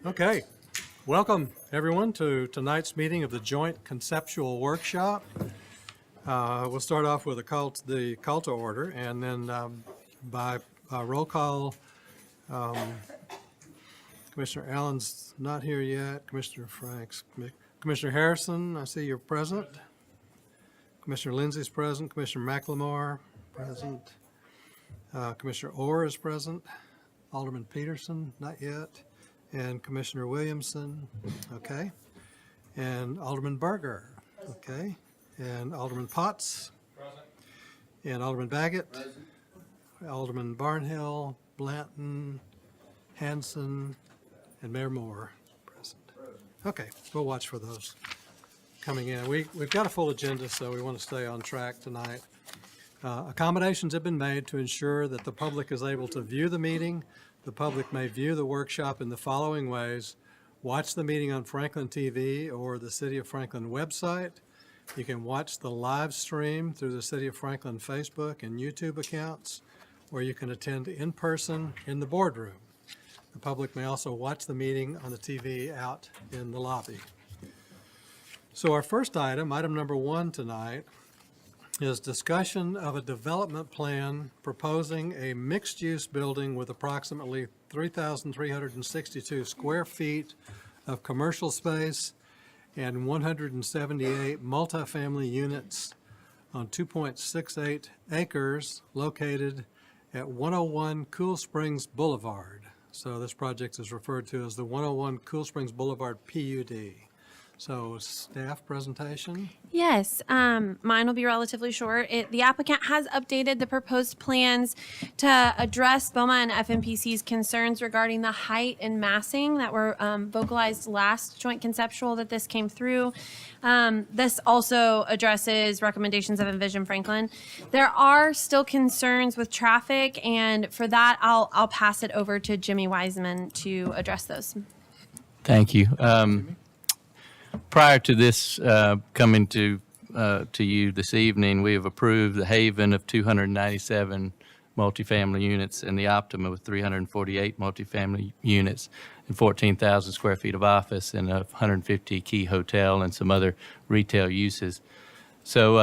Okay, welcome everyone to tonight's meeting of the Joint Conceptual Workshop. We'll start off with the call to order, and then by roll call, Commissioner Allen's not here yet, Commissioner Franks, Commissioner Harrison, I see you're present. Commissioner Lindsay's present, Commissioner McLemore present, Commissioner Orr is present, Alderman Peterson not yet, and Commissioner Williamson, okay, and Alderman Berger, okay, and Alderman Potts, present. And Alderman Baggett, present. Alderman Barnhill, Blanton, Hanson, and Mayor Moore, present. Okay, we'll watch for those coming in. We've got a full agenda, so we want to stay on track tonight. Accommodations have been made to ensure that the public is able to view the meeting. The public may view the workshop in the following ways: watch the meeting on Franklin TV or the City of Franklin website. You can watch the live stream through the City of Franklin Facebook and YouTube accounts, or you can attend in person in the boardroom. The public may also watch the meeting on the TV out in the lobby. So our first item number 1 tonight, is discussion of a development plan proposing a mixed-use building with approximately 3,362 square feet of commercial space and 178 multifamily units on 2.68 acres located at 101 Cool Springs Boulevard. So this project is referred to as the 101 Cool Springs Boulevard PUD. So staff presentation? Yes, mine will be relatively short. The applicant has updated the proposed plans to address BOMA and FMPC's concerns regarding the height and massing that were vocalized last joint conceptual that this came through. This also addresses recommendations of Envision Franklin. There are still concerns with traffic, and for that, I'll pass it over to Jimmy Wiseman to address those. Thank you. Prior to this coming to you this evening, we have approved the Haven of 297 multifamily units and the Optima with 348 multifamily units and 14,000 square feet of office and a 150 key hotel and some other retail uses. So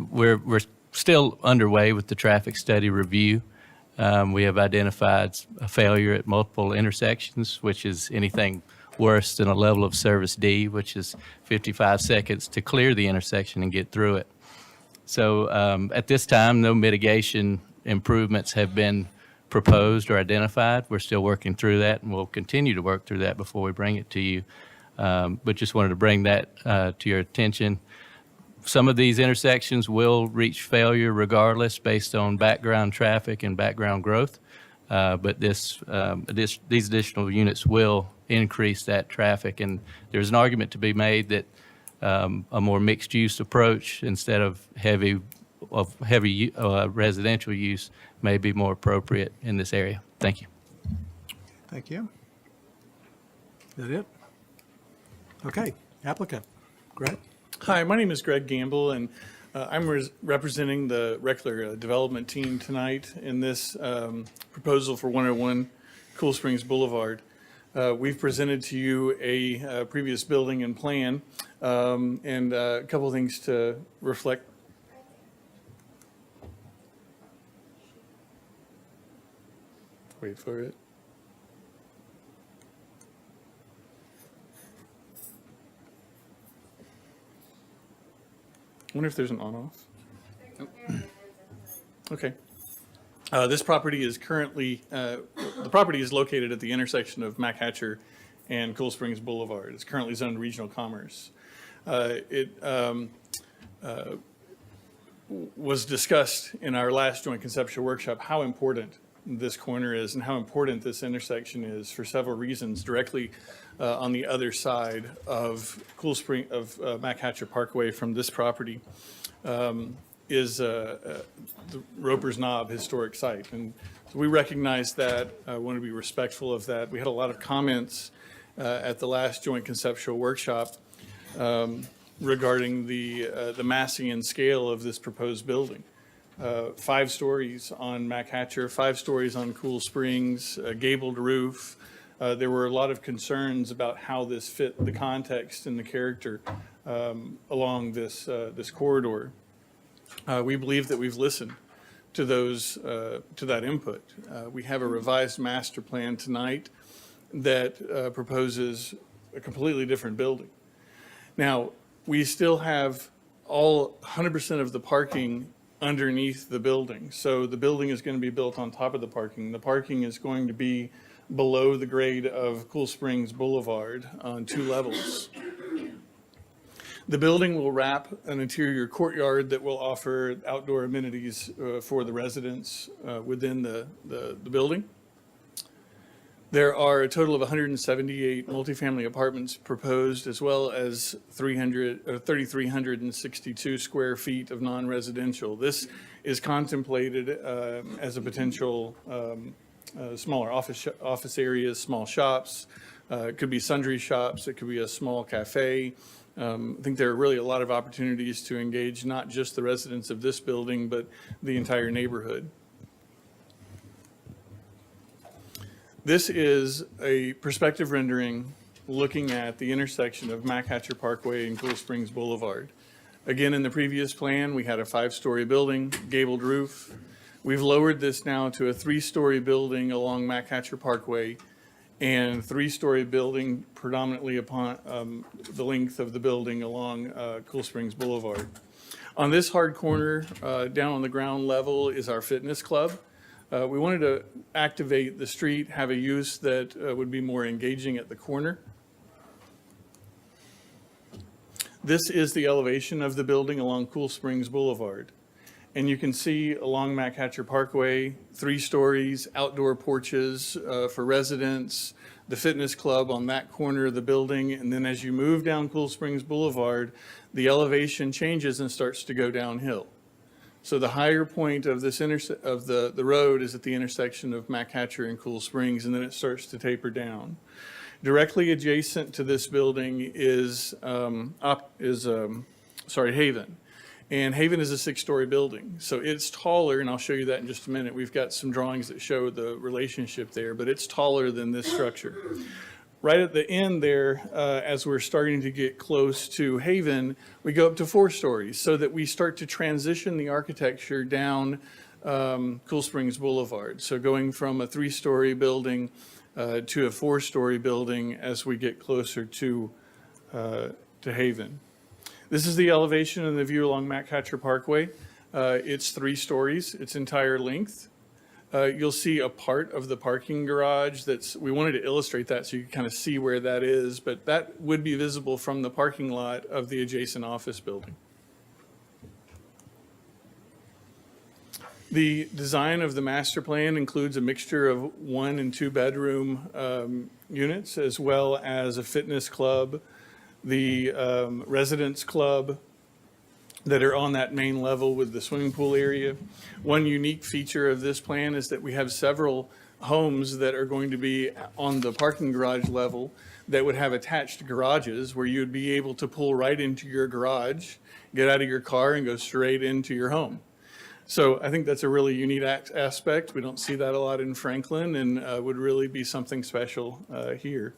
we're still underway with the traffic study review. We have identified a failure at multiple intersections, which is anything worse than a level of service D, which is 55 seconds to clear the intersection and get through it. So at this time, no mitigation improvements have been proposed or identified. We're still working through that, and we'll continue to work through that before we bring it to you. But just wanted to bring that to your attention. Some of these intersections will reach failure regardless based on background traffic and background growth. But these additional units will increase that traffic, and there's an argument to be made that a more mixed-use approach instead of heavy residential use may be more appropriate in this area. Thank you. Thank you. Is that it? Okay, applicant, Greg. Hi, my name is Greg Gamble, and I'm representing the Reckler development team tonight in this proposal for 101 Cool Springs Boulevard. We've presented to you a previous building and plan, and a couple of things to reflect. Wait for it. wonder if there's an on-off. Okay. This property is currently, the property is located at the intersection of Mac Hatcher and Cool Springs Boulevard. It's currently zoned regional commerce. It was discussed in our last joint conceptual workshop how important this corner is and how important this intersection is for several reasons. Directly on the other side of Mac Hatcher Parkway from this property is the Roper's Knob Historic Site. And so we recognize that, want to be respectful of that. We had a lot of comments at the last joint conceptual workshop regarding the massing and scale of this proposed building. 5 stories on Mac Hatcher, 5 stories on Cool Springs, a gabled roof. There were a lot of concerns about how this fit the context and the character along this corridor. We believe that we've listened to that input. We have a revised master plan tonight that proposes a completely different building. Now, we still have 100% of the parking underneath the building. So the building is going to be built on top of the parking. The parking is going to be below the grade of Cool Springs Boulevard on 2 levels. The building will wrap an interior courtyard that will offer outdoor amenities for the residents within the building. There are a total of 178 multifamily apartments proposed, as well as 3,362 square feet of non-residential. This is contemplated as a potential smaller office areas, small shops. It could be sundry shops. It could be a small cafe. I think there are really a lot of opportunities to engage not just the residents of this building, but the entire neighborhood. This is a perspective rendering looking at the intersection of Mac Hatcher Parkway and Cool Springs Boulevard. Again, in the previous plan, we had a 5-story building, gabled roof. We've lowered this now to a 3-story building along Mac Hatcher Parkway and 3-story building predominantly upon the length of the building along Cool Springs Boulevard. On this hard corner, down on the ground level, is our fitness club. We wanted to activate the street, have a use that would be more engaging at the corner. This is the elevation of the building along Cool Springs Boulevard. And you can see along Mac Hatcher Parkway, 3 stories, outdoor porches for residents, the fitness club on that corner of the building. And then as you move down Cool Springs Boulevard, the elevation changes and starts to go downhill. So the higher point of this the road is at the intersection of Mac Hatcher and Cool Springs, and then it starts to taper down. Directly adjacent to this building is Haven. And Haven is a 6-story building. So it's taller, and I'll show you that in just a minute. We've got some drawings that show the relationship there, but it's taller than this structure. Right at the end there, as we're starting to get close to Haven, we go up to 4 stories so that we start to transition the architecture down Cool Springs Boulevard. So going from a 3-story building to a 4-story building as we get closer to Haven. This is the elevation and the view along Mac Hatcher Parkway. It's 3 stories, its entire length. You'll see a part of the parking garage we wanted to illustrate that so you can kind of see where that is, but that would be visible from the parking lot of the adjacent office building. The design of the master plan includes a mixture of 1 and 2 bedroom units, as well as a fitness club, the residence club, that are on that main level with the swimming pool area. One unique feature of this plan is that we have several homes that are going to be on the parking garage level that would have attached garages where you'd be able to pull right into your garage, get out of your car, and go straight into your home. So I think that's a really unique aspect. We don't see that a lot in Franklin, and would really be something special here.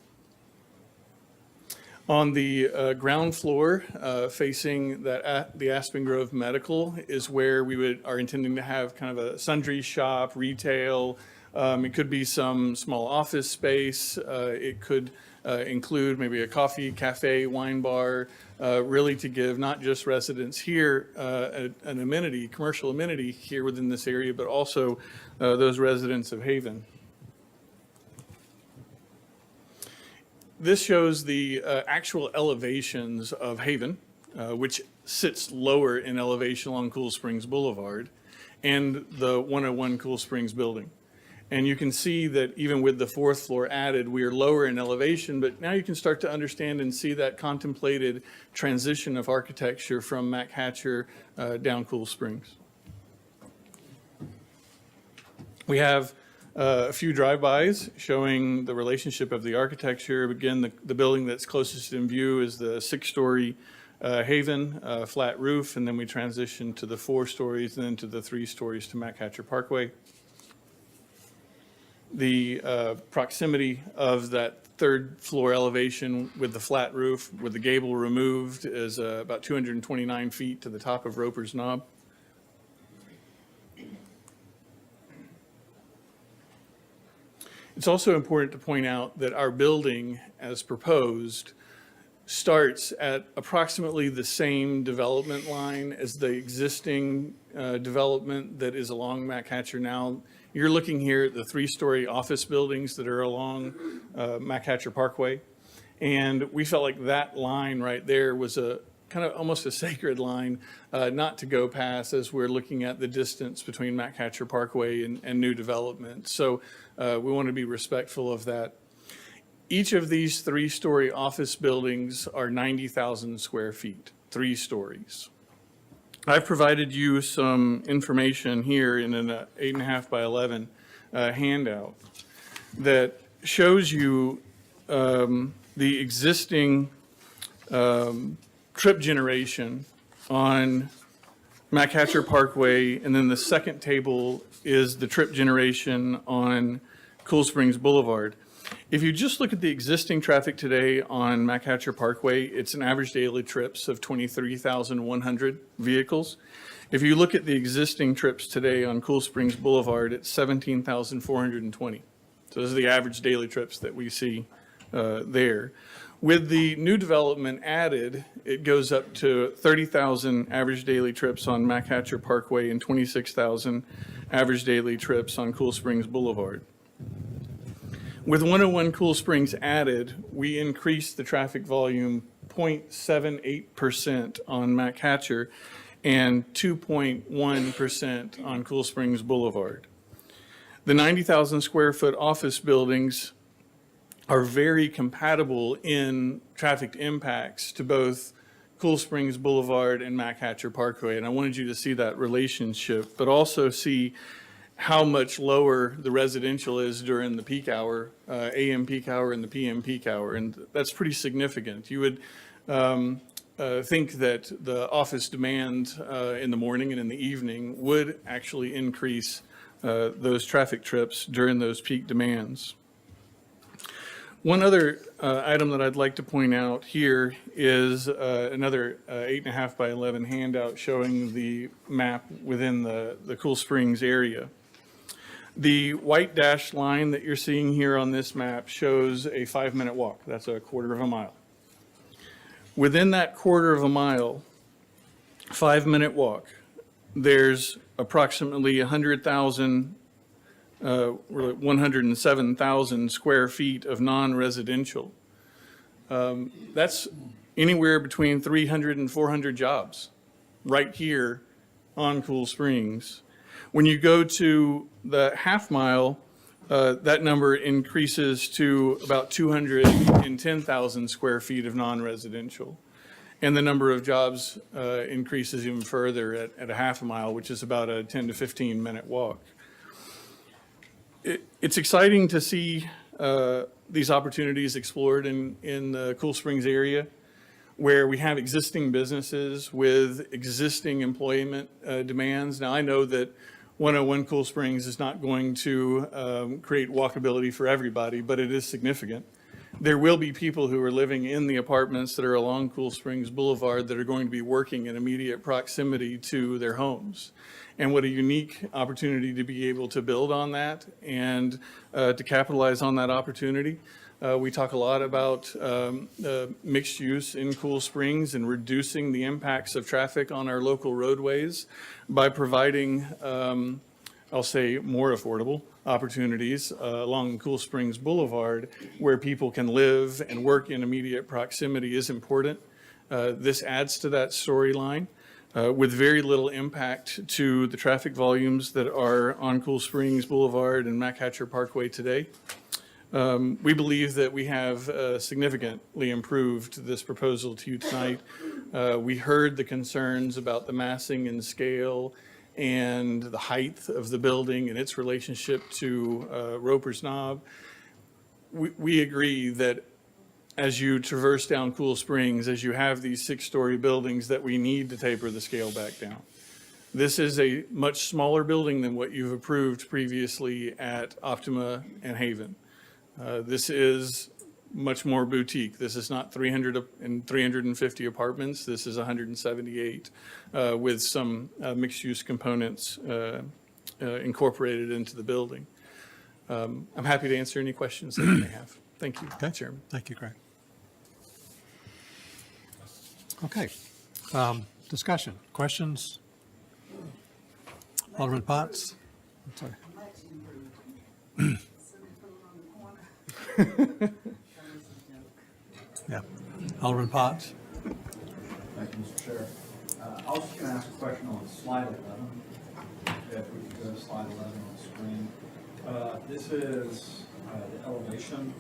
On the ground floor, facing the Aspen Grove Medical, is where we are intending to have kind of a sundry shop, retail, It could be some small office space. It could include maybe a coffee, cafe, wine bar, really to give not just residents here an amenity, commercial amenity here within this area, but also those residents of Haven. This shows the actual elevations of Haven, which sits lower in elevation along Cool Springs Boulevard, and the 101 Cool Springs building. And you can see that even with the fourth floor added, we are lower in elevation, but now you can start to understand and see that contemplated transition of architecture from Mac Hatcher down Cool Springs. We have a few drive-bys showing the relationship of the architecture. Again, the building that's closest in view is the 6-story Haven, flat roof, and then we transition to the 4 stories and then to the 3 stories to Mac Hatcher Parkway. The proximity of that 3rd floor elevation with the flat roof, with the gable removed, is about 229 feet to the top of Roper's Knob. It's also important to point out that our building, as proposed, starts at approximately the same development line as the existing development that is along Mac Hatcher now. You're looking here at the 3-story office buildings that are along Mac Hatcher Parkway. And we felt like that line right there was a kind of almost a sacred line not to go past as we're looking at the distance between Mac Hatcher Parkway and new development. So we want to be respectful of that. Each of these 3-story office buildings are 90,000 square feet, 3 stories. I've provided you some information here in an 8.5 by 11 handout that shows you the existing trip generation on Mac Hatcher Parkway, and then the second table is the trip generation on Cool Springs Boulevard. If you just look at the existing traffic today on Mac Hatcher Parkway, it's an average daily trips of 23,100 vehicles. If you look at the existing trips today on Cool Springs Boulevard, it's 17,420. So those are the average daily trips that we see there. With the new development added, it goes up to 30,000 average daily trips on Mac Hatcher Parkway and 26,000 average daily trips on Cool Springs Boulevard. With 101 Cool Springs added, we increased the traffic volume 0.78% on Mac Hatcher and 2.1% on Cool Springs Boulevard. The 90,000 square foot office buildings are very compatible in traffic impacts to both Cool Springs Boulevard and Mac Hatcher Parkway. And I wanted you to see that relationship, but also see how much lower the residential is during the peak hour, AM peak hour and the PM peak hour. And that's pretty significant. You would think that the office demand in the morning and in the evening would actually increase those traffic trips during those peak demands. One other item that I'd like to point out here is another 8.5 by 11 handout showing the map within the Cool Springs area. The white dashed line that you're seeing here on this map shows a 5-minute walk. That's a quarter of a mile. Within that quarter of a mile, 5-minute walk, there's approximately 107,000 square feet of non-residential. That's anywhere between 300 and 400 jobs right here on Cool Springs. When you go to the half mile, that number increases to about 210,000 square feet of non-residential. And the number of jobs increases even further at a half a mile, which is about a 10 to 15 minute walk. It's exciting to see these opportunities explored in the Cool Springs area, where we have existing businesses with existing employment demands. Now, I know that 101 Cool Springs is not going to create walkability for everybody, but it is significant. There will be people who are living in the apartments that are along Cool Springs Boulevard that are going to be working in immediate proximity to their homes. and what a unique opportunity to be able to build on that and to capitalize on that opportunity. We talk a lot about mixed use in Cool Springs and reducing the impacts of traffic on our local roadways by providing, I'll say, more affordable opportunities along Cool Springs Boulevard where people can live and work in immediate proximity is important. This adds to that storyline with very little impact to the traffic volumes that are on Cool Springs Boulevard and Mac Hatcher Parkway today. We believe that we have significantly improved this proposal to you tonight. We heard the concerns about the massing and scale and the height of the building and its relationship to Roper's Knob. We agree that as you traverse down Cool Springs, as you have these 6-story buildings, that we need to taper the scale back down. This is a much smaller building than what you've approved previously at Optima and Haven. This is much more boutique. This is not 350 apartments. This is 178 with some mixed-use components incorporated into the building. I'm happy to answer any questions that you may have. Thank you, Okay. Chairman. Thank you, Craig. Okay. Discussion, questions? Alderman Potts? I'm sorry. Yeah. Alderman Potts? Thank you, Mr. Chair. I was just going to ask a question on slide 11. If we could go to slide 11 on the screen. This is the elevation,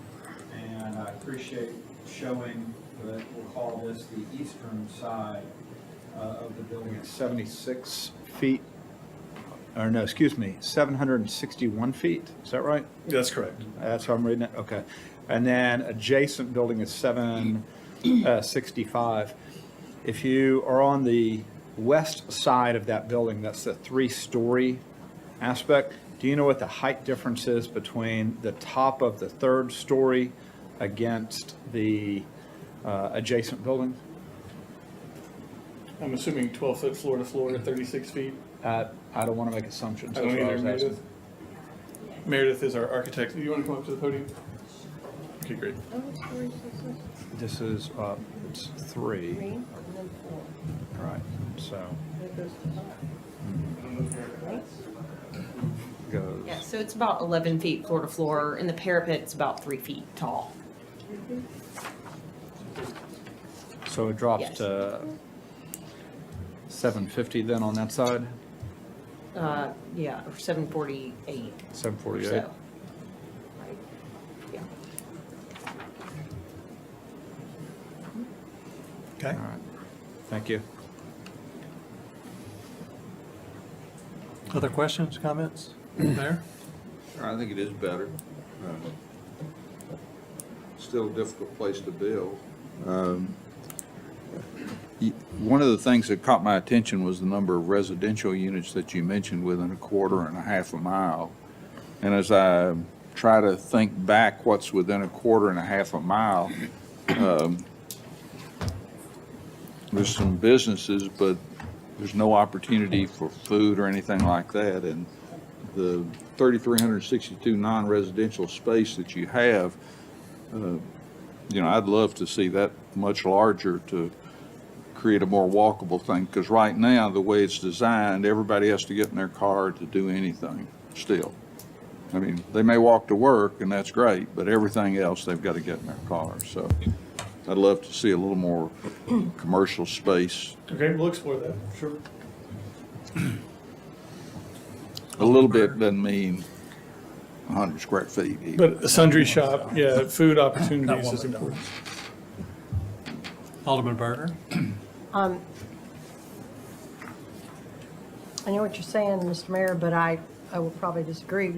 and I appreciate showing that we'll call this the eastern side of the building at 76 feet, or no, excuse me, 761 feet. Is that right? That's correct. That's how I'm reading it? Okay. And then adjacent building is 765. If you are on the west side of that building, that's the 3-story aspect, do you know what the height difference is between the top of the 3rd story against the adjacent building? I'm assuming 12-foot floor to floor at 36 feet. I don't want to make assumptions. I don't That's what I either, was asking. Meredith. Meredith is our architect. Do you want to come up to the podium? Okay, great. This is, it's 3. Right, so. Goes. Yeah, so it's about 11 feet floor to floor, and the parapet is about 3 feet tall. So it drops Yes. to 750 then on that side? Yeah, or 748 or 748? so. Right, yeah. Okay. All right, thank you. Other questions, comments? Mayor? I think it is better. Still a difficult place to build. One of the things that caught my attention was the number of residential units that you mentioned within 1.5 mile. And as I try to think back what's within 1.5 mile, there's some businesses, but there's no opportunity for food or anything like that. And the 3,362 non-residential space that you have, I'd love to see that much larger to create a more walkable thing. Because right now, the way it's designed, everybody has to get in their car to do anything still. I mean, they may walk to work, and that's great, but everything else, they've got to get in their car. So I'd love to see a little more commercial space. Okay, we'll explore that. Sure. A little bit doesn't mean 100 square feet either. But a sundry shop, yeah, food opportunities is important. Alderman Berger? I know what you're saying, Mr. Mayor, but I will probably disagree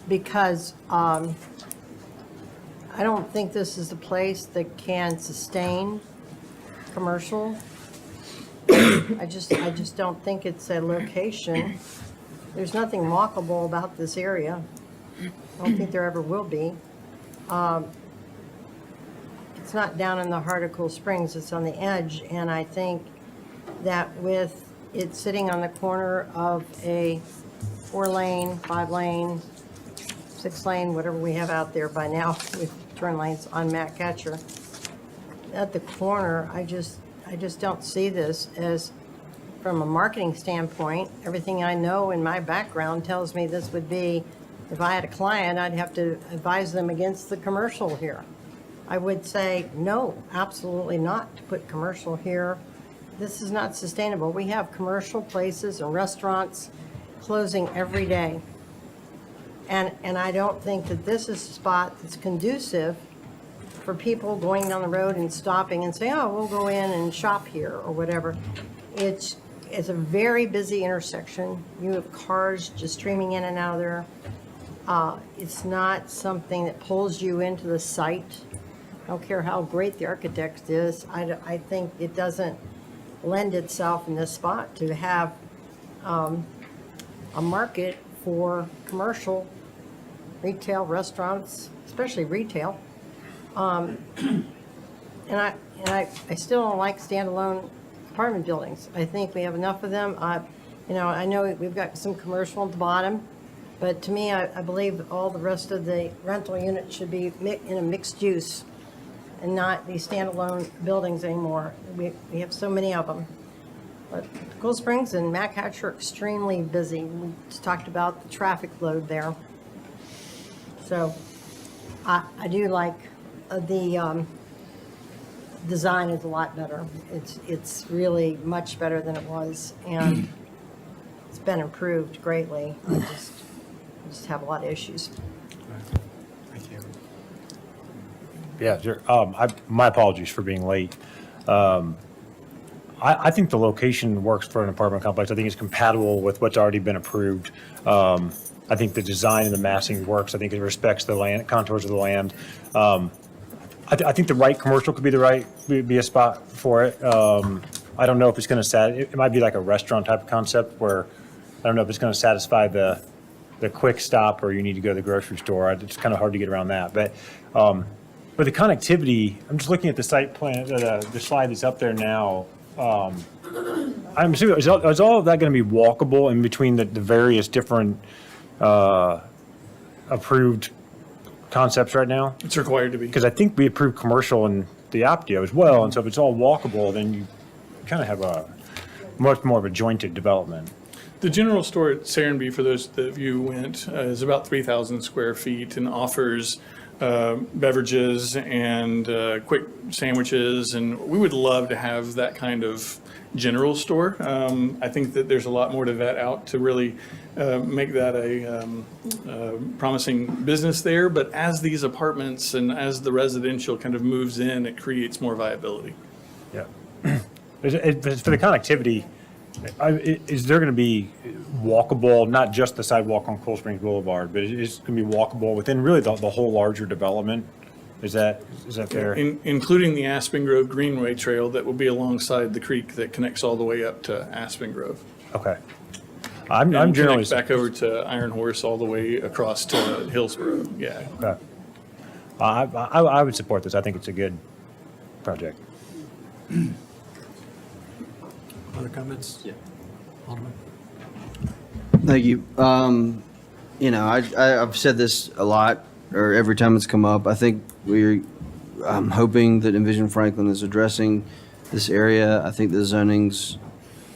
because I don't think this is a place that can sustain commercial. I just don't think it's a location. There's nothing walkable about this area. I don't think there ever will be. It's not down in the heart of Cool Springs, it's on the edge, and I think that with it's sitting on the corner of a 4-lane, 5-lane, 6-lane, whatever we have out there by now with turn lanes on Matt Catcher. At the corner, I just don't see this as, from a marketing standpoint, everything I know in my background tells me this would be, if I had a client, I'd have to advise them against the commercial here. I would say, no, absolutely not to put commercial here. This is not sustainable. We have commercial places and restaurants closing every day. And I don't think that this is a spot that's conducive for people going down the road and stopping and saying, oh, we'll go in and shop here or whatever. It's a very busy intersection. You have cars just streaming in and out of there. It's not something that pulls you into the site. I don't care how great the architect is. I think it doesn't lend itself in this spot to have a market for commercial, retail, restaurants, especially retail. And I still don't like standalone apartment buildings. I think we have enough of them. I know we've got some commercial at the bottom, but to me, I believe all the rest of the rental units should be in a mixed use and not these standalone buildings anymore. We have so many of them. But Cool Springs and Matt Catcher are extremely busy. We just talked about the traffic load there. So I do like the design is a lot better. It's really much better than it was, and it's been improved greatly. I just have a lot of issues. Thank you. Yeah, sure. My apologies for being late. I think the location works for an apartment complex. I think it's compatible with what's already been approved. I think the design and the massing works. I think it respects the land contours of the land. I think the right commercial could be a spot for it. I don't know if it's going to it might be like a restaurant type of concept where I don't know if it's going to satisfy the quick stop or you need to go to the grocery store. It's kind of hard to get around that. But the connectivity, I'm just looking at the site plan, the slide that's up there now. I'm assuming, is all of that going to be walkable in between the various different approved concepts right now? It's required to be. Because I think we approved commercial in the Optio as well, and so if it's all walkable, then you kind of have a much more of a jointed development. The general store at Serenbe, for those of you who went, is about 3,000 square feet and offers beverages and quick sandwiches, and we would love to have that kind of general store. I think that there's a lot more to vet out to really make that a promising business there, but as these apartments and as the residential kind of moves in, it creates more viability. Yeah. For the connectivity, is there going to be walkable, not just the sidewalk on Cool Springs Boulevard, but it's going to be walkable within really the whole larger development? Is that fair? Including the Aspen Grove Greenway Trail that will be alongside the creek that connects all the way up to Aspen Grove. Okay. I'm And generally connects back over to Iron Horse all the way across to Hillsborough, yeah. okay. I would support this. I think it's a good project. Other comments? Yeah. Alderman? Thank you. I've said this a lot, or every time it's come up. I think I'm hoping that Envision Franklin is addressing this area. I think the zoning's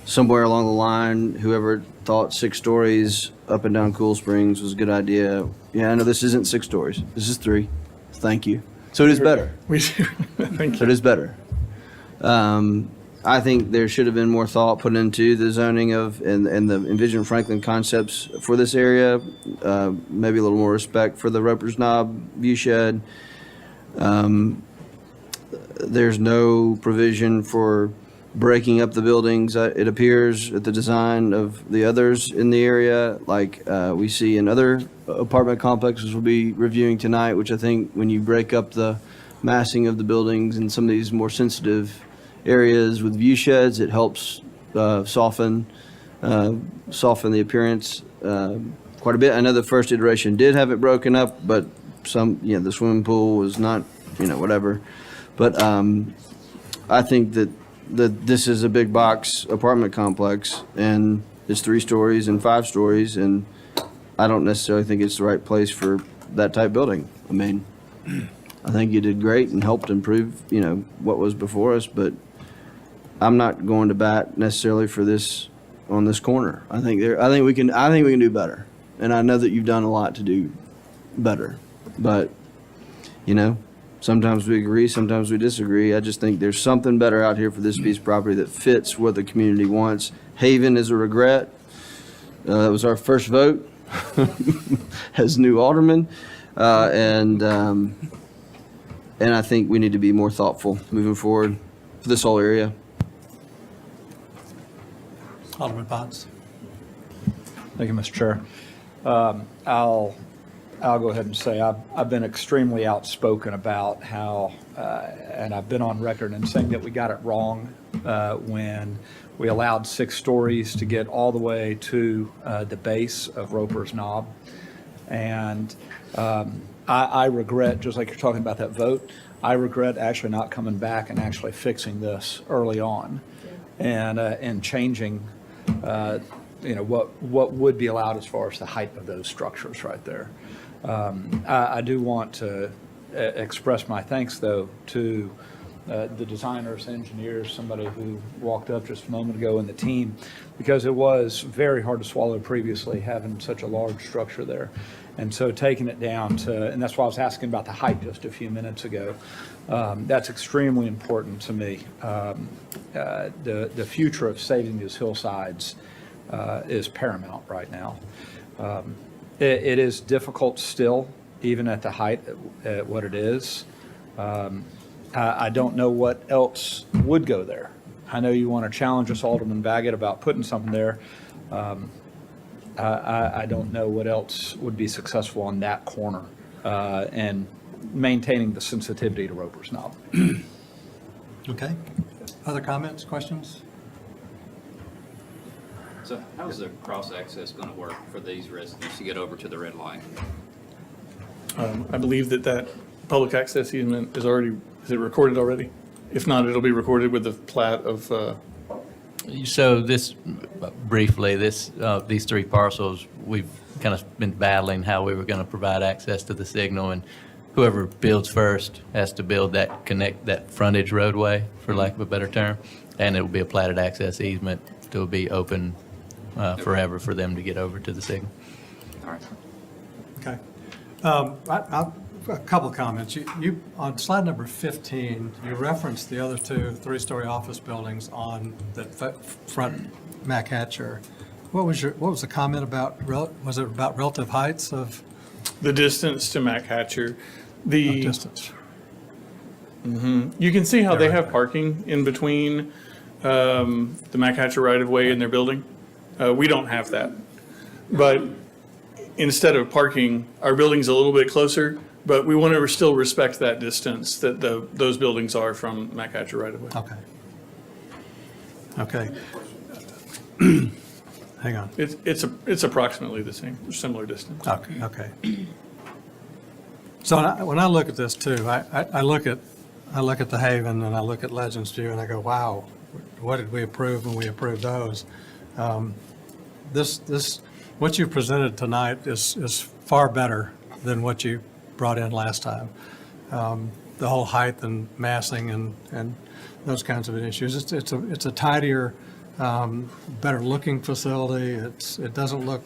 somewhere along the line. Whoever thought 6 stories up and down Cool Springs was a good idea. Yeah, I know this isn't 6 stories. This is 3. Thank you. So it is better. We do, thank So you. it is better. I think there should have been more thought put into the zoning and the Envision Franklin concepts for this area. Maybe a little more respect for the Roper's Knob view shed. There's no provision for breaking up the buildings. It appears at the design of the others in the area, like we see in other apartment complexes we'll be reviewing tonight, which I think when you break up the massing of the buildings in some of these more sensitive areas with view sheds, it helps soften the appearance quite a bit. I know the first iteration did have it broken up, but the swimming pool was not, whatever. But I think that that this is a big box apartment complex, and it's 3 stories and 5 stories, and I don't necessarily think it's the right place for that type building. I mean, I think you did great and helped improve, what was before us, but I'm not going to bat necessarily for this on this corner. I think we can do better. And I know that you've done a lot to do better, but sometimes we agree, sometimes we disagree. I just think there's something better out here for this piece of property that fits what the community wants. Haven is a regret. That was our first vote as new alderman. And I think we need to be more thoughtful moving forward for this whole area. Alderman Potts. Thank you, Mr. Chair. I'll go ahead and say I've been extremely outspoken about how, and I've been on record in saying that we got it wrong when we allowed 6 stories to get all the way to the base of Roper's Knob. And I regret, just like you're talking about that vote, I regret actually not coming back and actually fixing this early on and changing what would be allowed as far as the height of those structures right there. I do want to express my thanks, though, to the designers, engineers, somebody who walked up just a moment ago in the team, because it was very hard to swallow previously having such a large structure there. And so taking it down to, and that's why I was asking about the height just a few minutes ago, that's extremely important to me. The future of saving these hillsides is paramount right now. It is difficult still, even at the height at what it is. I don't know what else would go there. I know you want to challenge us, Alderman Baggett, about putting something there. I don't know what else would be successful on that corner and maintaining the sensitivity to Roper's Knob. Okay. Other comments, questions? So how's the cross-access going to work for these residents to get over to the red line? I believe that public access easement is it recorded already? If not, it'll be recorded with the plat of, So this, briefly, these 3 parcels, we've kind of been battling how we were going to provide access to the signal, and whoever builds first has to build connect that frontage roadway, for lack of a better term, and it will be a platted access easement that will be open forever for them to get over to the signal. All right. Okay. A couple of comments. You on slide number 15, you referenced the other 2 3-story office buildings on the front Mac Hatcher. What was the comment about? Was it about relative heights of the distance to Mac Hatcher. The distance? You can see how they have parking in between the Mac Hatcher right-of-way and their building. We don't have that. But instead of parking, our building's a little bit closer, but we want to still respect that distance that those buildings are from Mac Hatcher right-of-way. Okay. Hang on. It's approximately the same, similar distance. Okay. So when I look at this too, I look at the Haven and I look at Legends View and I go, wow, what did we approve when we approved those? What you presented tonight is far better than what you brought in last time. The whole height and massing and those kinds of issues. It's a tidier, better looking facility. It doesn't look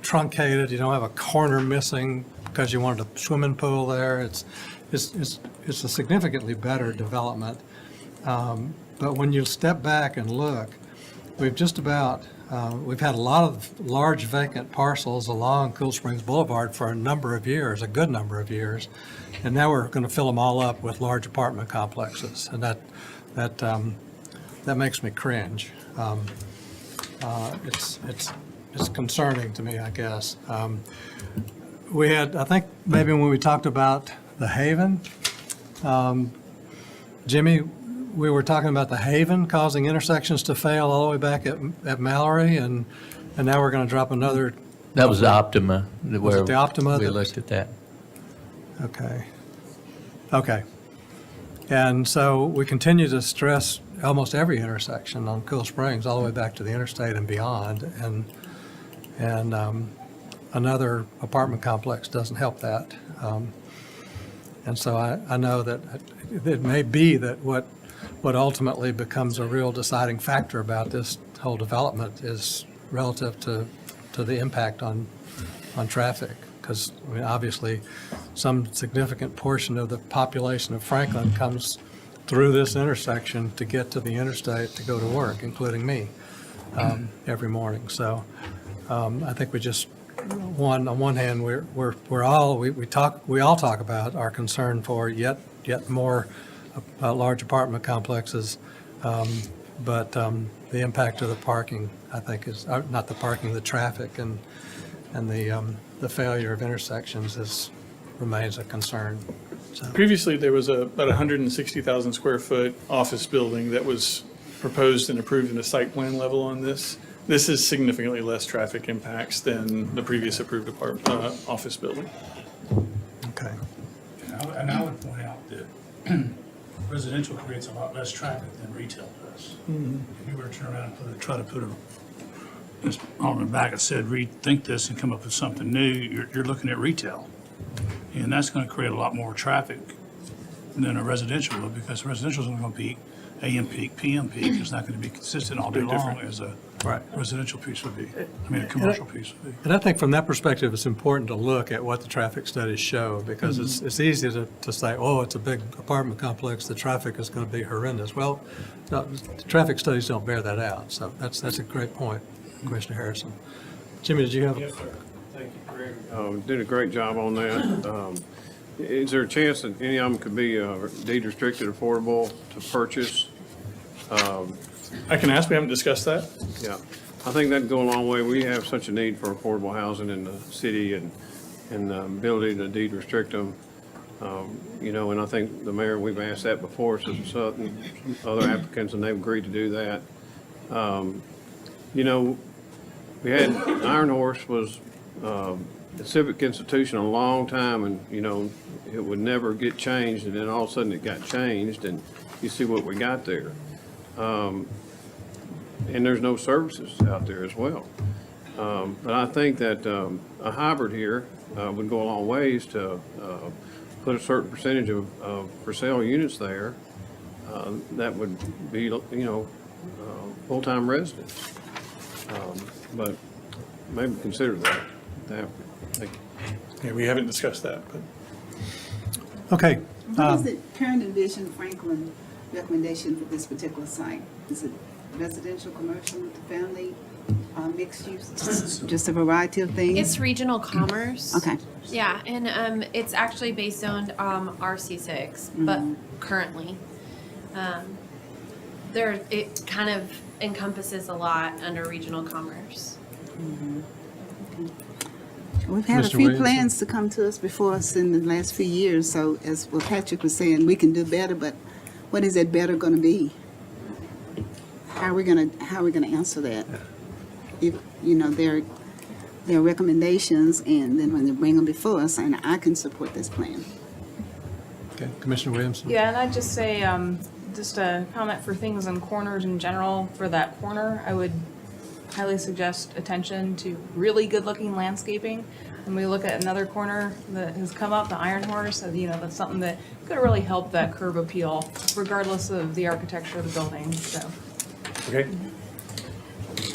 truncated. You don't have a corner missing because you wanted a swimming pool there. It's a significantly better development. But when you step back and look, we've had a lot of large vacant parcels along Cool Springs Boulevard for a number of years, a good number of years. And now we're going to fill them all up with large apartment complexes. And that makes me cringe. It's concerning to me, I guess. I think maybe when we talked about the Haven, Jimmy, we were talking about the Haven causing intersections to fail all the way back at Mallory, and now we're going to drop another. That was the Optima. Was it the Optima? We looked at that. Okay. And so we continue to stress almost every intersection on Cool Springs, all the way back to the interstate and beyond. And another apartment complex doesn't help that. And so I know that it may be that what ultimately becomes a real deciding factor about this whole development is relative to the impact on traffic. Because, I mean, obviously, some significant portion of the population of Franklin comes through this intersection to get to the interstate to go to work, including me, every morning. So I think we just, on one hand, we all talk about our concern for yet more large apartment complexes, but the impact of the parking, I think, is not the parking, the traffic and the failure of intersections remains a concern. So, Previously, there was about 160,000 square foot office building that was proposed and approved in the site plan level on this. This is significantly less traffic impacts than the previous approved office building. okay. And I would point out that residential creates a lot less traffic than retail does. If you were to turn around and try to put this on the back that said rethink this and come up with something new, you're looking at retail. And that's going to create a lot more traffic than a residential will, because residential is only going to be AM peak, PM peak. It's not going to be consistent all day long as a Right. residential piece would be, a commercial piece would be. And I think from that perspective, it's important to look at what the traffic studies show, because it's easy to say, oh, it's a big apartment complex, the traffic is going to be horrendous. Well, no, the traffic studies don't bear that out, so that's a great point, Commissioner Harrison. Jimmy, did you have? Yes, sir. Thank you, Greg. Did a great job on that. Is there a chance that any of them could be deed restricted affordable to purchase? I can ask, we haven't discussed that. Yeah, I think that'd go a long way. We have such a need for affordable housing in the city and the ability to deed restrict them. And I think the mayor, we've asked that before, so other applicants, and they've agreed to do that. We had, Iron Horse was a civic institution a long time, and, it would never get changed, and then all of a sudden it got changed, and you see what we got there. And there's no services out there as well. But I think that a hybrid here would go a long ways to put a certain percentage of for sale units there that would be, full-time residents. But maybe consider that. Thank you. Yeah, we haven't discussed that, but. Okay. What is the current envision Franklin recommendation for this particular site? Is it residential, commercial, multifamily, mixed use, just a variety of things? It's regional commerce. Okay. Yeah, and it's actually based on RC6, but currently, it kind of encompasses a lot under regional commerce. We've had a Mr. few Williamson? plans to come to us before us in the last few years, so as what Patrick was saying, we can do better, but what is that better gonna be? How are we gonna answer that? If, there are recommendations, and then when they bring them before us, and I can support this plan. Okay, Commissioner Williamson? Yeah, and I'd just say, just a comment for things on corners in general. For that corner, I would highly suggest attention to really good-looking landscaping. When we look at another corner that has come up, the Iron Horse, that's something that could really help that curb appeal, regardless of the architecture of the building, so. Okay.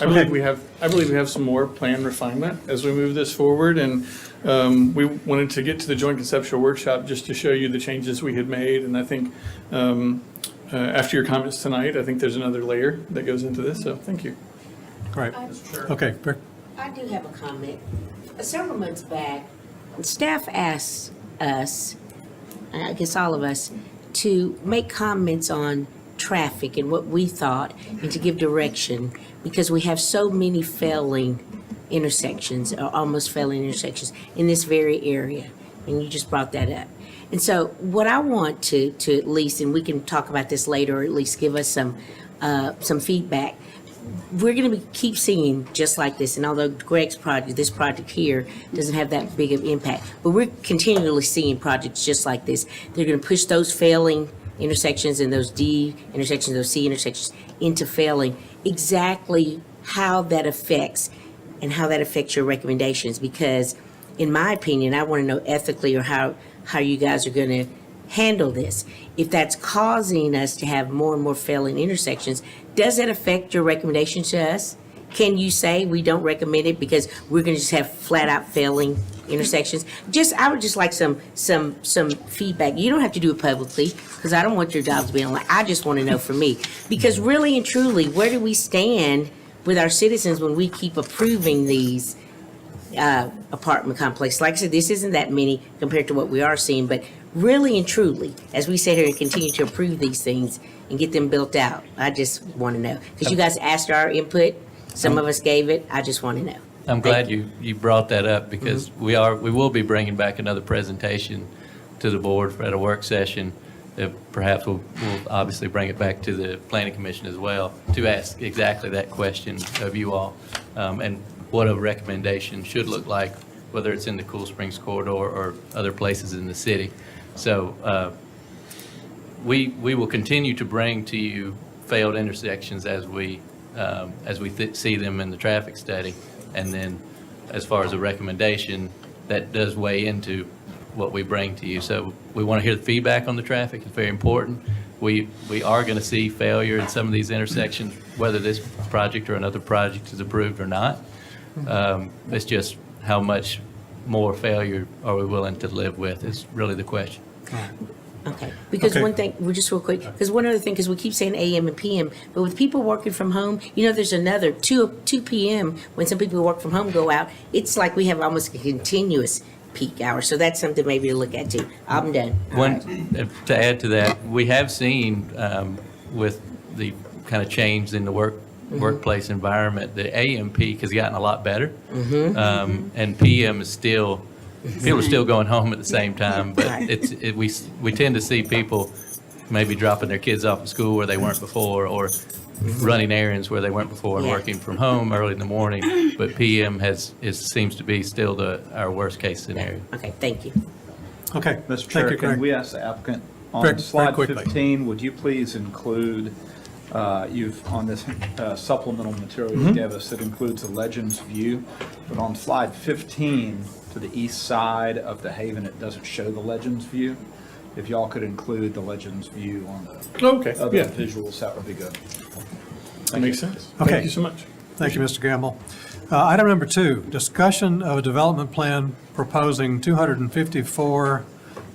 I believe we have some more plan refinement as we move this forward, and we wanted to get to the joint conceptual workshop just to show you the changes we had made, and I think after your comments tonight, I think there's another layer that goes into this, so thank you. Great. Okay, I do have a comment. Several months back, staff asked us, I guess all of us, to make comments on traffic and what we thought and to give direction, because we have so many failing intersections, or almost failing intersections in this very area. And you just brought that up. And so what I want to at least, and we can talk about this later, or at least give us some feedback. We're going to keep seeing just like this, and although Greg's project, this project here, doesn't have that big of impact, but we're continually seeing projects just like this. They're going to push those failing intersections and those D intersections, those C intersections into failing, exactly how that affects and how that affects your recommendations. Because in my opinion, I want to know ethically or how you guys are going to handle this. If that's causing us to have more and more failing intersections, does that affect your recommendations to us? Can you say we don't recommend it because we're going to just have flat out failing intersections? I would just like some feedback. You don't have to do it publicly because I don't want your job to be online. I just want to know from me. Because really and truly, where do we stand with our citizens when we keep approving these apartment complexes? Like I said, this isn't that many compared to what we are seeing, but really and truly, as we sit here and continue to approve these things and get them built out, I just want to know. Because you guys asked our input, some of us gave it, I just want to know. I'm glad you brought that up because we will be bringing back another presentation to the board at a work session. Perhaps we'll obviously bring it back to the planning commission as well to ask exactly that question of you all, and what a recommendation should look like, whether it's in the Cool Springs corridor or other places in the city. So we will continue to bring to you failed intersections as we see them in the traffic study. And then as far as a recommendation, that does weigh into what we bring to you. So we want to hear the feedback on the traffic. It's very important. We are going to see failure in some of these intersections, whether this project or another project is approved or not. It's just how much more failure are we willing to live with is really the question. Okay, because Okay. one thing, we're just real quick, because one other thing, because we keep saying AM and PM, but with people working from home, there's another 2 PM, when some people who work from home go out, it's like we have almost a continuous peak hour, so that's something maybe to look at too. I'm done. All right. To add to that, we have seen with the kind of change in the workplace environment, the AM peak has gotten a lot better. And PM is still, people are still going home at the same time, but we tend to see people maybe dropping their kids off at school where they weren't before, or running errands where they weren't before, and Yeah. working from home early in the morning. But PM seems to be still our worst case scenario. Okay, thank you. Okay, Mr. thank Chair, you, can Craig. we ask the applicant, Very- on very slide quickly. 15, would you please include, on this supplemental material you gave us, it includes the Legends view, but on slide 15, to the east side of the Haven, it doesn't show the Legends view. If y'all could include the Legends view on the Okay, other yeah, visuals, that would be good. that makes sense. Okay. Thank you so much. Thank you, Mr. Gamble. Item number 2, discussion of a development plan proposing 254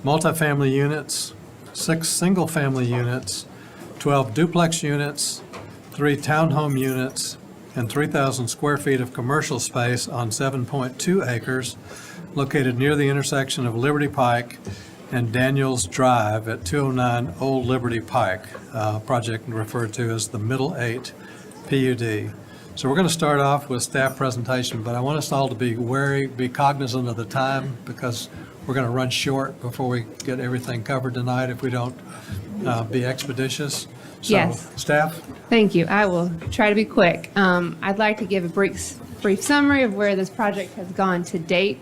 multifamily units, 6 single-family units, 12 duplex units, 3 townhome units, and 3,000 square feet of commercial space on 7.2 acres located near the intersection of Liberty Pike and Daniels Drive at 209 Old Liberty Pike, project referred to as the Middle 8 PUD. So we're going to start off with staff presentation, but I want us all to be cognizant of the time because we're going to run short before we get everything covered tonight if we don't be expeditious. So, Yes. staff? Thank you. I will try to be quick. I'd like to give a brief summary of where this project has gone to date.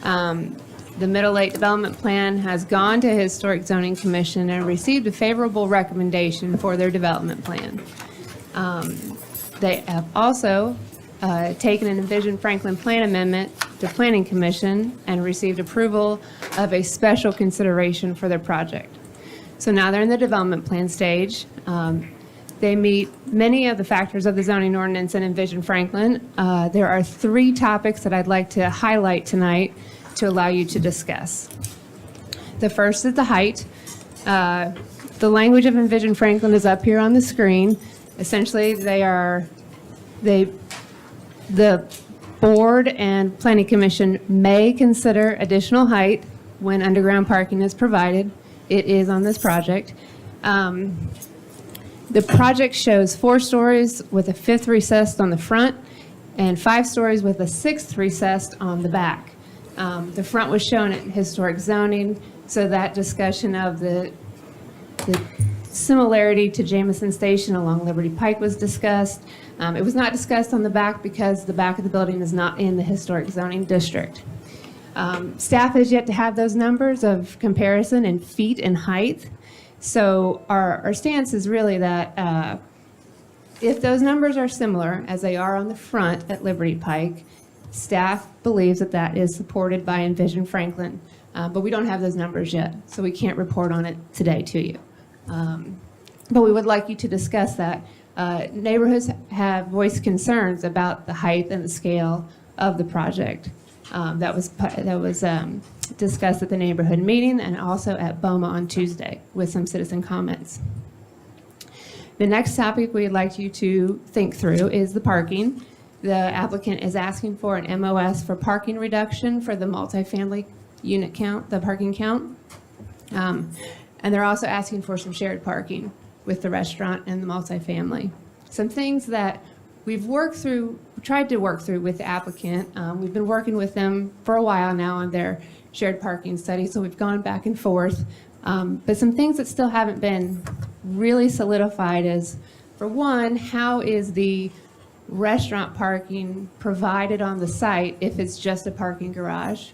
The Middle Lake Development Plan has gone to Historic Zoning Commission and received a favorable recommendation for their development plan. They have also taken an Envision Franklin Plan Amendment to Planning Commission and received approval of a special consideration for their project. So now they're in the development plan stage. They meet many of the factors of the zoning ordinance and Envision Franklin. There are 3 topics that I'd like to highlight tonight to allow you to discuss. The first is the height. The language of Envision Franklin is up here on the screen. Essentially, the board and planning commission may consider additional height when underground parking is provided. It is on this project. The project shows 4 stories with a 5th recessed on the front and 5 stories with a 6th recessed on the back. The front was shown at historic zoning, so that discussion of the similarity to Jameson Station along Liberty Pike was discussed. It was not discussed on the back because the back of the building is not in the historic zoning district. Staff has yet to have those numbers of comparison in feet and height. So our stance is really that if those numbers are similar, as they are on the front at Liberty Pike, staff believes that that is supported by Envision Franklin, but we don't have those numbers yet, so we can't report on it today to you. But we would like you to discuss that. Neighborhoods have voiced concerns about the height and the scale of the project. That was discussed at the neighborhood meeting and also at BOMA on Tuesday with some citizen comments. The next topic we'd like you to think through is the parking. The applicant is asking for an MOS for parking reduction for the multifamily unit count, the parking count. And they're also asking for some shared parking with the restaurant and the multifamily. Some things that we've tried to work through with the applicant. We've been working with them for a while now on their shared parking study, so we've gone back and forth. But some things that still haven't been really solidified is, for one, how is the restaurant parking provided on the site if it's just a parking garage?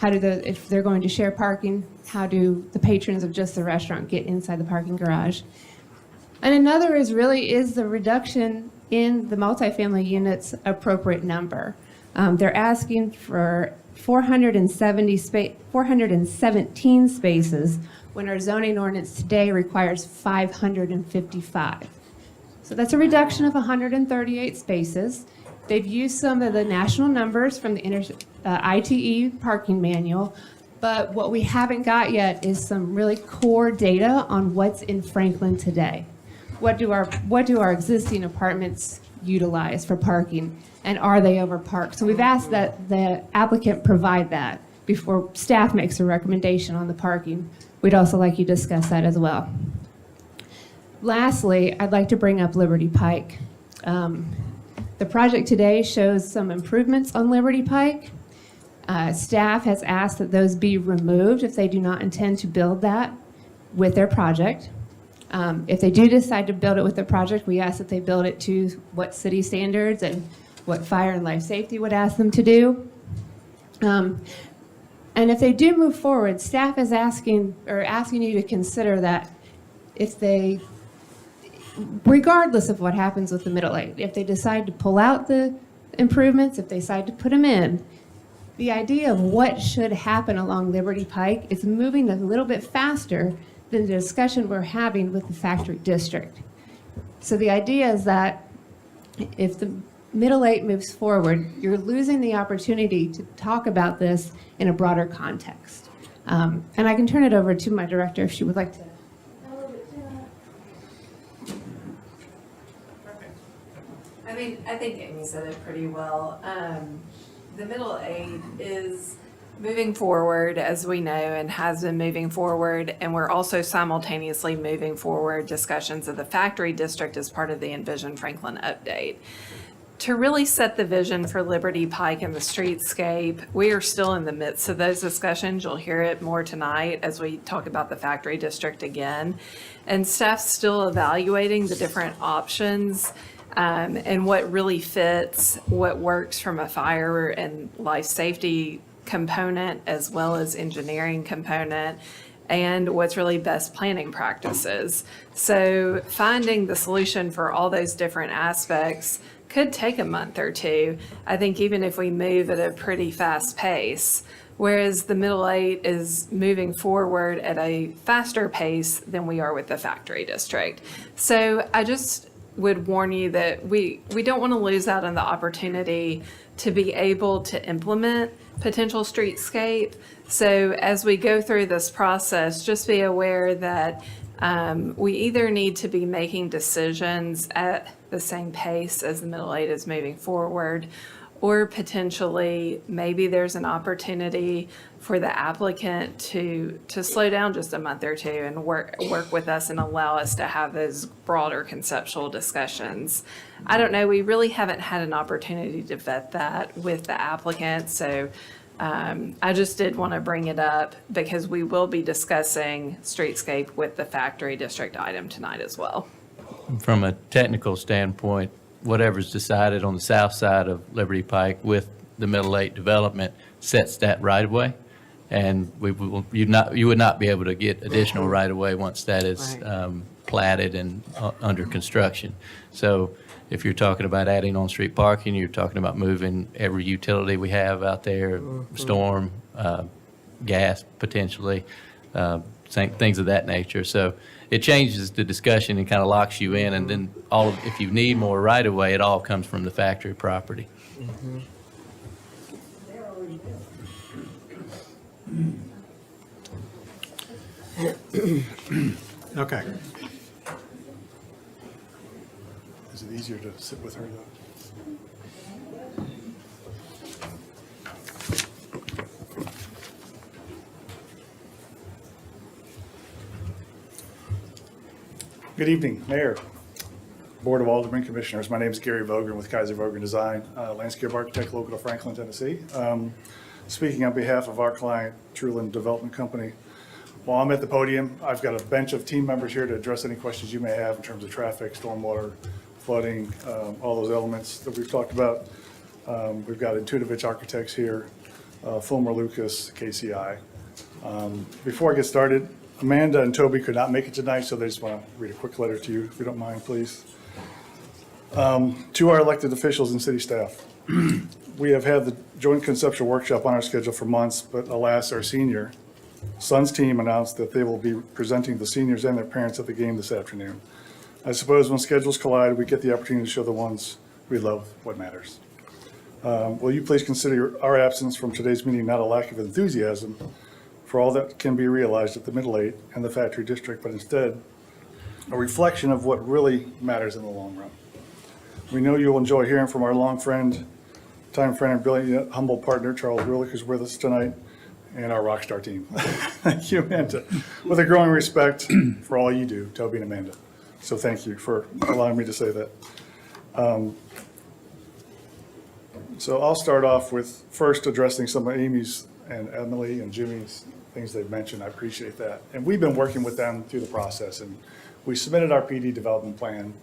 If they're going to share parking, how do the patrons of just the restaurant get inside the parking garage? And another is the reduction in the multifamily units appropriate number. They're asking for 417 spaces when our zoning ordinance today requires 555. So that's a reduction of 138 spaces. They've used some of the national numbers from the ITE parking manual, but what we haven't got yet is some really core data on what's in Franklin today. What do our existing apartments utilize for parking, and are they overparked? So we've asked that the applicant provide that before staff makes a recommendation on the parking. We'd also like you to discuss that as well. Lastly, I'd like to bring up Liberty Pike. The project today shows some improvements on Liberty Pike. Staff has asked that those be removed if they do not intend to build that with their project. If they do decide to build it with their project, we ask that they build it to what city standards and what fire and life safety would ask them to do. And if they do move forward, staff is asking you to consider that if they, regardless of what happens with the Middle 8, if they decide to pull out the improvements, if they decide to put them in, the idea of what should happen along Liberty Pike is moving a little bit faster than the discussion we're having with the factory district. So the idea is that if the Middle 8 moves forward, you're losing the opportunity to talk about this in a broader context. And I can turn it over to my director if she would like to. I think Amy said it pretty well. The Middle 8 is moving forward, as we know, and has been moving forward, and we're also simultaneously moving forward discussions of the factory district as part of the Envision Franklin update. To really set the vision for Liberty Pike and the streetscape, we are still in the midst of those discussions. You'll hear it more tonight as we talk about the factory district again. And staff's still evaluating the different options and what really fits, what works from a fire and life safety component as well as engineering component, and what's really best planning practices. So finding the solution for all those different aspects could take a month or two. I think even if we move at a pretty fast pace, whereas the Middle 8 is moving forward at a faster pace than we are with the factory district. So I just would warn you that we don't want to lose out on the opportunity to be able to implement potential streetscape. So as we go through this process, just be aware that we either need to be making decisions at the same pace as the Middle 8 is moving forward, or potentially maybe there's an opportunity for the applicant to slow down just a month or two and work with us and allow us to have those broader conceptual discussions. I don't know, we really haven't had an opportunity to vet that with the applicant, so I just did want to bring it up because we will be discussing streetscape with the factory district item tonight as well. From a technical standpoint, whatever's decided on the south side of Liberty Pike with the Middle 8 development sets that right of way. And you would not be able to get additional right-of-way once that is platted and under construction. So if you're talking about adding on-street parking, you're talking about moving every utility we have out there, storm, gas potentially, things of that nature. So it changes the discussion and kind of locks you in, and then if you need more right-of-way, it all comes from the factory property. Okay. Is it easier to sit with her though? Good evening, Mayor, Board of Aldermen, Commissioners. My name is Gary Vogren with Kaiser Vogren Design, landscape architect local to Franklin, Tennessee. Speaking on behalf of our client, Truland Development Company. While I'm at the podium, I've got a bench of team members here to address any questions you may have in terms of traffic, stormwater, flooding, all those elements that we've talked about. We've got Intuitivich Architects here, Fulmer Lucas, KCI. Before I get started, Amanda and Toby could not make it tonight, so they just want to read a quick letter to you, if you don't mind, please. To our elected officials and city staff, we have had the joint conceptual workshop on our schedule for months, but alas, our senior son's team announced that they will be presenting the seniors and their parents at the game this afternoon. I suppose when schedules collide, we get the opportunity to show the ones we love what matters. Will you please consider our absence from today's meeting not a lack of enthusiasm for all that can be realized at the Middle Eight and the Factory District, but instead a reflection of what really matters in the long run. We know you'll enjoy hearing from our long friend, time friend, and brilliant humble partner, Charles Rillick, who's with us tonight, and our rock star team. Thank you, Amanda. With a growing respect for all you do, Toby and Amanda. So thank you for allowing me to say that. So I'll start off with first addressing some of Amy's and Emily and Jimmy's things they've mentioned. I appreciate that. And we've been working with them through the process, and we submitted our PD development plan.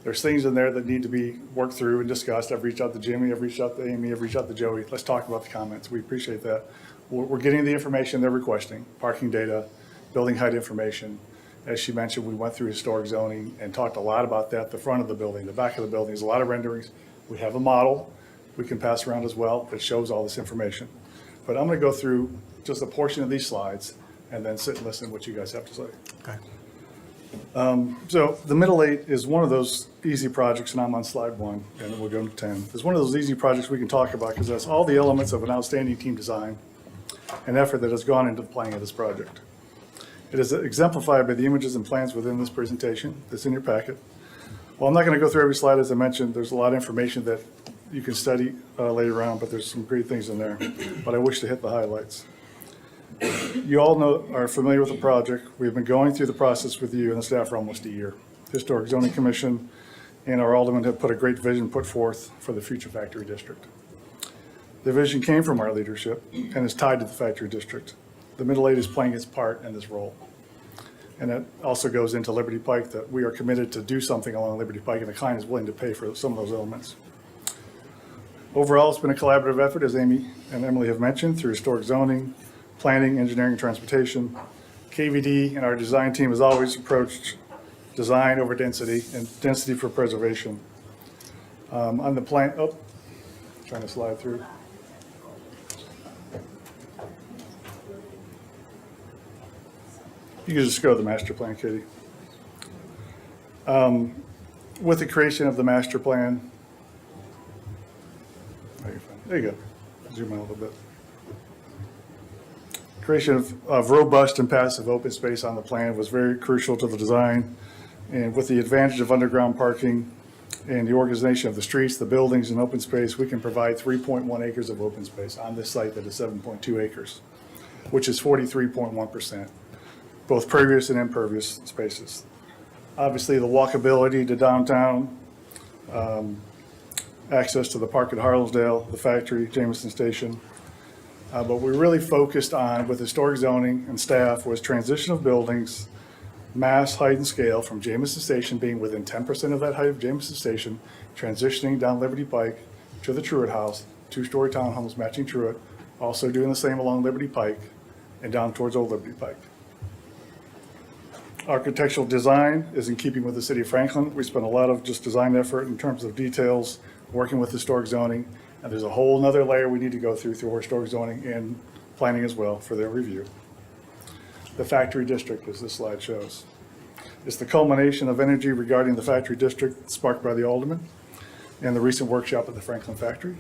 There's things in there that need to be worked through and discussed. I've reached out to Jimmy, I've reached out to Amy, I've reached out to Joey. Let's talk about the comments. We appreciate that. We're getting the information they're requesting, parking data, building height information. As she mentioned, we went through historic zoning and talked a lot about that, the front of the building, the back of the building. There's a lot of renderings. We have a model we can pass around as well that shows all this information. But I'm going to go through just a portion of these slides and then sit and listen to what you guys have to say. Okay. So the Middle Eight is one of those easy projects, and I'm on slide 1, and then we'll go to 10. It's one of those easy projects we can talk about because that's all the elements of an outstanding team design and effort that has gone into the planning of this project. It is exemplified by the images and plans within this presentation that's in your packet. Well, I'm not going to go through every slide. As I mentioned, there's a lot of information that you can study later on, but there's some great things in there. But I wish to hit the highlights. You all are familiar with the project. We've been going through the process with you and the staff for almost a year. Historic Zoning Commission and our aldermen have put a great vision put forth for the future Factory District. The vision came from our leadership and is tied to the Factory District. The Middle Eight is playing its part in this role. And that also goes into Liberty Pike, that we are committed to do something along Liberty Pike, and the client is willing to pay for some of those elements. Overall, it's been a collaborative effort, as Amy and Emily have mentioned, through historic zoning, planning, engineering, and transportation. KVD and our design team has always approached design over density and density for preservation. On the plan, trying to slide through. You can just go to the master plan, Katie. With the creation of the master plan, there you go, zoom out a little bit. Creation of robust and passive open space on the plan was very crucial to the design. And with the advantage of underground parking and the organization of the streets, the buildings, and open space, we can provide 3.1 acres of open space on this site that is 7.2 acres, which is 43.1%. Both pervious and impervious spaces. Obviously, the walkability to downtown, access to the park at Harlesdale, the factory, Jameson Station. But we really focused on, with historic zoning and staff, was transition of buildings, mass, height, and scale from Jameson Station being within 10% of that height of Jameson Station, transitioning down Liberty Pike to the Truett House, 2-story townhomes matching Truett, also doing the same along Liberty Pike, and down towards Old Liberty Pike. Architectural design is in keeping with the city of Franklin. We spent a lot of just design effort in terms of details, working with historic zoning, and there's a whole nother layer we need to go through historic zoning and planning as well for their review. The factory district, as this slide shows. It's the culmination of energy regarding the factory district sparked by the alderman and the recent workshop at the Franklin factory.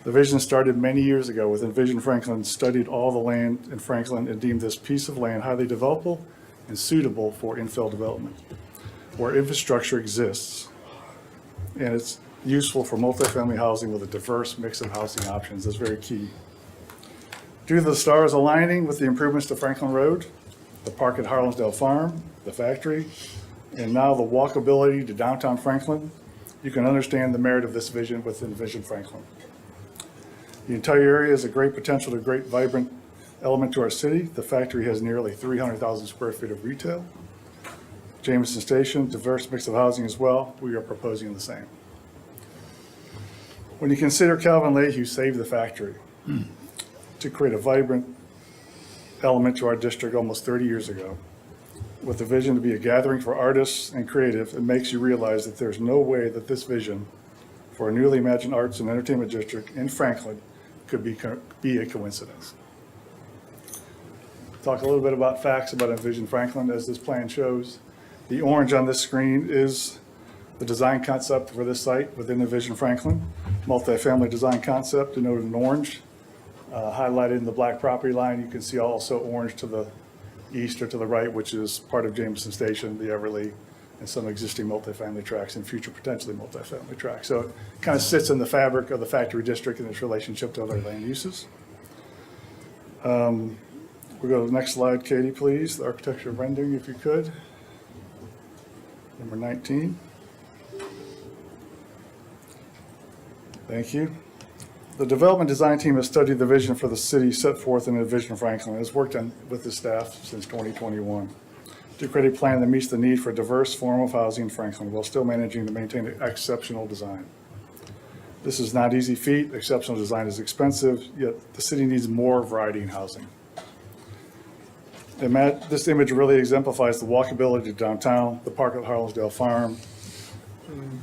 The vision started many years ago with Envision Franklin, studied all the land in Franklin and deemed this piece of land highly developable and suitable for infill development, where infrastructure exists and it's useful for multifamily housing with a diverse mix of housing options. That's very key. Due to the stars aligning with the improvements to Franklin Road, the park at Harlinsdale Farm, the factory, and now the walkability to downtown Franklin, you can understand the merit of this vision with Envision Franklin. The entire area is a great potential to great vibrant element to our city. The factory has nearly 300,000 square feet of retail. Jameson Station, diverse mix of housing as well. We are proposing the same. When you consider Calvin Lehue saved the factory to create a vibrant element to our district almost 30 years ago, with the vision to be a gathering for artists and creative, it makes you realize that there's no way that this vision for a newly imagined arts and entertainment district in Franklin could be a coincidence. Talk a little bit about facts about Envision Franklin as this plan shows. The orange on this screen is the design concept for this site within Envision Franklin. Multifamily design concept denoted in orange. Highlighted in the black property line, you can see also orange to the east or to the right, which is part of Jameson Station, the Everly, and some existing multifamily tracks and future potentially multifamily tracks. So it kind of sits in the fabric of the factory district and its relationship to other land uses. We'll go to the next slide, Katie, please. The architecture rendering, if you could. Number 19. Thank you. The development design team has studied the vision for the city set forth in Envision Franklin and has worked on with the staff since 2021 to create a plan that meets the need for a diverse form of housing in Franklin while still managing to maintain exceptional design. This is not an easy feat. Exceptional design is expensive, yet the city needs more variety in housing. This image really exemplifies the walkability to downtown, the park at Harlinsdale Farm,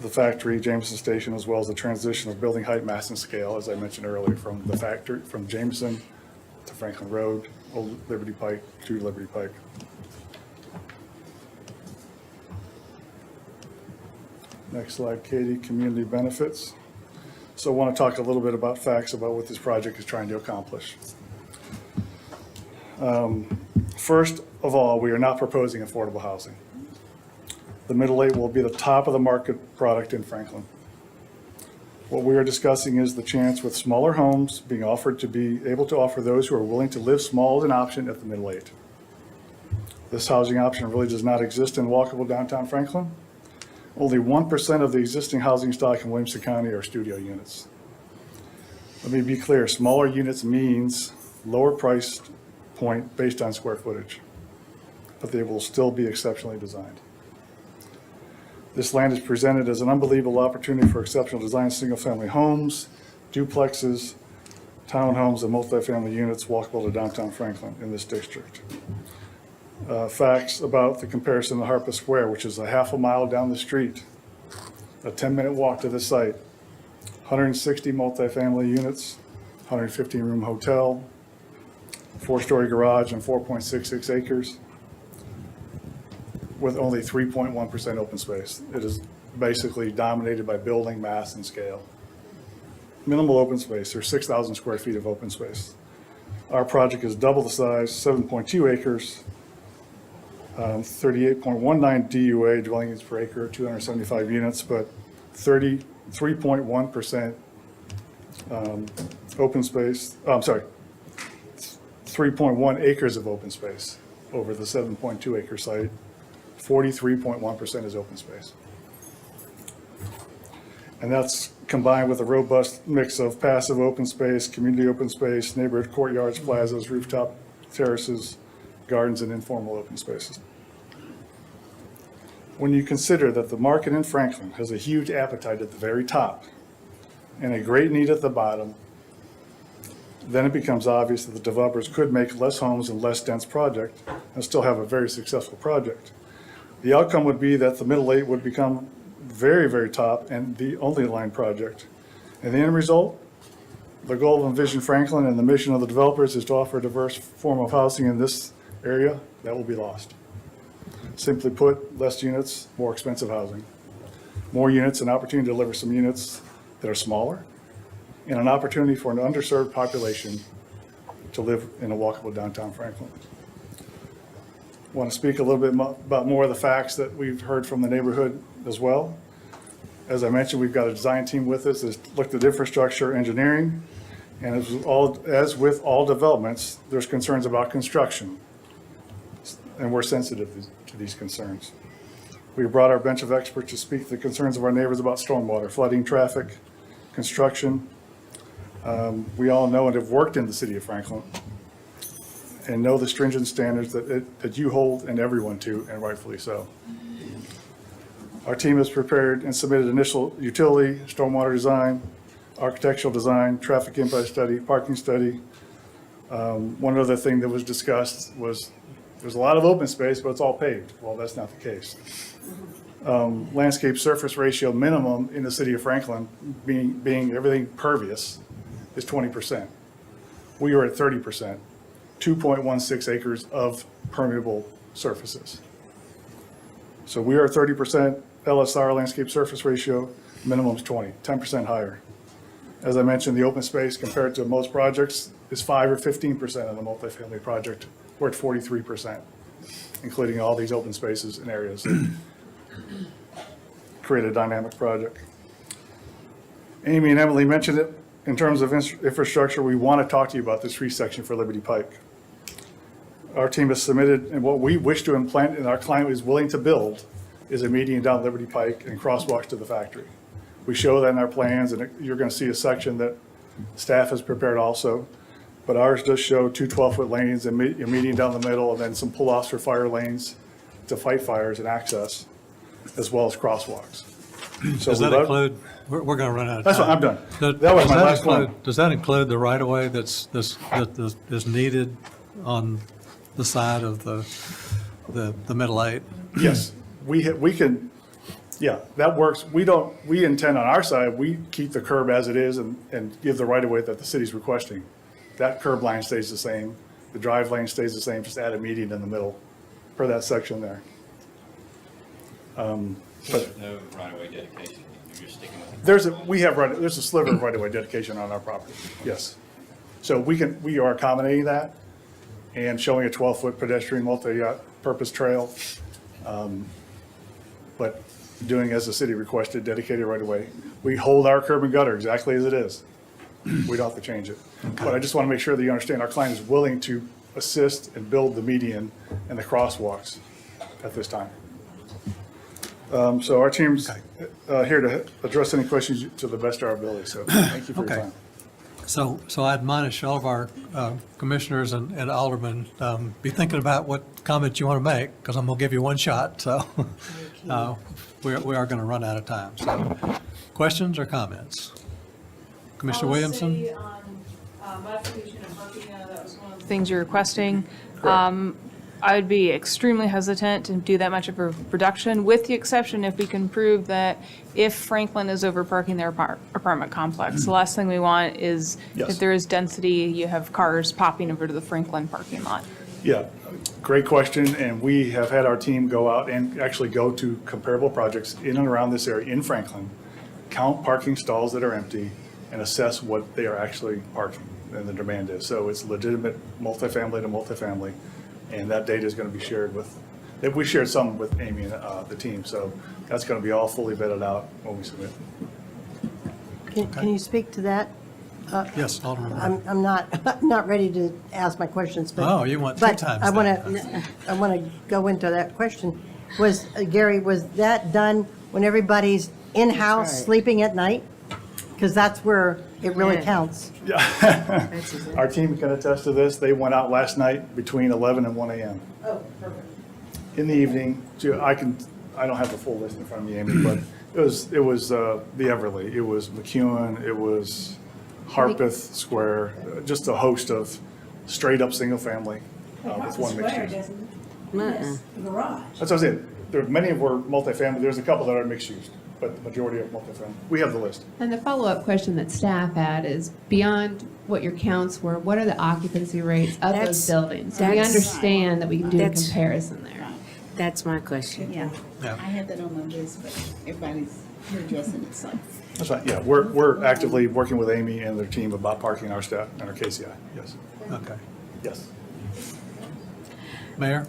the factory, Jameson Station, as well as the transition of building height, mass, and scale, as I mentioned earlier, from the factory, from Jameson to Franklin Road, Old Liberty Pike to Liberty Pike. Next slide, Katie, community benefits. So I want to talk a little bit about facts about what this project is trying to accomplish. First of all, we are not proposing affordable housing. The Middle Eight will be the top of the market product in Franklin. What we are discussing is the chance with smaller homes being offered to be able to offer those who are willing to live small as an option at the Middle Eight. This housing option really does not exist in walkable downtown Franklin. Only 1% of the existing housing stock in Williamson County are studio units. Let me be clear, smaller units means lower price point based on square footage, but they will still be exceptionally designed. This land is presented as an unbelievable opportunity for exceptional design, single-family homes, duplexes, townhomes, and multifamily units walkable to downtown Franklin in this district. Facts about the comparison to Harpeth Square, which is a half a mile down the street, a 10-minute walk to the site, 160 multifamily units, 115-room hotel, 4-story garage, and 4.66 acres, with only 3.1% open space. It is basically dominated by building mass and scale. Minimal open space. There's 6,000 square feet of open space. Our project is double the size, 7.2 acres, 38.19 DUA, dwelling units per acre, 275 units, but 33.1% open space. 3.1 acres of open space over the 7.2 acre site. 43.1% is open space. And that's combined with a robust mix of passive open space, community open space, neighborhood courtyards, plazas, rooftop terraces, gardens, and informal open spaces. When you consider that the market in Franklin has a huge appetite at the very top and a great need at the bottom, then it becomes obvious that the developers could make less homes and less dense project and still have a very successful project. The outcome would be that the middle eight would become very, very top and the only line project. And the end result, the goal of Envision Franklin and the mission of the developers is to offer a diverse form of housing in this area. That will be lost. Simply put, less units, more expensive housing. More units, an opportunity to deliver some units that are smaller, and an opportunity for an underserved population to live in a walkable downtown Franklin. Want to speak a little bit about more of the facts that we've heard from the neighborhood as well. As I mentioned, we've got a design team with us that's looked at infrastructure engineering, and as with all developments, there's concerns about construction, and we're sensitive to these concerns. We brought our bench of experts to speak to the concerns of our neighbors about stormwater, flooding, traffic, construction. We all know and have worked in the city of Franklin and know the stringent standards that you hold and everyone to, and rightfully so. Our team has prepared and submitted initial utility, stormwater design, architectural design, traffic impact study, parking study. One other thing that was discussed was there's a lot of open space, but it's all paved. Well, that's not the case. Landscape surface ratio minimum in the city of Franklin, being everything pervious, is 20%. We are at 30%, 2.16 acres of permeable surfaces. So we are 30% LSR, landscape surface ratio, minimum is 10% higher. As I mentioned, the open space compared to most projects is 5 or 15% of the multifamily project. We're at 43%, including all these open spaces and areas. Create a dynamic project. Amy and Emily mentioned it. In terms of infrastructure, we want to talk to you about this tree section for Liberty Pike. Our team has submitted, and what we wish to implant and our client is willing to build is a median down Liberty Pike and crosswalks to the factory. We show that in our plans, and you're going to see a section that staff has prepared also. But ours does show 2 12-foot lanes and a median down the middle, and then some pull-offs for fire lanes to fight fires and access, as well as crosswalks. So Does that include, we're going to run out of time. That's what I'm done. Does- That was does my that last one. include- Does that include the right-of-way that is needed on the side of the middle eight? Yes, we can, yeah, that works. We intend on our side, we keep the curb as it is and give the right-of-way that the city's requesting. That curb line stays the same, the drive lane stays the same, just add a median in the middle for that section there. There's no right-of-way dedication, you're just sticking with it. There's a sliver of right-of-way dedication on our property, yes. So we are accommodating that and showing a 12-foot pedestrian multi-purpose trail. But doing as the city requested, dedicated right-of-way. We hold our curb and gutter exactly as it is. We don't have to change it. But I just want to make sure that you understand our client is willing to assist and build the median and the crosswalks at this time. So our team's here to address any questions to the best of our ability, so thank you for your Okay. time. So I admonish all of our commissioners and aldermen, be thinking about what comments you want to make, because I'm going to give you one shot, so we are going to run out of time. So questions or comments? Commissioner Williamson? Modification of parking, that was one of the things you're requesting. I would be extremely hesitant to do that much of a reduction, with the exception if we can prove that if Franklin is overparking their apartment complex. The last thing we want is Yes. if there is density, you have cars popping over to the Franklin parking lot. Yeah, great question, and we have had our team go out and actually go to comparable projects in and around this area in Franklin, count parking stalls that are empty, and assess what they are actually parking and the demand is. So it's legitimate multifamily to multifamily, and that data is going to be shared with, we shared some with Amy and the team, so that's going to be all fully vetted out when we submit. Can you speak to that? Yes, Alderman. I'm not ready to ask my questions, but. Oh, you want 2 times But I want to go into that question. Gary, was that done when everybody's in-house right. sleeping at night? Because that's where it really Yeah. counts. Our team can attest to this. They went out last night between 11 and 1 a.m. Oh, perfect. In the evening, I don't have the full list in front of me, Amy, but it was the Everly, it was McEwen, it was Harpeth Square, just a host of straight-up single-family with one mixed use. Garage. That's what I was saying. There, many of were multifamily. There's a couple that are mixed use, but the majority are multifamily. We have the list. And the follow-up question that staff had is, beyond what your counts were, what are the occupancy rates of those buildings? So we that's- understand that we can do a that's- comparison there. That's my question. Yeah, I had that on my list, but everybody's addressing it, so. That's right. Yeah, we're actively working with Amy and their team about parking our staff and our KCI. Yes. Okay. Yes. Mayor?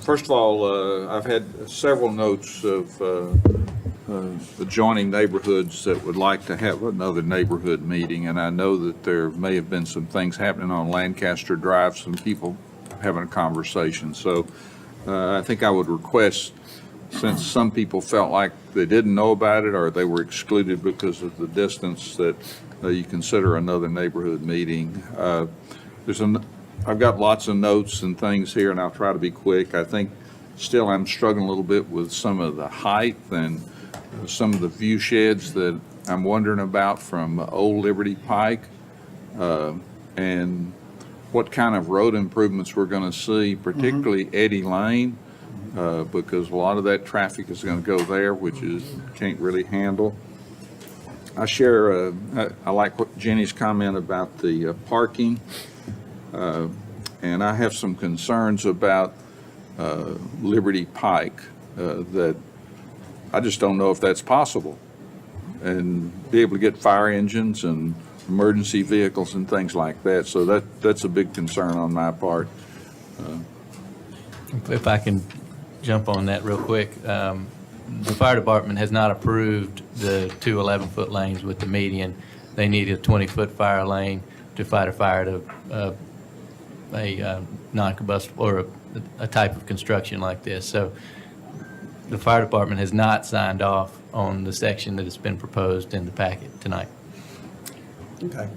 First of all, I've had several notes of adjoining neighborhoods that would like to have another neighborhood meeting, and I know that there may have been some things happening on Lancaster Drive, some people having a conversation. So I think I would request, since some people felt like they didn't know about it or they were excluded because of the distance, that you consider another neighborhood meeting. I've got lots of notes and things here, and I'll try to be quick. I think still I'm struggling a little bit with some of the height and some of the view sheds that I'm wondering about from Old Liberty Pike, and what kind of road improvements we're going to see, particularly Eddy Lane, because a lot of that traffic is going to go there, which is can't really handle. I share, I like what Jenny's comment about the parking. And I have some concerns about Liberty Pike that I just don't know if that's possible. And be able to get fire engines and emergency vehicles and things like that. So that's a big concern on my part. If I can jump on that real quick, the fire department has not approved the two 11-foot lanes with the median. They need a 20-foot fire lane to fight a fire to a non-combustible or a type of construction like this. So the fire department has not signed off on the section that has been proposed in the packet tonight. Okay.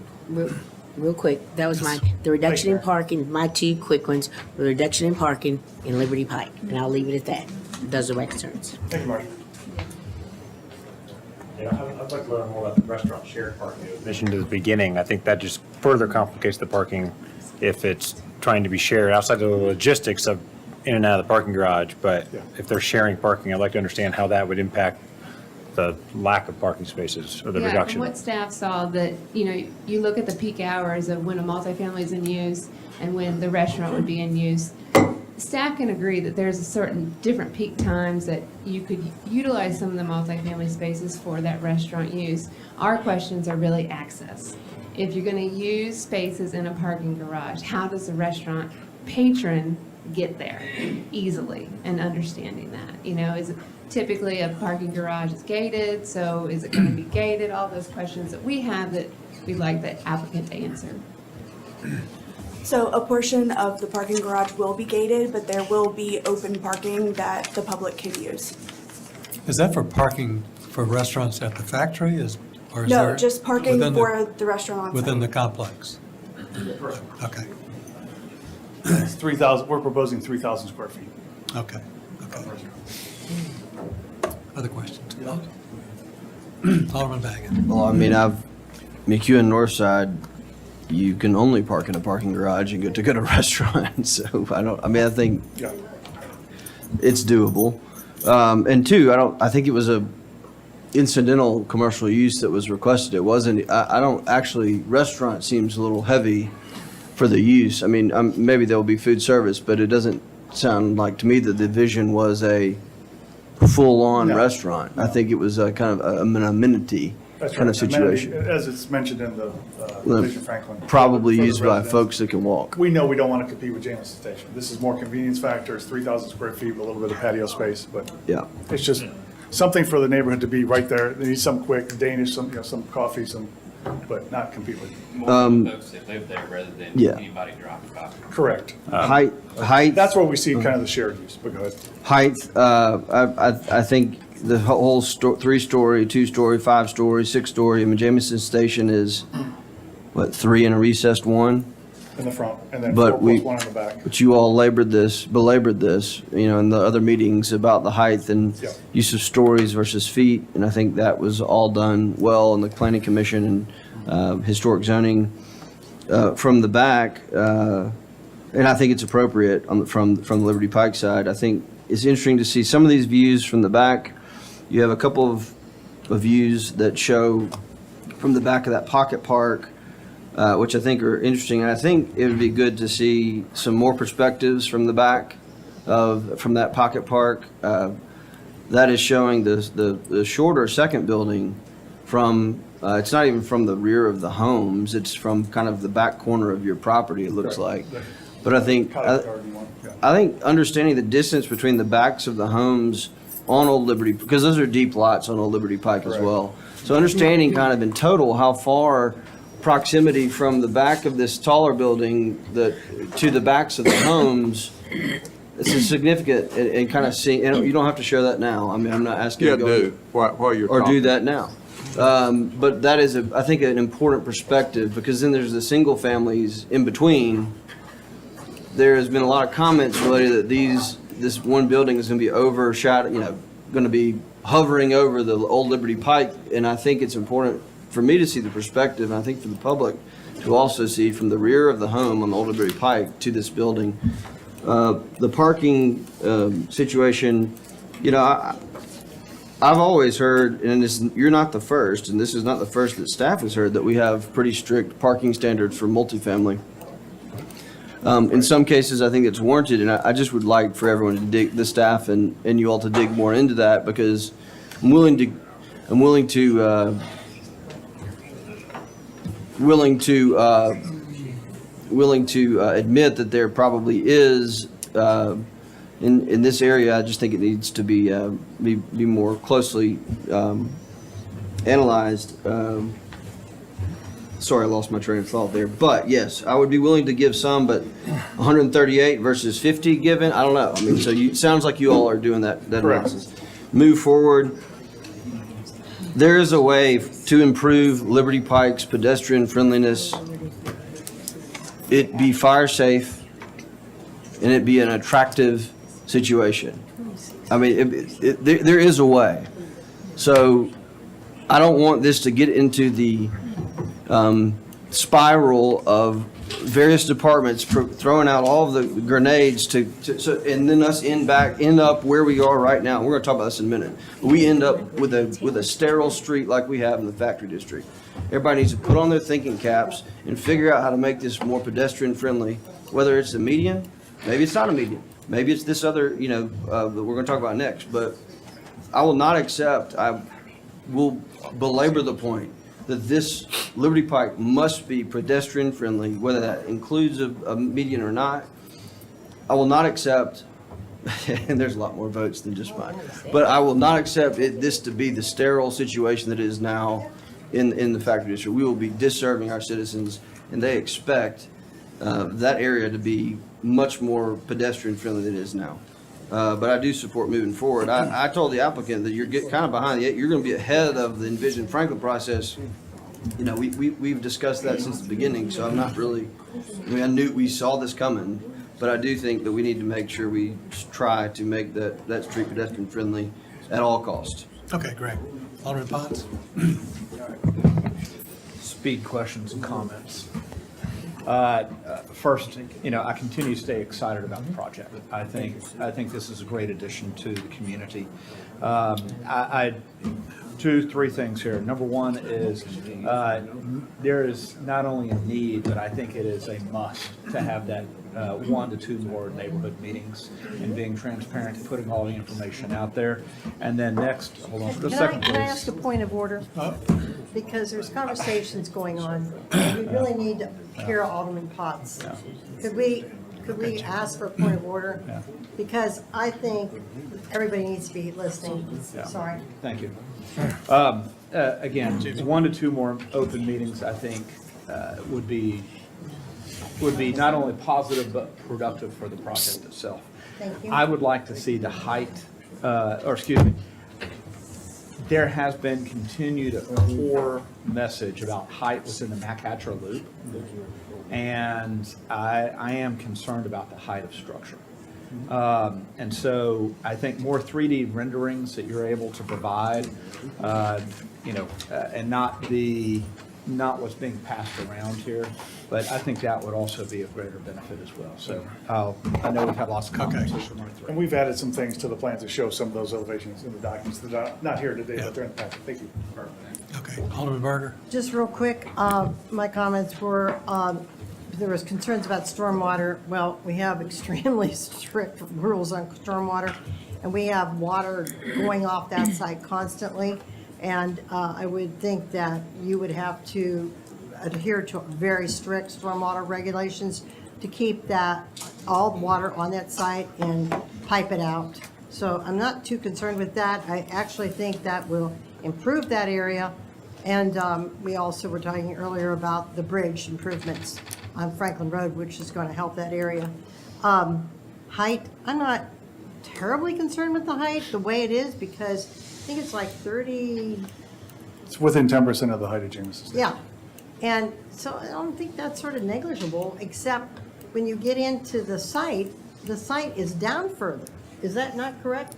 Real quick, that was the reduction in parking, my two quick ones, the reduction in parking in Liberty Pike, and I'll leave it at that. Those are my concerns. Thank you, Marty. Yeah, I'd like to learn more about the restaurant shared parking. It was mentioned at the beginning. I think that just further complicates the parking if it's trying to be shared outside of the logistics of in and out of the parking garage. But if they're sharing parking, I'd like to understand how that would impact the lack of parking spaces or the Yeah, reduction. from what staff saw, that, you look at the peak hours of when a multifamily is in use and when the restaurant would be in use. Staff can agree that there's a certain different peak times that you could utilize some of the multifamily spaces for that restaurant use. Our questions are really access. If you're going to use spaces in a parking garage, how does the restaurant patron get there easily and understanding that? Is it typically a parking garage is gated, so is it going to be gated? All those questions that we have that we'd like the applicant to answer. So a portion of the parking garage will be gated, but there will be open parking that the public can use. Is that for parking for restaurants at the factory? Or is No, there just parking within for the restaurant on within the site. complex? Okay, It's 3,000, we're proposing 3,000 square feet. okay. Other questions? Alderman Baggett. Well, McEwen Northside, you can only park in a parking garage and get to go to a restaurant. So I think Yeah. it's doable. And two, I think it was a incidental commercial use that was requested. It wasn't, restaurant seems a little heavy for the use. Maybe there'll be food service, but it doesn't sound like to me that the vision was a full-on No. restaurant. I think it was a kind of an amenity That's kind of right. Amenity, situation. as it's mentioned in the Well, Vision Franklin. Probably for the used by residents. folks that can walk. We know we don't want to compete with Jamison Station. This is more convenience factor. It's 3,000 square feet with a little bit of patio space, but Yeah. it's just something for the neighborhood to be right there. They need some quick Danish, some coffee, but not compete with. More folks that live there rather than yeah. anybody dropping by. Correct. Height. That's where we see kind of the shared use, but go ahead. Height, I think the whole 3-story, 2-story, 5-story, 6-story, Jamison Station is, 3 and a recessed 1? In the front, and then But 4 plus 1 in the back. But you all belabored this, in the other meetings about the height and Yeah. use of stories versus feet, and I think that was all done well in the planning commission, and historic zoning from the back, and I think it's appropriate from the Liberty Pike side. I think it's interesting to see some of these views from the back. You have a couple of views that show from the back of that pocket park, which I think are interesting. And I think it would be good to see some more perspectives from the back from that pocket park. That is showing the shorter second building from, it's not even from the rear of the homes, it's from kind of the back corner of your property, it looks like. But I think understanding the distance between the backs of the homes on Old Liberty, because those are deep lots on Old Liberty Pike as well. So understanding kind of in total how far proximity from the back of this taller building to the backs of the homes, it's a significant, and kind of seeing, and you don't have to show that now. I mean, I'm not asking you to go. While you're Or do talking. that now. But that is, I think, an important perspective, because then there's the single families in between. There has been a lot of comments related that this one building is going to be overshadowed, going to be hovering over the Old Liberty Pike. And I think it's important for me to see the perspective, and I think for the public to also see from the rear of the home on the Old Liberty Pike to this building. The parking situation, I've always heard, and you're not the first, and this is not the first that staff has heard, that we have pretty strict parking standards for multifamily. In some cases, I think it's warranted, and I just would like for everyone to dig, the staff and you all to dig more into that, because I'm willing to admit that there probably is, in this area, I just think it needs to be more closely analyzed. Sorry, I lost my train of thought there. But yes, I would be willing to give some, but 138 versus 50 given, I don't know. I mean, so it sounds like you all are doing that analysis. Move forward. There is a way to improve Liberty Pike's pedestrian friendliness. It be fire safe, and it be an attractive situation. I mean, there is a way. So I don't want this to get into the spiral of various departments throwing out all of the grenades and then us end up where we are right now. We're going to talk about this in a minute. We end up with a sterile street like we have in the factory district. Everybody needs to put on their thinking caps and figure out how to make this more pedestrian friendly, whether it's a median, maybe it's not a median, maybe it's this other, that we're going to talk about next. But I will not accept, I will belabor the point that this Liberty Pike must be pedestrian friendly, whether that includes a median or not. I will not accept, and there's a lot more votes than just mine, but I will not accept this to be the sterile situation that it is now in the factory district. We will be disserving our citizens, and they expect that area to be much more pedestrian friendly than it is now. But I do support moving forward. I told the applicant that you're kind of behind the eight. You're going to be ahead of the Envision Franklin process. We've discussed that since the beginning, so I'm not really, I knew we saw this coming, but I do think that we need to make sure we try to make that street pedestrian friendly at all costs. Okay, great. Alderman Potts? Speed questions and comments. First, I continue to stay excited about the project. I think this is a great addition to the community. Three things here. Number one is there is not only a need, but I think it is a must to have that 1 to 2 more neighborhood meetings and being transparent and putting all the information out there. And then next, hold on for a second, please. Can I ask a point of order? Because there's conversations going on. We really need to hear Alderman Potts. Could we ask for a point of order? Because I think everybody needs to be listening. Sorry. Thank you. Again, 1 to 2 more open meetings, I think, would be not only positive but productive for the project itself. Thank you. I would like to see the height, there has been continued a core message about height within the McAtra Loop. And I am concerned about the height of structure. And so I think more 3D renderings that you're able to provide, and not be not what's being passed around here, but I think that would also be of greater benefit as well. So I know we've had lots of comments. so we'll run through it. And we've added some things to the plans to show some of those elevations in the documents that are not here today, but they're in the packet. Thank you. Okay, Alderman Berger. Just real quick, my comments were, there was concerns about stormwater. Well, we have extremely strict rules on stormwater, and we have water going off that site constantly. And I would think that you would have to adhere to very strict stormwater regulations to keep that, all the water on that site and pipe it out. So I'm not too concerned with that. I actually think that will improve that area. And we also were talking earlier about the bridge improvements on Franklin Road, which is going to help that area. Height, I'm not terribly concerned with the height, the way it is, because I think it's like 30, It's within 10% of the height of Jameson Station. yeah. And so I don't think that's sort of negligible, except when you get into the site is down further. Is that not correct?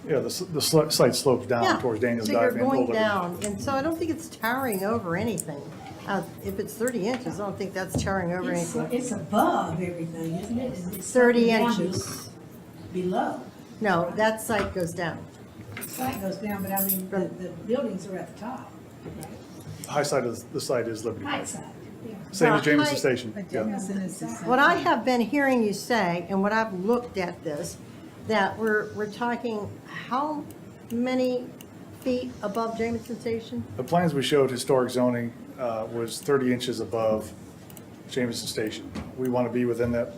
Yeah, the site slopes Yeah. down towards Daniels So you're Dive. and going Old down, and so I don't think it's towering over anything. If it's 30 inches, I don't think that's towering over anything. It's above everything, isn't it? It's 30 down inches. Below. No, that site goes down. The site goes down, but I mean, the buildings are at the top. High side of the site is Liberty. Height side, yeah. Same as The Jameson height- Station. Yeah. What I have been hearing you say, and what I've looked at this, that we're talking how many feet above Jameson Station? The plans we showed historic zoning was 30 inches above Jameson Station. We want to be within that,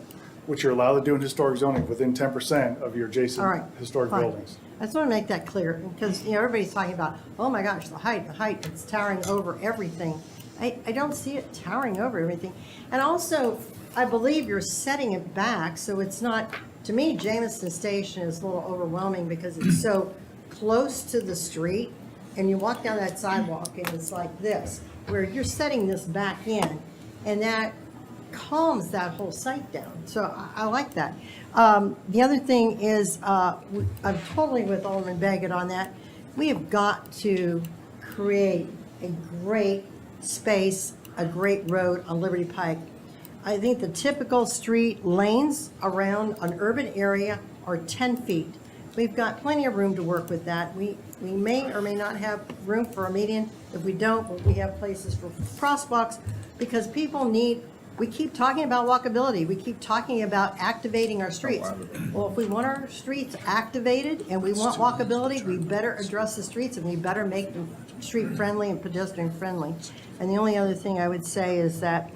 which you're allowed to do in historic zoning, within 10% of your All adjacent right, historic fine. buildings. I just want to make that clear, because, everybody's talking about, oh my gosh, the height, it's towering over everything. I don't see it towering over everything. And also, I believe you're setting it back, so it's not, to me, Jameson Station is a little overwhelming because it's so close to the street, and you walk down that sidewalk and it's like this, where you're setting this back in, and that calms that whole site down. So I like that. The other thing is, I'm totally with Alderman Baggett on that. We have got to create a great space, a great road on Liberty Pike. I think the typical street lanes around an urban area are 10 feet. We've got plenty of room to work with that. We may or may not have room for a median. If we don't, we have places for crosswalks, because people need, we keep talking about walkability. We keep talking about activating our streets. Well, if we want our streets activated and we want walkability, we better address the streets, and we better make them street friendly and pedestrian friendly. And the only other thing I would say is that,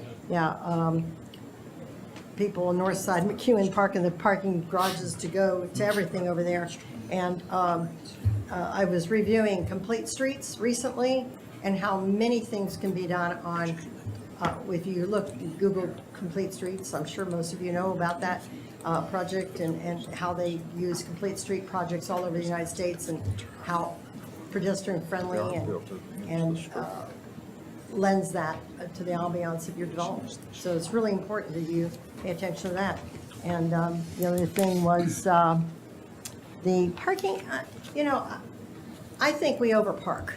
people on North Side McEwen park in the parking garages to go to everything over there. And I was reviewing Complete Streets recently, and how many things can be done on, if you Google Complete Streets, I'm sure most of you know about that project, and how they use Complete Street projects all over the United States, and how pedestrian friendly and lends that to the ambiance of your development. So it's really important that you pay attention to that. And the other thing was the parking. I think we overpark.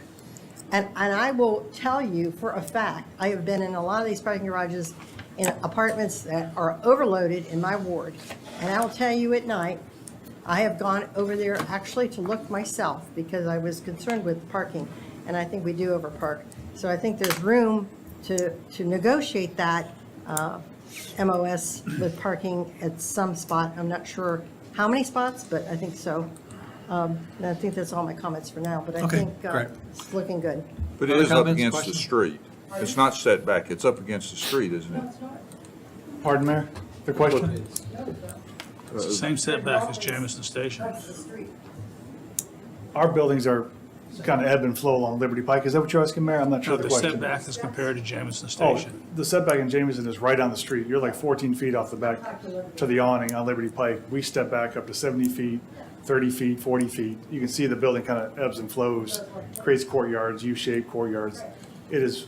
And I will tell you for a fact, I have been in a lot of these parking garages in apartments that are overloaded in my ward. And I will tell you at night, I have gone over there actually to look myself, because I was concerned with parking, and I think we do overpark. So I think there's room to negotiate that MOS with parking at some spot. I'm not sure how many spots, but I think so. And I think that's all my comments for now, but I Okay, think great. it's looking good. But it Other is up comments, against the questions? street. It's not set back, it's up against the street, isn't it? Pardon, Mayor? The question? It's the same setback as Jamison Station. Our buildings are kind of ebb and flow along Liberty Pike. Is that what you're asking, Mayor? I'm not sure No, the the question. setback is compared to Jamison Oh, Station. the setback in Jameson is right on the street. You're like 14 feet off the back to the awning on Liberty Pike. We step back up to 70 feet, 30 feet, 40 feet. You can see the building kind of ebbs and flows, creates courtyards, U-shaped courtyards. It is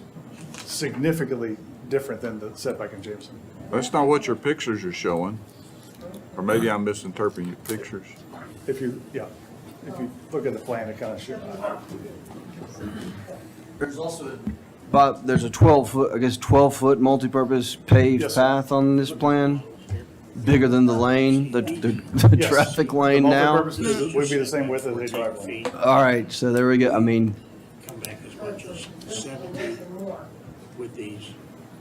significantly different than the setback in Jameson. That's not what your pictures are showing. Or maybe I'm misinterpreting your pictures. If you look at the plan, it kind of shows. There's also Bob, there's a 12-foot, I guess 12-foot multipurpose paved Yes, sir. path on this plan? Bigger than the lane, the Yes. traffic lane The now? multipurpose would be the same width as a drive lane. All right, so there we go. I mean, Come back as much as 7 feet with these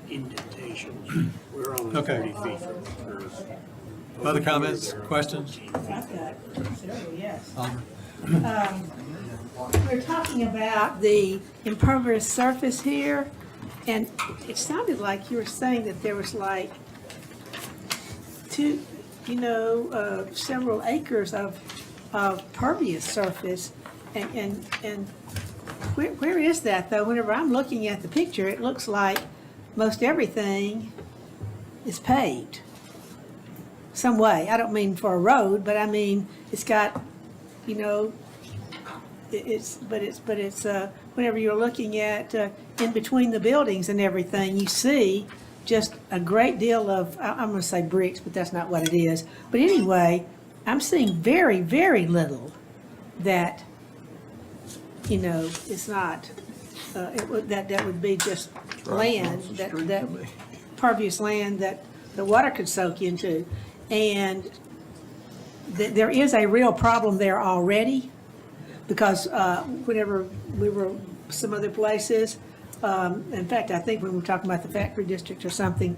indentations. We're only Okay. 40 feet from the curve. Other comments, questions? I've got several, yes. Alderman? We're talking about the impervious surface here, and it sounded like you were saying that there was like several acres of pervious surface, and where is that though? Whenever I'm looking at the picture, it looks like most everything is paved some way. I don't mean for a road, but I mean, it's got, it's whenever you're looking at in between the buildings and everything, you see just a great deal of, I'm going to say bricks, but that's not what it is. But anyway, I'm seeing very, very little that, it's not, that would be just land, that pervious land that the water could soak into. And there is a real problem there already, because whenever we were some other places, in fact, I think when we were talking about the factory district or something,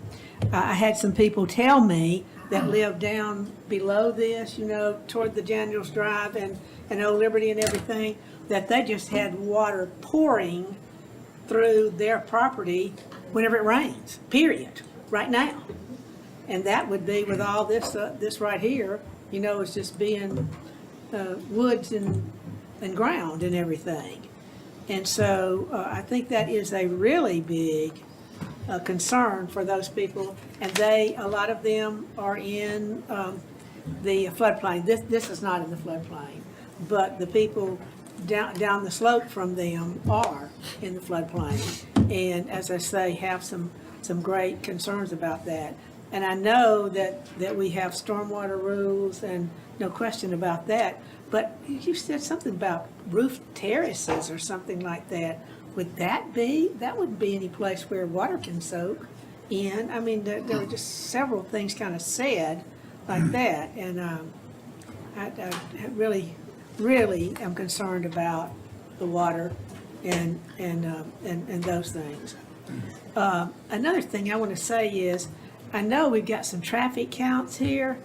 I had some people tell me that live down below this, toward the Daniels Drive and Old Liberty and everything, that they just had water pouring through their property whenever it rains, period, right now. And that would be with all this, this right here, it's just being woods and ground and everything. And so I think that is a really big concern for those people. And a lot of them are in the floodplain. This is not in the floodplain, but the people down the slope from them are in the floodplain. And as I say, have some great concerns about that. And I know that we have stormwater rules and no question about that. But you said something about roof terraces or something like that. Would that wouldn't be any place where water can soak in. I mean, there were just several things kind of said like that. And I really, really am concerned about the water and those things. Another thing I want to say is, I know we've got some traffic counts here,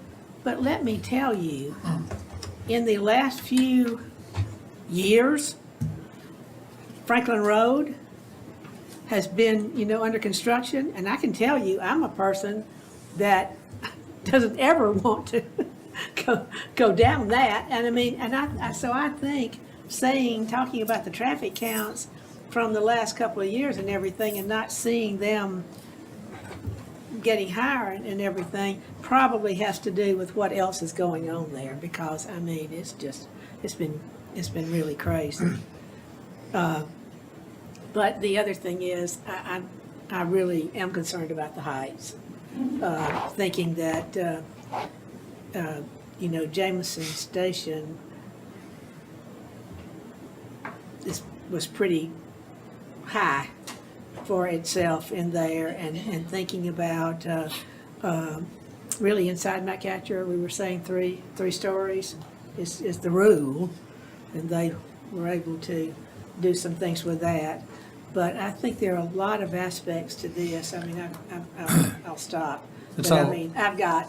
but let me tell you, in the last few years, Franklin Road has been, under construction, and I can tell you, I'm a person that doesn't ever want to go down that. And I mean, so I think talking about the traffic counts from the last couple of years and everything, and not seeing them getting higher and everything, probably has to do with what else is going on there, because I mean, it's been really crazy. But the other thing is, I really am concerned about the heights, thinking that Jameson Station was pretty high for itself in there, and thinking about really inside Mountcatcher, we were saying three stories is the rule, and they were able to do some things with that. But I think there are a lot of aspects to this. I mean, I'll stop. But I mean, I've got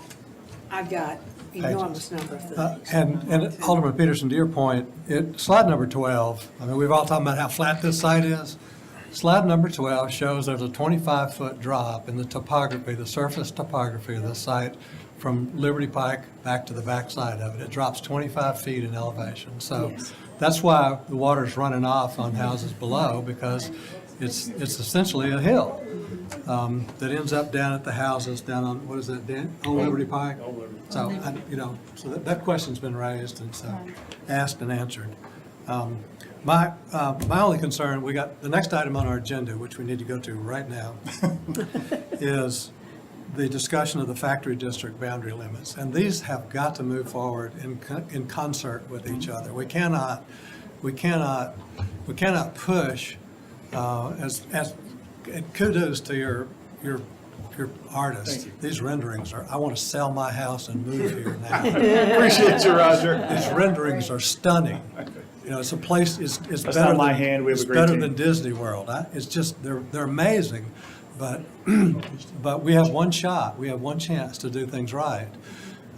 enormous number of things. And Alderman Peterson, to your point, slide number 12, I mean, we've all talked about how flat this site is. Slide number 12 shows there's a 25-foot drop in the topography, the surface topography of the site from Liberty Pike back to the backside of it. It drops 25 feet in elevation. So that's why the water's running off on houses below, because it's essentially a hill that ends up down at the houses down on, what is that, Dan? Old Liberty Pike? Old Liberty. So, so that question's been raised and so asked and answered. My only concern, we got the next item on our agenda, which we need to go to right now, is the discussion of the factory district boundary limits. And these have got to move forward in concert with each other. We cannot push, as And kudos to your artist. These renderings are, I want to sell my house and move here now. Appreciate you, Roger. These renderings are stunning. You know, it's a place, it's That's better not my than, hand. We have it's a great better team. than Disney World. It's just, they're amazing, but, but we have one shot. We have one chance to do things right.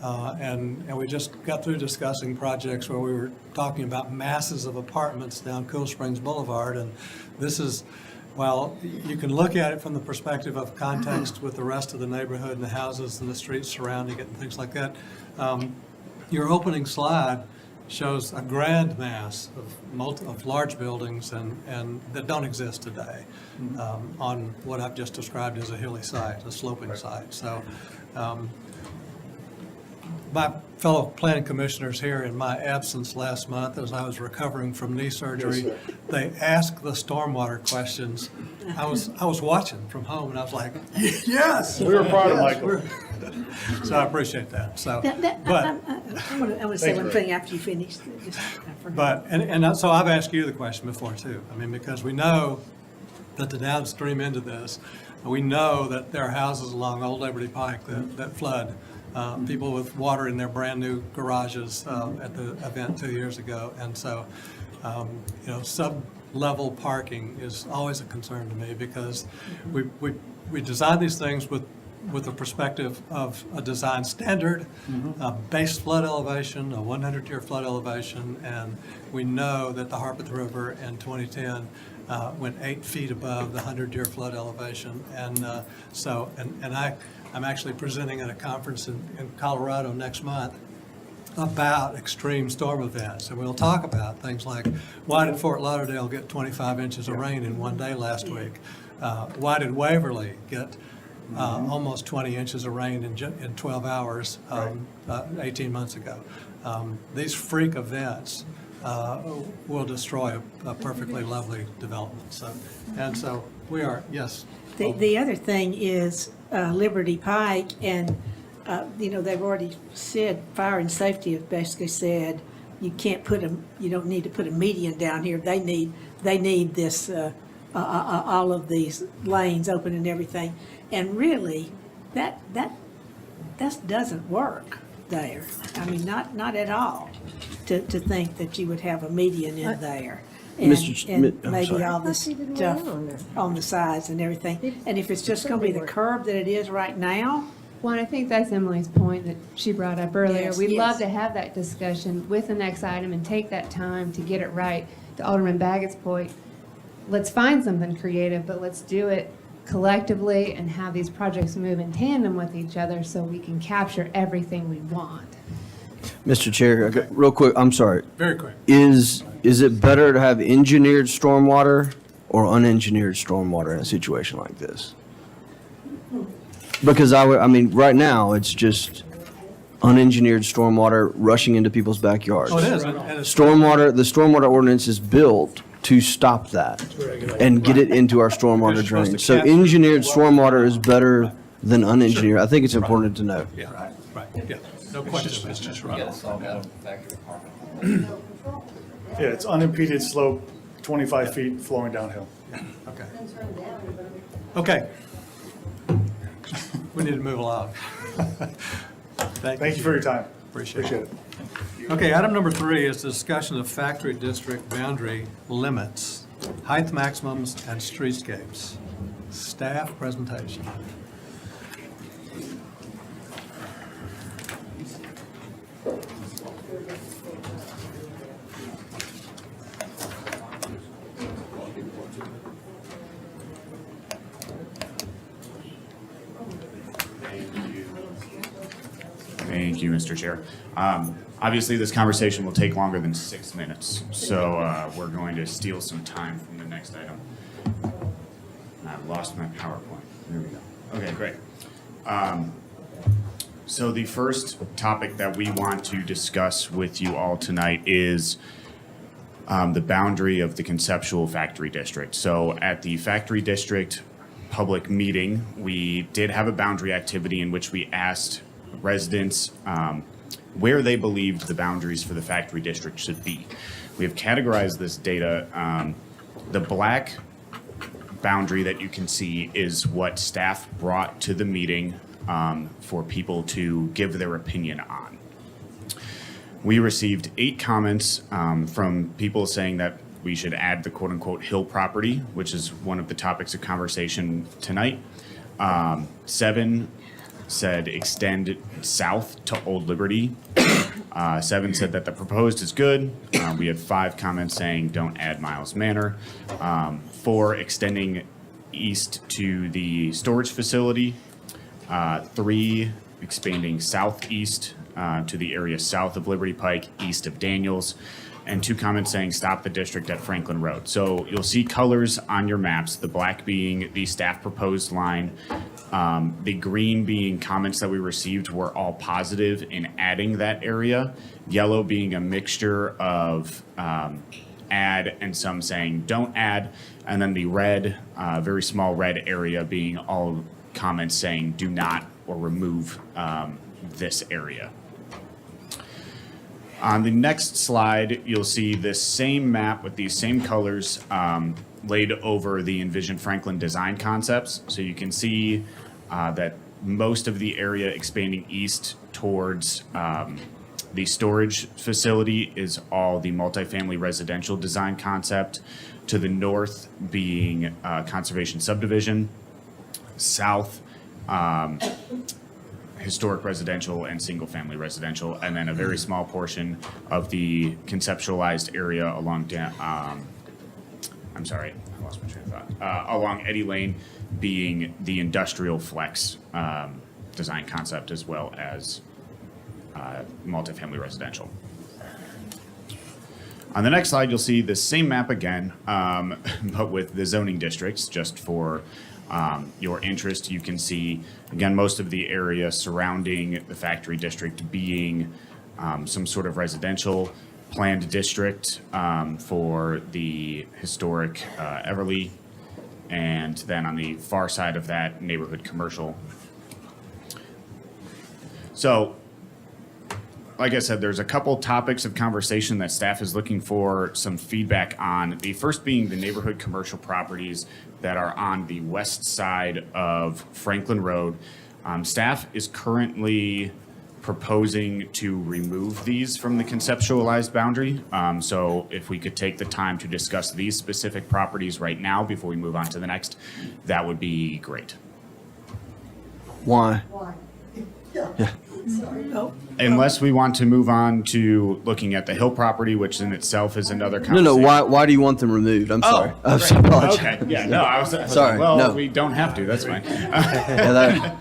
And we just got through discussing projects where we were talking about masses of apartments down Cool Springs Boulevard, and this is, well, you can look at it from the perspective of context with the rest of the neighborhood and the houses and the streets surrounding it and things like that. Your opening slide shows a grand mass of large buildings and that don't exist today on what I've just described as a hilly site, a sloping site. So my fellow planning commissioners here in my absence last month, as I was recovering from knee surgery, they asked the stormwater questions. I was watching from home and I was like, yes. We were proud of Michael. So I appreciate that. So, but. I want to say one thing after you finish. Just, I forgot. But, and so I've asked you the question before too. I mean, because we know that the downstream end of this, we know that there are houses along Old Liberty Pike that flood. People with water in their brand-new garages at the event 2 years ago. And so, you know, sub-level parking is always a concern to me because we design these things with the perspective of a design standard, a base flood elevation, a 100-year flood elevation, and we know that the Harpeth River in 2010 went 8 feet above the 100-year flood elevation. And so, I'm actually presenting at a conference in Colorado next month about extreme storm events. And we'll talk about things like, why did Fort Lauderdale get 25 inches of rain in one day last week? Why did Waverly get almost 20 inches of rain in 12 hours 18 months ago? These freak events will destroy a perfectly lovely development. So we are, yes. The other thing is Liberty Pike, and, you know, they've already said, fire and safety have basically said, you don't need to put a median down here. They need this, all of these lanes open and everything. And really, that doesn't work there. I mean, not at all, to think that you would have a median in there. And I'm maybe sorry. all this stuff on the sides and everything. And if it's just gonna be the curb that it is right now, Well, and I think that's Emily's point that she brought up earlier. Yes, We'd yes. love to have that discussion with the next item and take that time to get it right. To Alderman Baggett's point, let's find something creative, but let's do it collectively and have these projects move in tandem with each other so we can capture everything we want. Mr. Chair, real quick, I'm sorry. Very quick. Is it better to have engineered stormwater or unengineered stormwater in a situation like this? Because I mean, right now, it's just unengineered stormwater rushing into people's backyards. Oh, it is. And it's- The stormwater ordinance is built to stop that and get it into our stormwater drain. So engineered stormwater is better than unengineered. I think it's important to know. Yeah, right, yeah, no question. Yeah, it's unimpeded slope, 25 feet flowing downhill. Okay. Okay. We need to move along. Thank you for your time. Appreciate it. Okay, item number 3 is the discussion of factory district boundary limits, height maximums, and streetscapes. Staff presentation. Thank you, Mr. Chair. Obviously, this conversation will take longer than 6 minutes, so we're going to steal some time from the next item. I've lost my PowerPoint. There we go. Okay, great. So the first topic that we want to discuss with you all tonight is the boundary of the conceptual factory district. So at the factory district public meeting, we did have a boundary activity in which we asked residents where they believed the boundaries for the factory district should be. We have categorized this data. The black boundary that you can see is what staff brought to the meeting for people to give their opinion on. We received 8 comments from people saying that we should add the quote-unquote hill property, which is one of the topics of conversation tonight. 7 said extend south to Old Liberty. 7 said that the proposed is good. We had 5 comments saying don't add Miles Manor. 4 extending east to the storage facility. 3 expanding southeast to the area south of Liberty Pike, east of Daniels. And 2 comments saying stop the district at Franklin Road. So you'll see colors on your maps, the black being the staff proposed line, the green being comments that we received were all positive in adding that area, yellow being a mixture of add and some saying don't add, and then the red, very small red area being all comments saying do not or remove this area. On the next slide, you'll see this same map with these same colors laid over the Envision Franklin design concepts. So you can see that most of the area expanding east towards the storage facility is all the multifamily residential design concept. To the north being conservation subdivision, south historic residential and single-family residential, and then a very small portion of the conceptualized area along, I'm sorry, I lost my train of thought, along Eddy Lane being the industrial flex design concept as well as multifamily residential. On the next slide, you'll see the same map again, but with the zoning districts, just for your interest. You can see, again, most of the area surrounding the factory district being some sort of residential planned district for the historic Everly, and then on the far side of that, neighborhood commercial. So, like I said, there's a couple topics of conversation that staff is looking for some feedback on. The first being the neighborhood commercial properties that are on the west side of Franklin Road. Staff is currently proposing to remove these from the conceptualized boundary. So if we could take the time to discuss these specific properties right now before we move on to the next, that would be great. Why? Sorry. Oh. Unless we want to move on to looking at the Hill property, which in itself is another conversation. No, why do you want them removed? I'm sorry. I'm great. sorry. Okay, yeah, no, I was Sorry, well, no. we don't have to, that's fine. Yeah,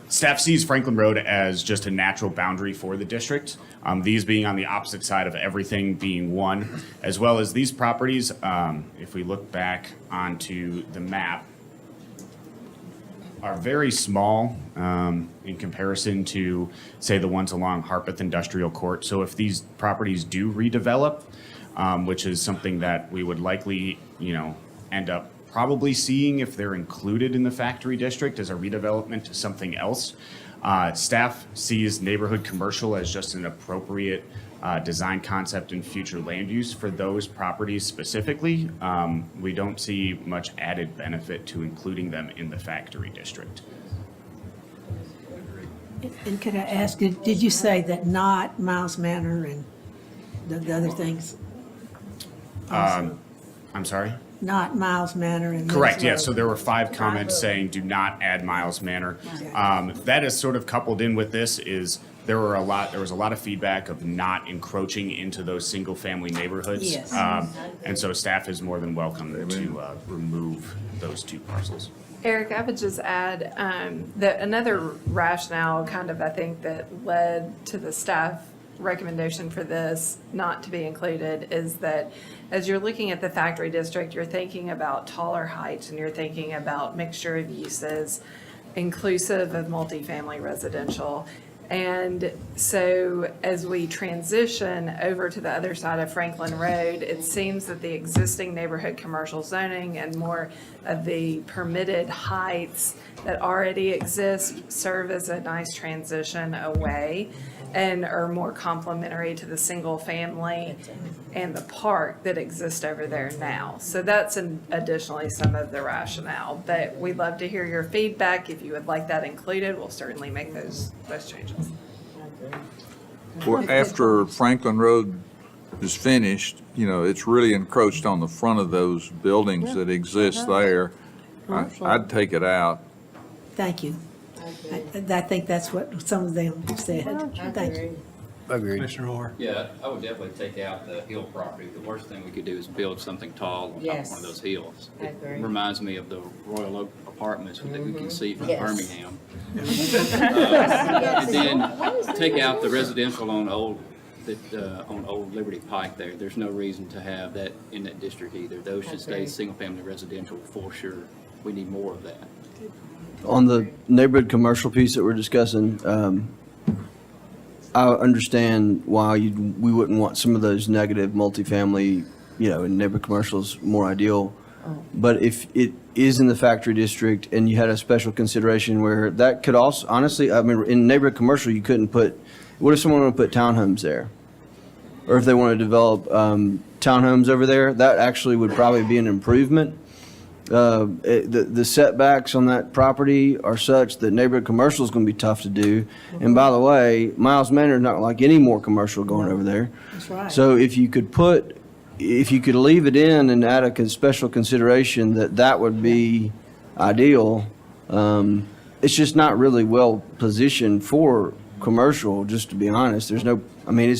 Staff sees Franklin Road as just a natural boundary for the district. These being on the opposite side of everything being one, as well as these properties, if we look back onto the map, are very small in comparison to, say, the ones along Harpeth Industrial Court. So if these properties do redevelop, which is something that we would likely, end up probably seeing if they're included in the factory district as a redevelopment to something else, staff sees neighborhood commercial as just an appropriate design concept and future land use for those properties specifically. We don't see much added benefit to including them in the factory district. And could I ask, did you say that not Miles Manor and the other things? I'm sorry? Not Miles Manor and. Correct, Mills yeah, Road. so there were 5 comments saying do not add Miles Manor. That is sort of coupled in with this is there was a lot of feedback of not encroaching into those single-family neighborhoods. Yes. And so staff is more than welcome to remove those 2 parcels. Eric, I would just add that another rationale kind of, I think, that led to the staff recommendation for this not to be included is that as you're looking at the factory district, you're thinking about taller heights and you're thinking about mixture of uses inclusive of multifamily residential. And so as we transition over to the other side of Franklin Road, it seems that the existing neighborhood commercial zoning and more of the permitted heights that already exist serve as a nice transition away and are more complementary to the single family and the park that exist over there now. So that's additionally some of the rationale, but we'd love to hear your feedback. If you would like that included, we'll certainly make those changes. Well, after Franklin Road is finished, you know, it's really encroached on the front of those buildings that exist there. I'd take it out. Thank you. I think that's what some of them said. Thank you. Agreed. Commissioner Orr. Yeah, I would definitely take out the hill property. The worst thing we could do is build something tall on top of Yes. one of those hills. I It agree. reminds me of the Royal Oak Apartments that we can see from Yes. Birmingham. And then take out the residential on Old Liberty Pike there. There's no reason to have that in that district either. Those should stay Agreed. single-family residential for sure. We need more of that. On the neighborhood commercial piece that we're discussing, I understand why we wouldn't want some of those negative multifamily, you know, in neighborhood commercials more ideal. But if it is in the factory district and you had a special consideration where that could also, honestly, I mean, in neighborhood commercial, you couldn't put, what if someone wanted to put townhomes there? Or if they want to develop townhomes over there, that actually would probably be an improvement. The setbacks on that property are such that neighborhood commercial is going to be tough to do. And by the way, Miles Manor is not like any more commercial going over there. That's right. So if you could leave it in and add a special consideration that would be ideal. It's just not really well positioned for commercial, just to be honest. There's no, I mean,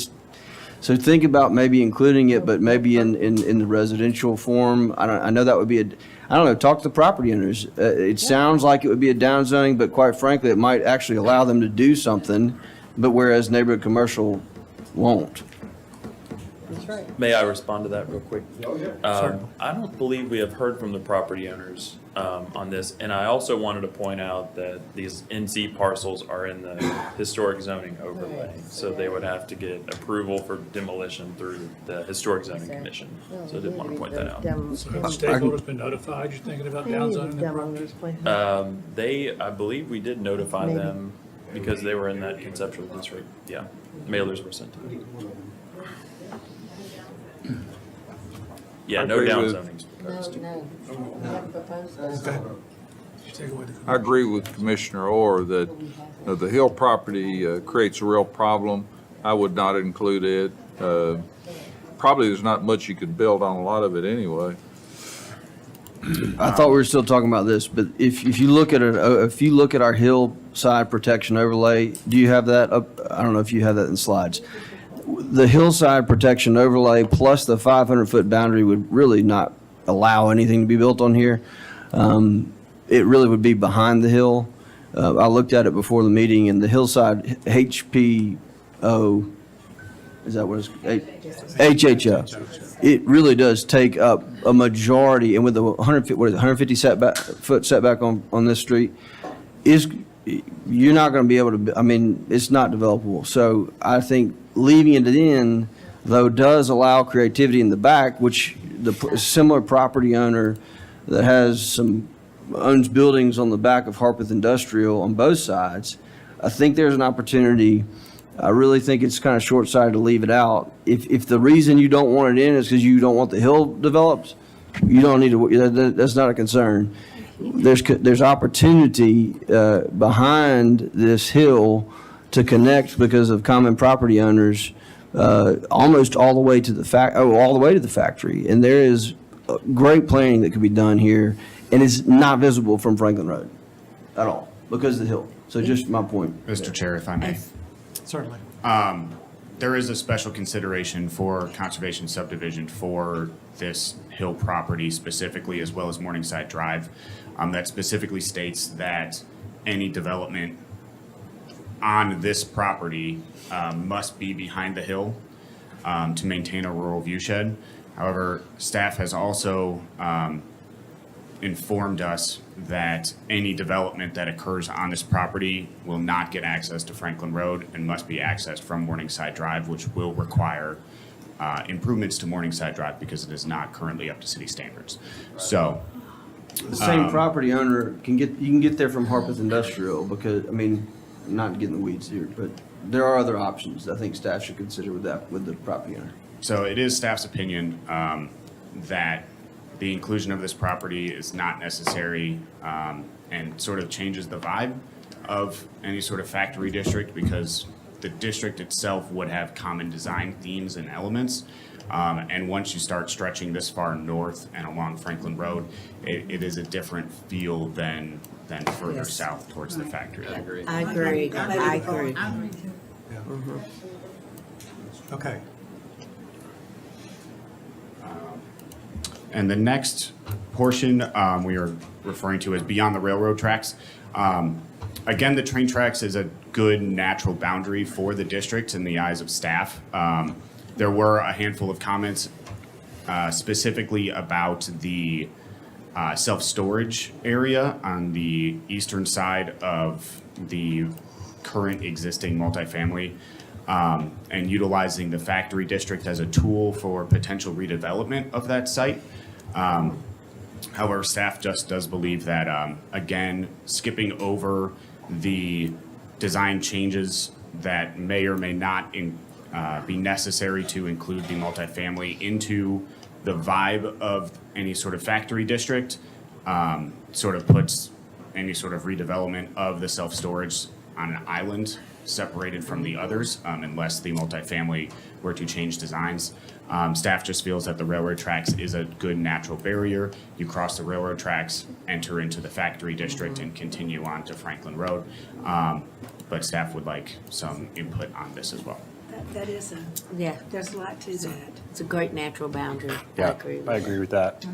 so think about maybe including it, but maybe in the residential form. I know that would be I don't know, talk to the property owners. It sounds like it would be a downzoning, but quite frankly, it might actually allow them to do something, but whereas neighborhood commercial won't. That's right. May I respond to that real quick? I don't believe we have heard from the property owners on this, and I also wanted to point out that these NC parcels are in the historic zoning overlay, so they would have to get approval for demolition through the historic zoning commission. So I did want to point that out. So have the stakeholders been notified you're thinking about downzoning their property? I believe we did notify them because they were in that conceptual district. Yeah, mailers were sent to them. Yeah, no I agree with- downzoning's proposed. No, we haven't proposed that. I agree with Commissioner Orr that the hill property creates a real problem. I would not include it. Probably there's not much you could build on a lot of it anyway. I thought we were still talking about this, but if you look at our hillside protection overlay, do you have that up? I don't know if you have that in slides. The hillside protection overlay plus the 500-foot boundary would really not allow anything to be built on here. It really would be behind the hill. I looked at it before the meeting, and the hillside HPO, is that what it's, HHO? It really does take up a majority, and with the 150 foot setback on this street, you're not going to be able to, I mean, it's not developable. So I think leaving it in, though, does allow creativity in the back, which the similar property owner that owns buildings on the back of Harpeth Industrial on both sides, I think there's an opportunity. I really think it's kind of short-sighted to leave it out. If the reason you don't want it in is because you don't want the hill developed, you don't need to, that's not a concern. There's opportunity behind this hill to connect because of common property owners almost all the way to the factory. And there is great planning that could be done here, and it's not visible from Franklin Road at all because of the hill. So just my point. Mr. Chair, if I may. Certainly. There is a special consideration for conservation subdivision for this hill property specifically, as well as Morningside Drive, that specifically states that any development on this property must be behind the hill to maintain a rural viewshed. However, staff has also informed us that any development that occurs on this property will not get access to Franklin Road and must be accessed from Morningside Drive, which will require improvements to Morningside Drive because it is not currently up to city standards. So, The same property owner you can get there from Harpeth Industrial because, I mean, not to get in the weeds here, but there are other options I think staff should consider with the property owner. so it is staff's opinion that the inclusion of this property is not necessary and sort of changes the vibe of any sort of factory district because the district itself would have common design themes and elements. And once you start stretching this far north and along Franklin Road, it is a different feel than further south towards the factory. I agree. I agree. I agree. Okay. And the next portion we are referring to as beyond the railroad tracks. Again, the train tracks is a good natural boundary for the district in the eyes of staff. There were a handful of comments specifically about the self-storage area on the eastern side of the current existing multifamily and utilizing the factory district as a tool for potential redevelopment of that site. However, staff just does believe that, again, skipping over the design changes that may or may not be necessary to include the multifamily into the vibe of any sort of factory district sort of puts any sort of redevelopment of the self-storage on an island separated from the others unless the multifamily were to change designs. Staff just feels that the railroad tracks is a good natural barrier. You cross the railroad tracks, enter into the factory district, and continue on to Franklin Road. But staff would like some input on this as well. That is Yeah, there's a lot to that. it's a great natural boundary. I Yeah, agree with I that. agree with that.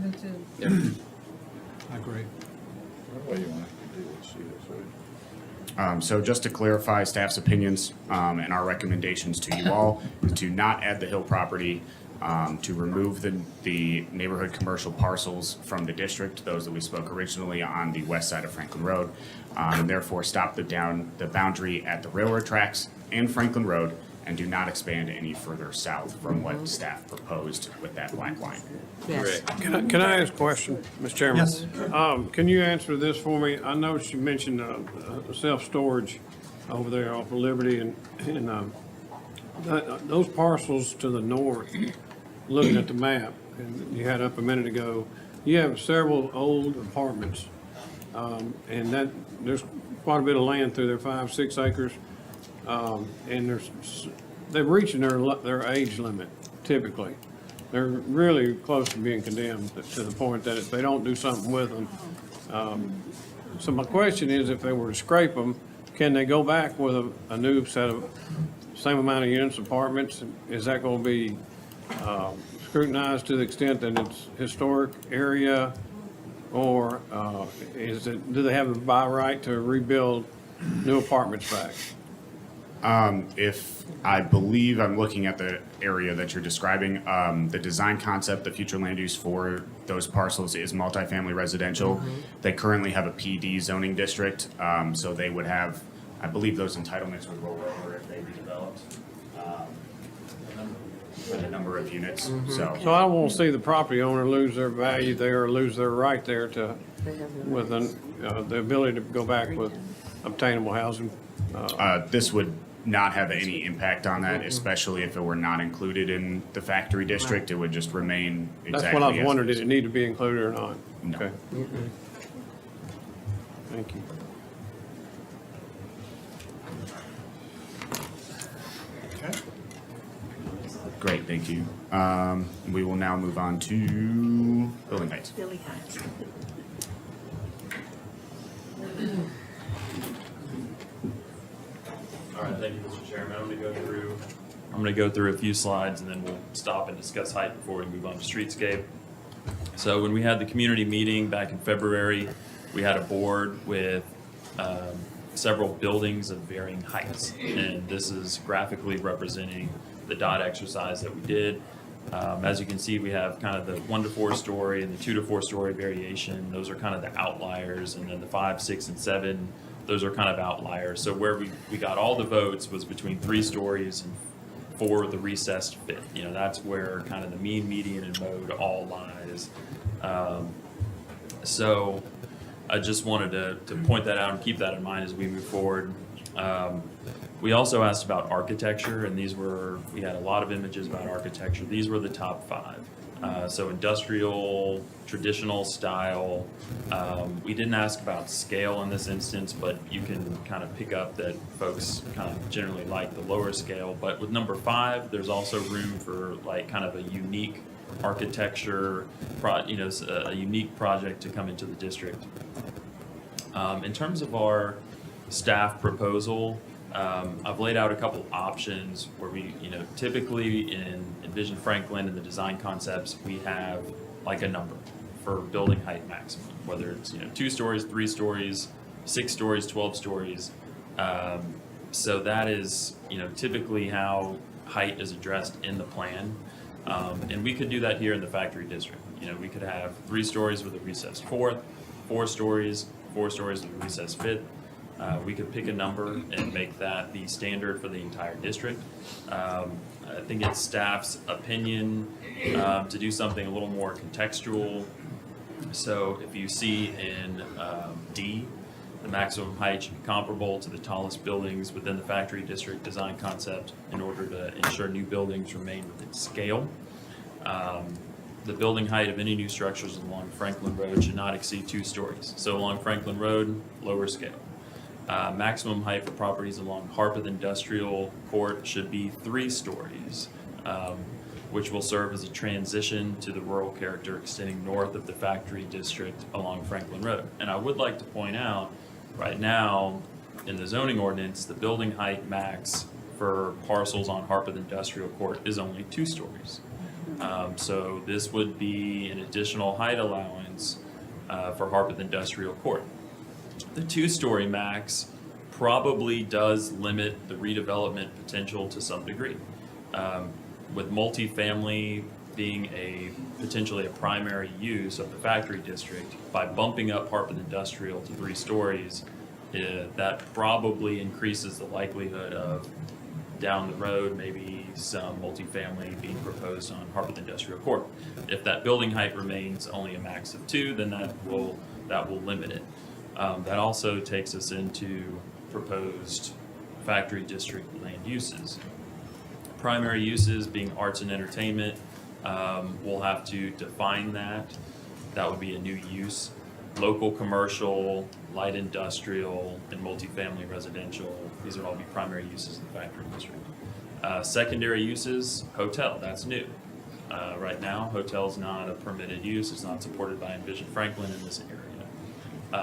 I agree. So just to clarify staff's opinions and our recommendations to you all, is to not add the Hill property, to remove the neighborhood commercial parcels from the district, those that we spoke originally on the west side of Franklin Road, and therefore stop the boundary at the railroad tracks and Franklin Road, and do not expand any further south from what staff proposed with that black line. Yes. Can I ask a question, Mr. Chairman? Yes. Can you answer this for me? I noticed you mentioned self-storage over there off of Liberty and those parcels to the north, looking at the map, and you had up a minute ago, you have several old apartments. And there's quite a bit of land through there, 5-6 acres. And they're reaching their age limit typically. They're really close to being condemned to the point that if they don't do something with them. So my question is, if they were to scrape them, can they go back with a new set of same amount of units, apartments? Is that going to be scrutinized to the extent that it's historic area? Or do they have the by right to rebuild new apartments back? If I believe I'm looking at the area that you're describing, the design concept, the future land use for those parcels is multifamily residential. They currently have a PD zoning district, so they would have, I believe those entitlements would roll over if they redeveloped for the number of units, so. So I don't want to see the property owner lose their value there or lose their right there to, with the ability to go back with obtainable housing. This would not have any impact on that, especially if it were not included in the factory district. It would just remain exactly as. That's what I was wondering, did it need to be included or not? No. Okay. Thank you. Great, thank you. We will now move on to building heights. Billy Heights. All right, thank you, Mr. Chairman. I'm gonna go through a few slides and then we'll stop and discuss height before we move on to streetscape. So when we had the community meeting back in February, we had a board with several buildings of varying heights. And this is graphically representing the dot exercise that we did. As you can see, we have kind of the 1 to 4 story and the 2 to 4 story variation. Those are kind of the outliers, and then the 5, 6, and 7, those are kind of outliers. So where we got all the votes was between 3 stories and 4 the recessed fifth. You know, that's where kind of the mean, median, and mode all lies. So I just wanted to point that out and keep that in mind as we move forward. We also asked about architecture, and we had a lot of images about architecture. These were the top 5. So industrial, traditional style. We didn't ask about scale in this instance, but you can kind of pick up that folks kind of generally like the lower scale. But with number 5, there's also room for like kind of a unique architecture, a unique project to come into the district. In terms of our staff proposal, I've laid out a couple options where we, typically in Envision Franklin and the design concepts, we have like a number for building height maximum, whether it's, 2 stories, 3 stories, 6 stories, 12 stories. So that is, typically how height is addressed in the plan. And we could do that here in the factory district. We could have 3 stories with a recessed 4th, 4 stories with a recessed 5th. We could pick a number and make that the standard for the entire district. I think it's staff's opinion to do something a little more contextual. So if you see in D, the maximum height should be comparable to the tallest buildings within the factory district design concept in order to ensure new buildings remain within scale. The building height of any new structures along Franklin Road should not exceed 2 stories. So along Franklin Road, lower scale. Maximum height for properties along Harpeth Industrial Court should be 3 stories, which will serve as a transition to the rural character extending north of the factory district along Franklin Road. And I would like to point out, right now, in the zoning ordinance, the building height max for parcels on Harpeth Industrial Court is only 2 stories. So this would be an additional height allowance for Harpeth Industrial Court. The 2-story max probably does limit the redevelopment potential to some degree. With multifamily being potentially a primary use of the factory district, by bumping up Harpeth Industrial to 3 stories, that probably increases the likelihood of down the road maybe some multifamily being proposed on Harpeth Industrial Court. If that building height remains only a max of 2, then that will limit it. That also takes us into proposed factory district land uses. Primary uses being arts and entertainment, we'll have to define that. That would be a new use. Local commercial, light industrial, and multifamily residential, these would all be primary uses in the factory district. Secondary uses, hotel, that's new. Right now, hotel's not a permitted use, it's not supported by Envision Franklin in this area.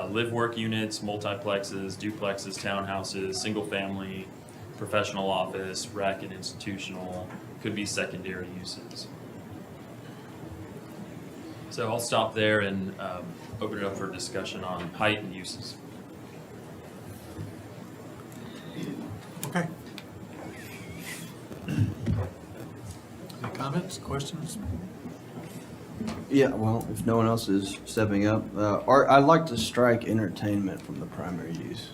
Live-work units, multiplexes, duplexes, townhouses, single-family, professional office, rec and institutional, could be secondary uses. So I'll stop there and open it up for discussion on height and uses. Okay. Any comments, questions? Yeah, well, if no one else is stepping up, I'd like to strike entertainment from the primary use.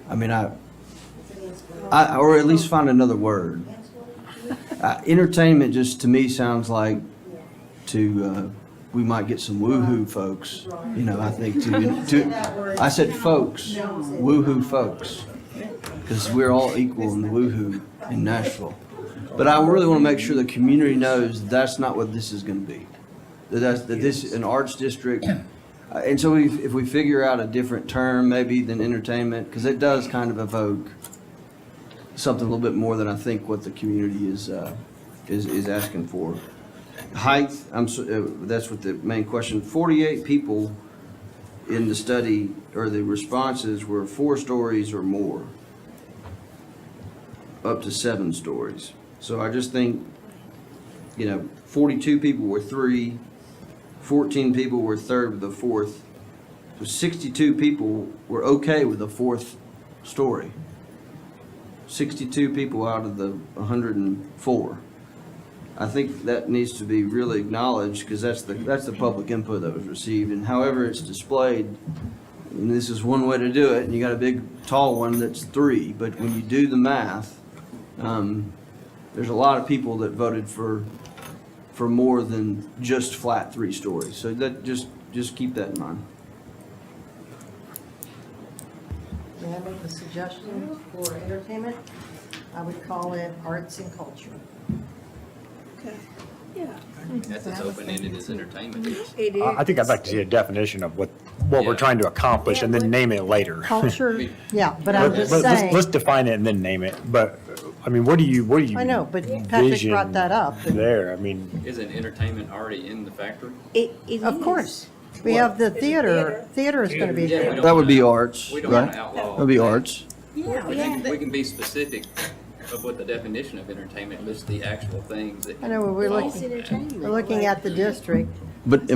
I mean, or at least find another word. Entertainment just to me sounds like we might get some woohoo folks. I think I said folks, woohoo folks, because we're all equal in the woohoo in Nashville. But I really want to make sure the community knows that's not what this is going to be. That this is an arts district. And so if we figure out a different term maybe than entertainment, because it does kind of evoke something a little bit more than I think what the community is asking for. Height, that's what the main question. 48 people in the study, or the responses were 4 stories or more, up to 7 stories. So I just think, 42 people were 3, 14 people were 3rd with the 4th. So 62 people were okay with the 4th story. 62 people out of the 104. I think that needs to be really acknowledged, because that's the public input that was received, and however it's displayed, and this is one way to do it, and you got a big, tall one that's 3, but when you do the math, there's a lot of people that voted for more than just flat 3 stories, so that, just keep that in mind. May I make a suggestion for entertainment? I would call it arts and culture. Okay. Yeah. That's as open-ended as entertainment is. It is. I think I'd like to see a definition of what we're trying to accomplish and then name it later. Culture, yeah, but I'm just saying. Let's define it and then name it, but, I mean, what do you I know, but Patrick brought that up. there? I mean, Isn't entertainment already in the factory? Of course. We have the theater. Theater is going to be Yeah, we there. don't That would be wanna- arts, We don't want right? to outlaw. That would be arts. We can be specific of what the definition of entertainment, list the actual things that. I know, we're fall looking, in that. we're looking at the district. But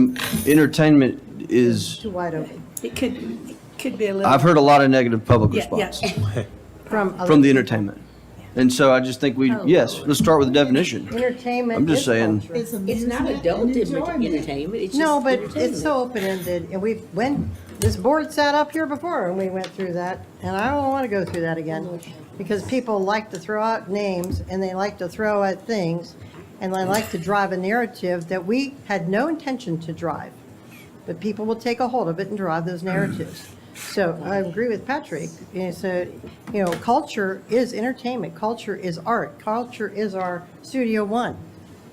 entertainment is, Too wide open. It could be a little. I've heard a lot of negative public Yeah, yeah. response From from the entertainment. And so I just think yes, let's start with the definition. entertainment. I'm just is saying- culture. It's not adult entertainment, it's just No, but entertainment. it's so open-ended, and this board sat up here before and we went through that, and I don't want to go through that again, because people like to throw out names, and they like to throw at things, and they like to drive a narrative that we had no intention to drive. But people will take a hold of it and drive those narratives. So I agree with Patrick. So, culture is entertainment, culture is art, culture is our Studio One,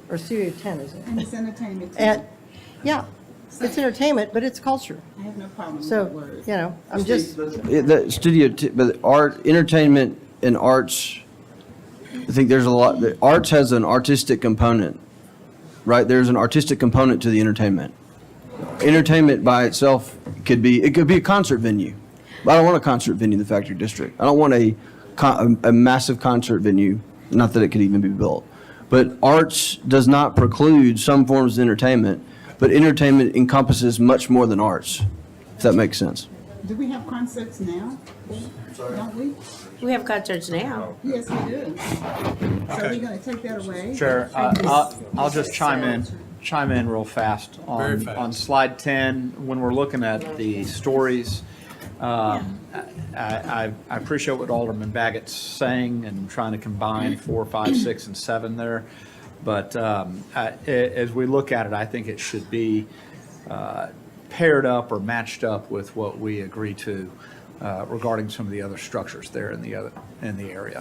or Studio 10, is it? And it's entertainment too. And, yeah, it's entertainment, but it's culture. I have no problem with So, that word. I'm just, But art, entertainment and arts, I think there's a lot, the arts has an artistic component, right? There's an artistic component to the entertainment. Entertainment by itself could be a concert venue. But I don't want a concert venue in the factory district. I don't want a massive concert venue, not that it could even be built. But arts does not preclude some forms of entertainment, but entertainment encompasses much more than arts, if that makes sense. Do we have concerts now? Don't we? We have concerts now. Yes, we do. So we're gonna take that away? Sure, I'll just chime in real fast. Very fast. On slide 10, when we're looking at the stories, I appreciate what Alderman Baggett's saying and trying to combine 4, 5, 6, and 7 there. But as we look at it, I think it should be paired up or matched up with what we agree to regarding some of the other structures there in the area.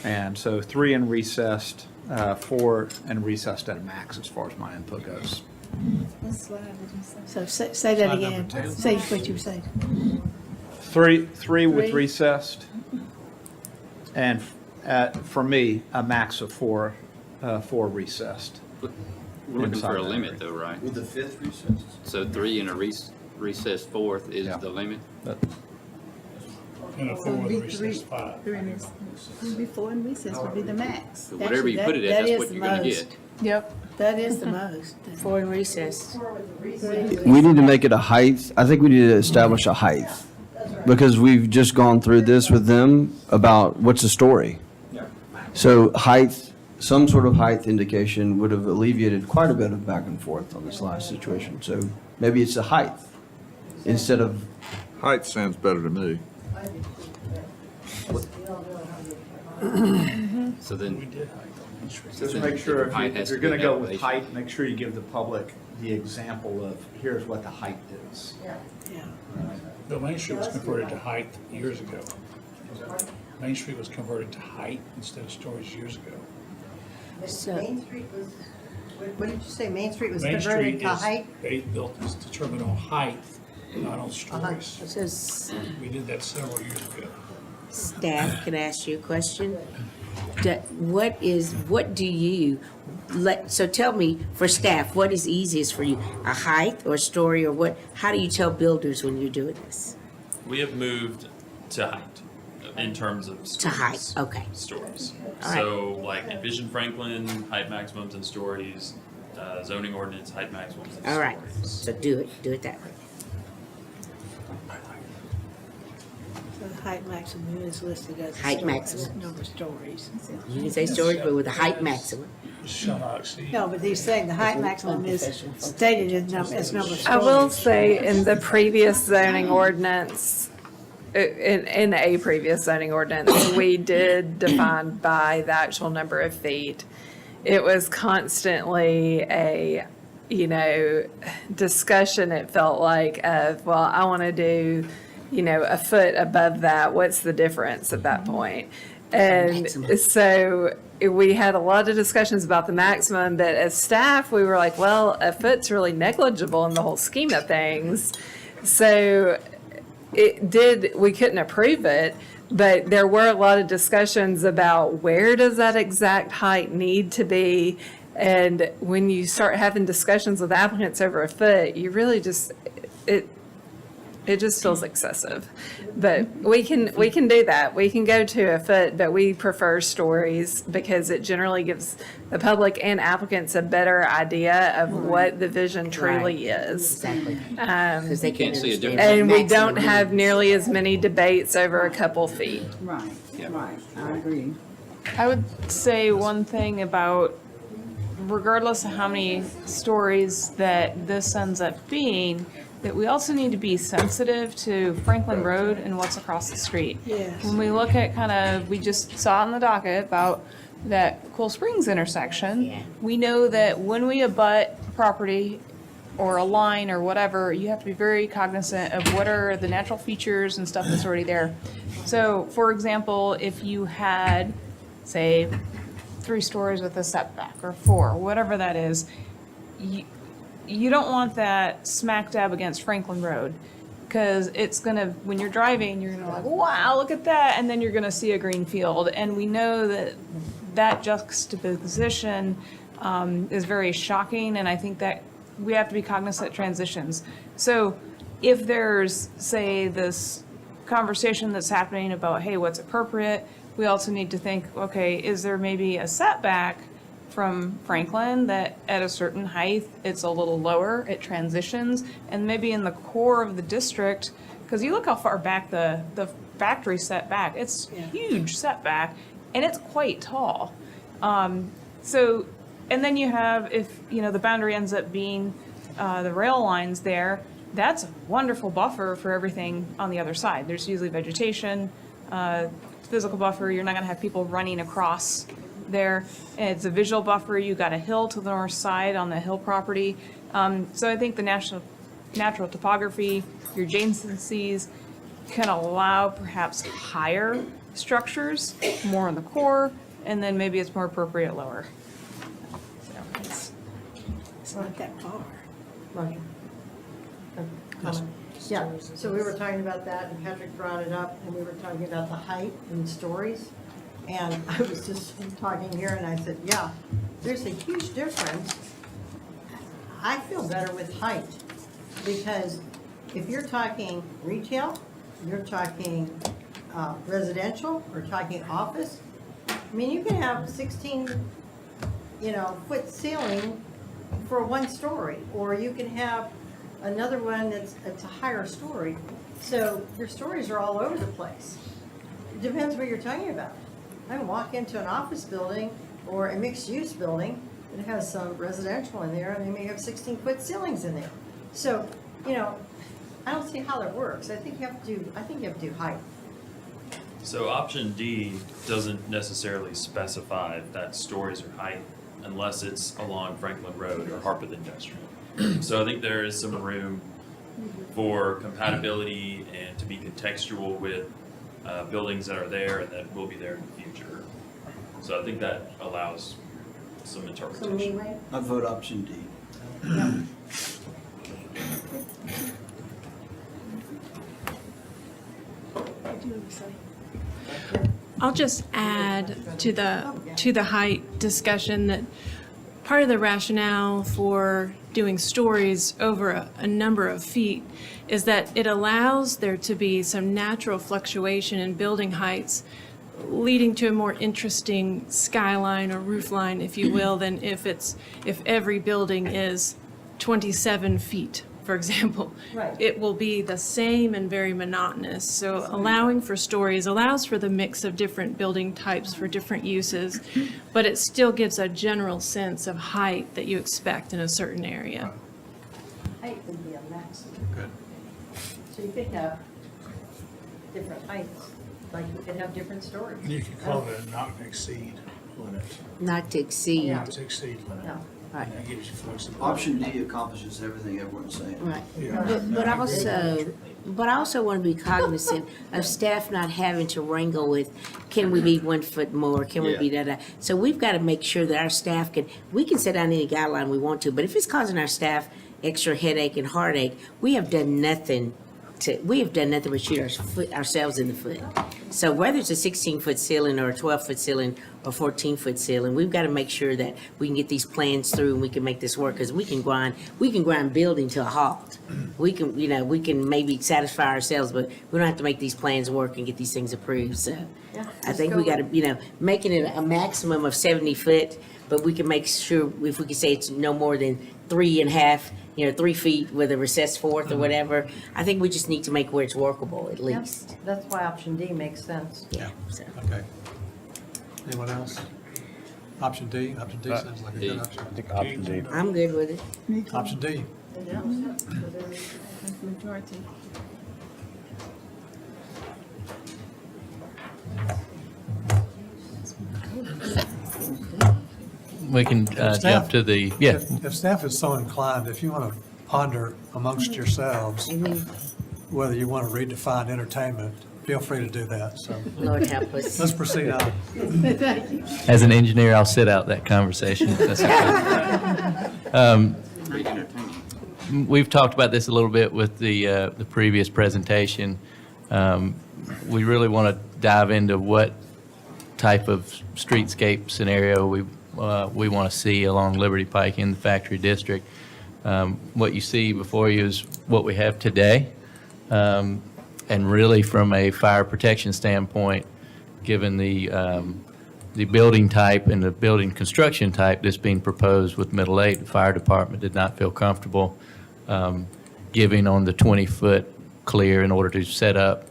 And so 3 and recessed, 4 and recessed at a max as far as my input goes. What slide did you say? So say that Slide again. number 10. Say what you were saying. 3 with Three. recessed, and for me, a max of 4 recessed. We're looking for a Inside that limit though, right? With the 5th recess? So 3 and a recessed 4th is the limit? And a So 4 it'd with be a recessed 3, 5. 3 and would be 4 and recess would be the max. So whatever you put it at, that that's is what the you're gonna most. get. Yep. That is the most. For recess. We need to make it a height. I think we need to establish a height, because we've just gone through this with them about what's the story. So height, some sort of height indication would have alleviated quite a bit of back and forth on this last situation. So maybe it's a height instead of, Height sounds better to me. So then. Just make sure, if you're gonna go with height, make sure you give the public the example of, here's what the height is. Bill, Main Street was converted to height years ago. Main Street was converted to height instead of storage years ago. Main Street was, what did you say? Main Street was Main converted Street to is, height? they built is determined on height, not on stories. Says, We did that several years ago. staff, can I ask you a question? So tell me, for staff, what is easiest for you? A height or a story or what? How do you tell builders when you're doing this? We have moved to height in terms of To height, stories. okay. Stories. All right. So like Envision Franklin, height maximums and stories, zoning ordinance, height maximums and stories. All right, so do it that way. height maximum is listed as. Height maximum. Number of stories. You can say stories, but with a height maximum. Shall not exceed. No, but he's saying the height maximum is stated as number of stories. I will say in the previous zoning ordinance, in a previous zoning ordinance, we did define by the actual number of feet. It was constantly a, discussion, it felt like, of, well, I want to do, a foot above that. What's the difference at that point? And so we had a lot of discussions about the maximum, but as staff, we were like, well, a foot's really negligible in the whole scheme of things. So we couldn't approve it, but there were a lot of discussions about where does that exact height need to be? And when you start having discussions with applicants over a foot, you really just, it just feels excessive. But we can do that. We can go to a foot, but we prefer stories because it generally gives the public and applicants a better idea of what the vision truly is. Exactly. Because they Can't see a difference. And we don't have nearly as many debates over a couple feet. Right, right, I agree. I would say one thing about, regardless of how many stories that this ends up being, that we also need to be sensitive to Franklin Road and what's across the street. Yes. When we look at we just saw in the docket about that Cool Springs intersection, we know that when we abut property or a line or whatever, you have to be very cognizant of what are the natural features and stuff that's already there. So, for example, if you had, say, 3 stories with a setback or 4, whatever that is, you don't want that smack dab against Franklin Road, because it's gonna, when you're driving, you're gonna like, wow, look at that, and then you're gonna see a green field, and we know that juxtaposition is very shocking, and I think that we have to be cognizant of transitions. So if there's, say, this conversation that's happening about, hey, what's appropriate, we also need to think, okay, is there maybe a setback from Franklin that at a certain height, it's a little lower, it transitions, and maybe in the core of the district, because you look how far back the factory set back, it's huge setback, and it's quite tall. So, and then you have, if, the boundary ends up being the rail lines there, that's a wonderful buffer for everything on the other side. There's usually vegetation, physical buffer, you're not gonna have people running across there. It's a visual buffer. You got a hill to the north side on the hill property. So I think the natural topography, your adjacencies can allow perhaps higher structures, more in the core, and then maybe it's more appropriate lower. So It's not that far. Roger. Yeah, so we were talking about that, and Patrick brought it up, and we were talking about the height and stories. And I was just talking here, and I said, yeah, there's a huge difference. I feel better with height, because if you're talking retail, you're talking residential, or talking office, I mean, you can have 16, foot ceiling for 1 story, or you can have another one that's a higher story. So your stories are all over the place. It depends what you're talking about. I can walk into an office building or a mixed-use building that has some residential in there, and they may have 16-foot ceilings in there. So, I don't see how that works. I think you have to do height. So option D doesn't necessarily specify that stories or height unless it's along Franklin Road or Harpeth Industrial. So I think there is some room for compatibility and to be contextual with buildings that are there and that will be there in the future. So I think that allows some interpretation. I vote option D. I'll just add to the height discussion that part of the rationale for doing stories over a number of feet is that it allows there to be some natural fluctuation in building heights, leading to a more interesting skyline or roof line, if you will, than if every building is 27 feet, for example, Right. it will be the same and very monotonous. So allowing for stories allows for the mix of different building types for different uses, but it still gives a general sense of height that you expect in a certain area. Height would be a maximum. Good. So you could have different heights, like you could have different stories. You could call it a not to exceed limit, Not to exceed. not to exceed limit. Yeah. Right. That gives you flexibility. Option D accomplishes everything everyone's saying. Right. Yeah. But I also want to be cognizant of staff not having to wrangle with, can we be 1 foot more? Can we be da-da? So we've got to make sure that our staff we can set down any guideline we want to, but if it's causing our staff extra headache and heartache, we have done nothing but shoot ourselves in the foot. So whether it's a 16-foot ceiling or a 12-foot ceiling or 14-foot ceiling, we've got to make sure that we can get these plans through and we can make this work, because we can grind building to a halt. We can maybe satisfy ourselves, but we don't have to make these plans work and get these things approved. So I think we got to, making it a maximum of 70 foot, but we can make sure, if we can say it's no more than 3.5, 3 feet with a recessed fourth or whatever. I think we just need to make where it's workable at Yep. least. That's why option D makes sense. Yeah. So. Okay. Anyone else? Option D? Option D sounds like a good option. I think option D. I'm good with it. Option D. Majority. We can jump to the, yeah. If staff is so inclined, if you want to ponder amongst yourselves whether you want to redefine entertainment, feel free to do that. So Lord help us. let's proceed on. As an engineer, I'll sit out that conversation. if that's okay. We've talked about this a little bit with the previous presentation. We really want to dive into what type of streetscape scenario we want to see along Liberty Pike in the factory district. What you see before you is what we have today. And really from a fire protection standpoint, given the building type and the building construction type that's being proposed with Middle 8, the fire department did not feel comfortable giving on the 20-foot clear in order to set up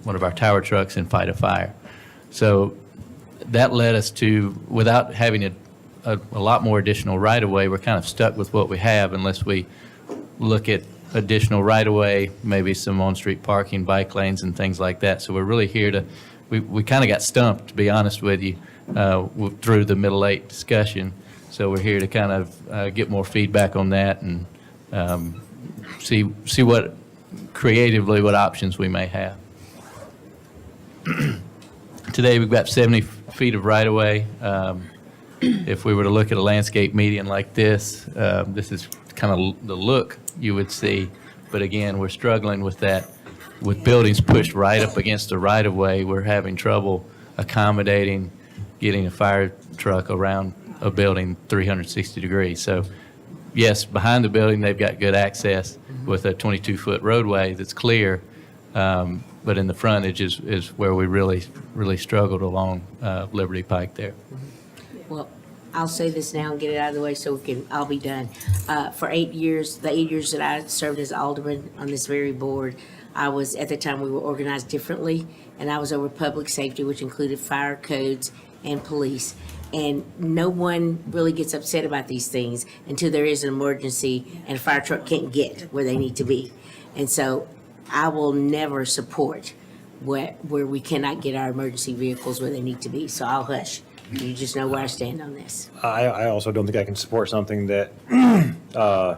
one of our tower trucks and fight a fire. So that led us to, without having a lot more additional right-of-way, we're kind of stuck with what we have unless we look at additional right-of-way, maybe some on-street parking, bike lanes, and things like that. So we're really here to, we kind of got stumped, to be honest with you, through the Middle 8 discussion. So we're here to kind of get more feedback on that and see what, creatively, what options we may have. Today, we've got 70 feet of right-of-way. If we were to look at a landscape median like this, this is kind of the look you would see. But again, we're struggling with that. With buildings pushed right up against the right-of-way, we're having trouble accommodating getting a fire truck around a building 360 degrees. So yes, behind the building, they've got good access with a 22-foot roadway that's clear. But in the frontage is where we really struggled along Liberty Pike there. Well, I'll say this now and get it out of the way so I'll be done. For 8 years, the 8 years that I served as alderman on this very board, at the time we were organized differently, and I was over public safety, which included fire codes and police. And no one really gets upset about these things until there is an emergency and a fire truck can't get where they need to be. And so I will never support where we cannot get our emergency vehicles where they need to be. So I'll hush. You just know where I stand on this. I also don't think I can support something that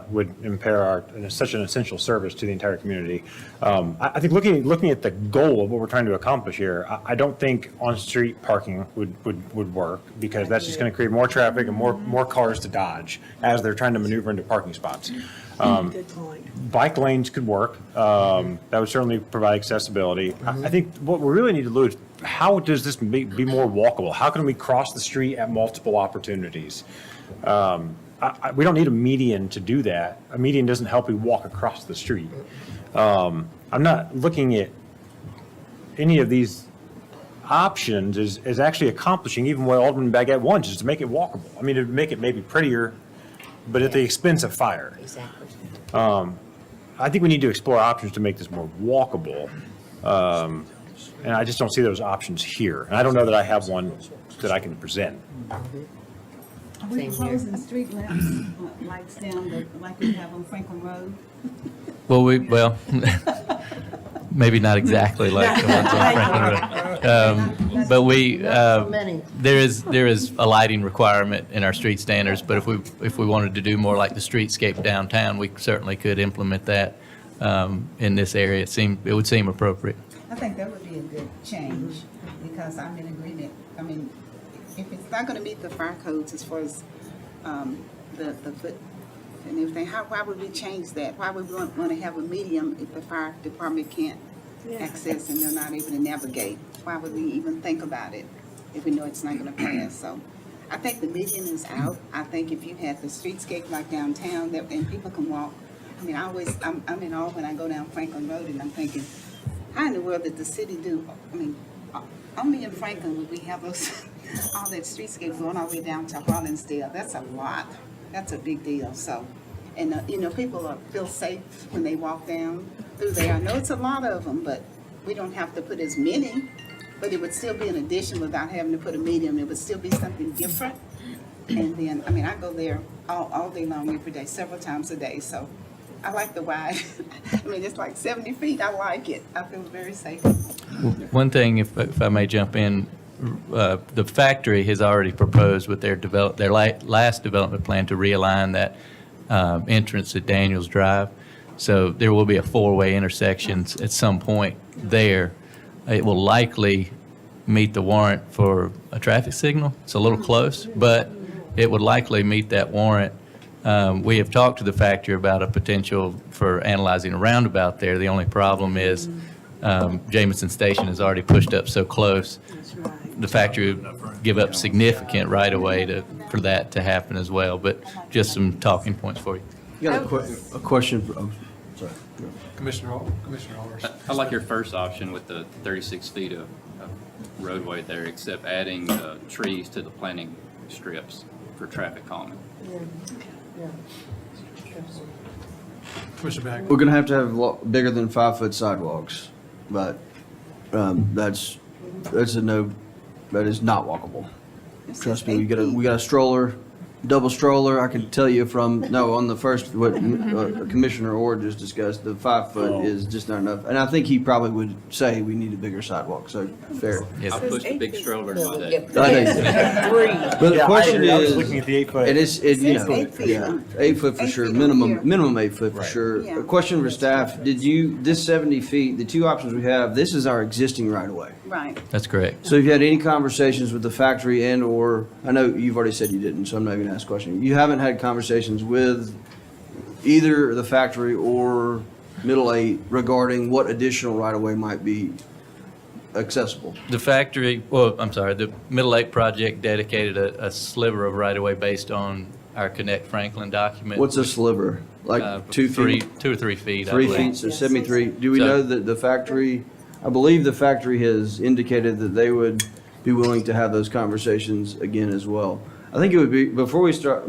would impair such an essential service to the entire community. I think looking at the goal of what we're trying to accomplish here, I don't think on-street parking would work, because that's just going to create more traffic and more cars to dodge as they're trying to maneuver into parking spots. Good point. Bike lanes could work. That would certainly provide accessibility. I think what we really need to do is, how does this be more walkable? How can we cross the street at multiple opportunities? We don't need a median to do that. A median doesn't help you walk across the street. I'm not looking at any of these options as actually accomplishing even what Alderman Baggett wants, is to make it walkable. I mean, to make it maybe prettier, but at the expense of fire. Exactly. I think we need to explore options to make this more walkable. And I just don't see those options here. And I don't know that I have one that I can present. Are we proposing street lamps, lights down, like we have on Franklin Road? Well, maybe not exactly like the ones on Franklin Road. But there is a lighting requirement in our street standards, but if we wanted to do more like the streetscape downtown, we certainly could implement that in this area. It would seem appropriate. I think that would be a good change, because I'm in agreement. I mean, if it's not gonna meet the fire codes as far as, the foot and everything, why would we change that? Why would we want to have a medium if the fire department can't access and they're not able to navigate? Why would we even think about it if we know it's not gonna pass? So I think the medium is out. I think if you had the streetscape like downtown, and people can walk. I mean, I'm in awe when I go down Franklin Road and I'm thinking, how in the world did the city do? I mean, only in Franklin would we have those, all that streetscape going all the way down to Harlansdale. That's a lot. That's a big deal. So, and people feel safe when they walk down through there. I know it's a lot of them, but we don't have to put as many. But it would still be an addition without having to put a medium. It would still be something different. And then, I mean, I go there all day long, every day, several times a day. So I like the wide. I mean, it's like 70 feet. I like it. I feel very safe. One thing, if I may jump in, the factory has already proposed with their last development plan to realign that entrance at Daniels Drive. So there will be a four-way intersection at some point there. It will likely meet the warrant for a traffic signal. It's a little close, but it would likely meet that warrant. We have talked to the factory about a potential for analyzing a roundabout there. The only problem is Jameson Station is already pushed up so close. The factory would give up significant right-of-way for that to happen as well. But just some talking points for you. You got a question? Sorry. Commissioner Allers. I like your first option with the 36 feet of roadway there, except adding trees to the planting strips for traffic calming. Commissioner Bagley. We're gonna have to have bigger than 5-foot sidewalks, but that's a no. That is not walkable. Trust me. We got a stroller, double stroller. I can tell you on the first what Commissioner Ord just discussed, the 5-foot is just not enough. And I think he probably would say we need a bigger sidewalk. So fair. I'll push the big stroller in my day. But the question I was is, looking at the 8 foot. and it's, Says 8 feet. yeah, 8 foot for 8 sure, feet over here. minimum 8 foot for sure. Yeah. A question for staff, this 70 feet, the two options we have, this is our existing right of way. Right. That's correct. So have you had any conversations with the factory or, I know you've already said you didn't, so I'm not even gonna ask a question. You haven't had conversations with either the factory or Middle 8 regarding what additional right of way might be accessible? The Middle Lake project dedicated a sliver of right-of-way based on our Connect Franklin document. What's a sliver? Like 2 feet? 2 or 3 feet, I 3 believe. feet, so 73. Do we So- know that the factory, I believe the factory has indicated that they would be willing to have those conversations again as well. I think it would be, before we start,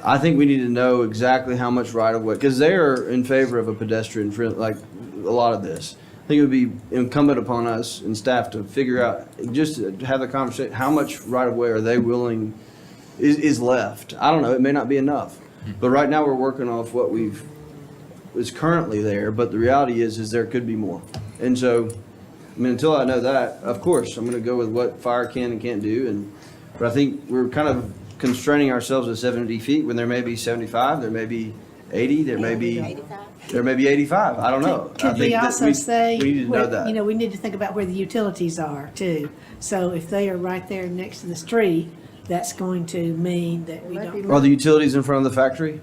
I think we need to know exactly how much right of way, because they are in favor of a pedestrian friend, like a lot of this. I think it would be incumbent upon us and staff to figure out, just to have the conversation, how much right of way are they willing, is left? I don't know, it may not be enough. But right now, we're working off what is currently there, but the reality is there could be more. And so, until I know that, of course, I'm gonna go with what fire can and can't do, but I think we're kind of constraining ourselves at 70 feet when there may be 75, there may be 80, there may be 85, I don't know. I Could we think that also say, we need to know where- that. we need to think about where the utilities are too. So if they are right there next to the street, that's going to mean that we don't, Are the utilities in front of the factory?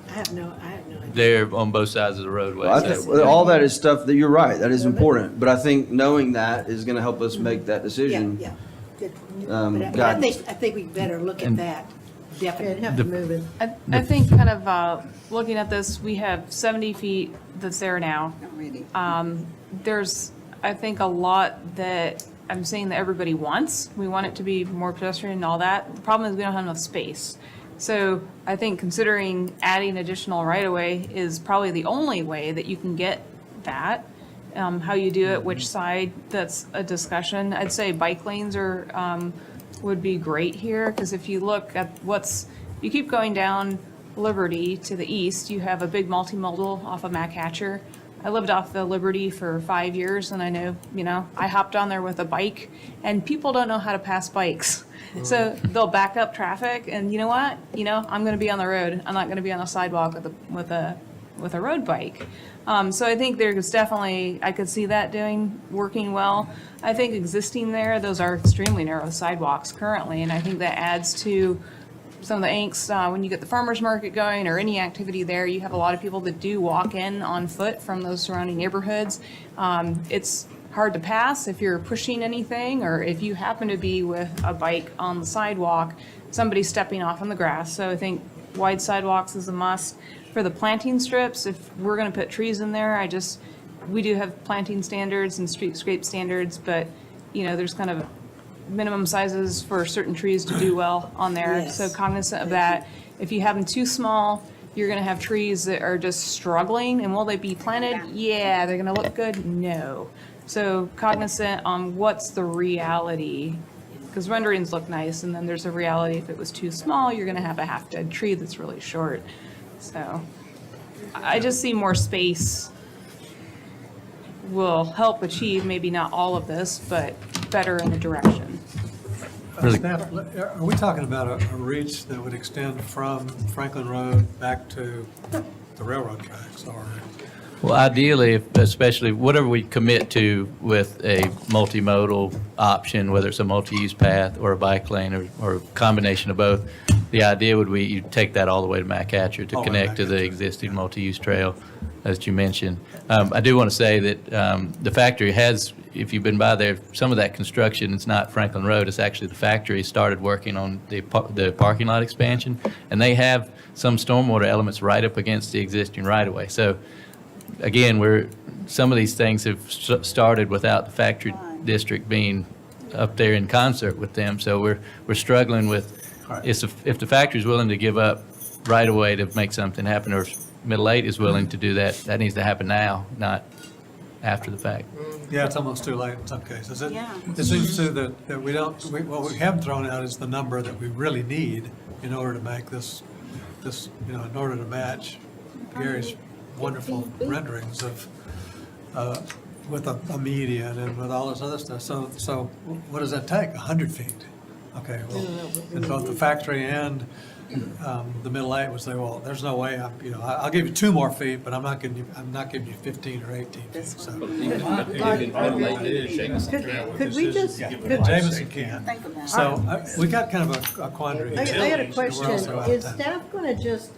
I have no idea. They're on both sides of the roadway. Well, I think all that is stuff that you're right, that is important, but I think knowing that is gonna help us make that decision. Yeah, good. Um, But I guidance. think we better look at And- that, definitely. I think kind of looking at this, we have 70 feet that's there now. Already. There's, I think, a lot that I'm saying that everybody wants. We want it to be more pedestrian and all that. The problem is we don't have enough space. So I think considering adding additional right-of-way is probably the only way that you can get that. How you do it, which side, that's a discussion. I'd say bike lanes would be great here, because if you look at you keep going down Liberty to the east, you have a big multimodal off of Mac Hatcher. I lived off the Liberty for 5 years, and I know, I hopped on there with a bike, and people don't know how to pass bikes. So they'll back up traffic, and you know what? I'm gonna be on the road. I'm not gonna be on a sidewalk with a road bike. So I think there's definitely, I could see that working well. I think existing there, those are extremely narrow sidewalks currently, and I think that adds to some of the angst when you get the farmer's market going or any activity there. You have a lot of people that do walk in on foot from those surrounding neighborhoods. It's hard to pass if you're pushing anything, or if you happen to be with a bike on the sidewalk, somebody's stepping off on the grass. So I think wide sidewalks is a must. For the planting strips, if we're going to put trees in there, we do have planting standards and streetscape standards, but there's kind of minimum sizes for certain trees to do well on there. Yes. So cognizant of that. If you have them too small, you're going to have trees that are just struggling. And will they be planted? Yeah. They're going to look good? No. So cognizant on what's the reality, because renderings look nice, and then there's a reality. If it was too small, you're going to have a half-dead tree that's really short. So I just see more space will help achieve maybe not all of this, but better in the direction. Staff, are we talking about a reach that would extend from Franklin Road back to the railroad tracks, or? Well, ideally, especially whatever we commit to with a multimodal option, whether it's a multi-use path or a bike lane or a combination of both, the idea would be you take that all the way to Mac Hatcher to connect to the existing multi-use trail, as you mentioned. I do want to say that the factory has, if you've been by there, some of that construction, it's not Franklin Road, it's actually the factory started working on the parking lot expansion, and they have some stormwater elements right up against the existing right-of-way. So again, some of these things have started without the factory district being up there in concert with them. So we're struggling with, if the factory's willing to give up right away to make something happen, or if Middle Eight is willing to do that, that needs to happen now, not after the fact. Yeah, it's almost too late in some cases. It seems to that what we have thrown out is the number that we really need in order to make this, in order to match Gary's wonderful renderings of, with a median and with all this other stuff. So what does that take? 100 feet? Okay, well, and both the factory and the Middle Eight would say, well, there's no way, I'll give you 2 more feet, but I'm not giving you 15 or 18 feet. So. Could we just? Jameson can. So we got kind of a quandary. I got a We're question. also out Is there. staff going to just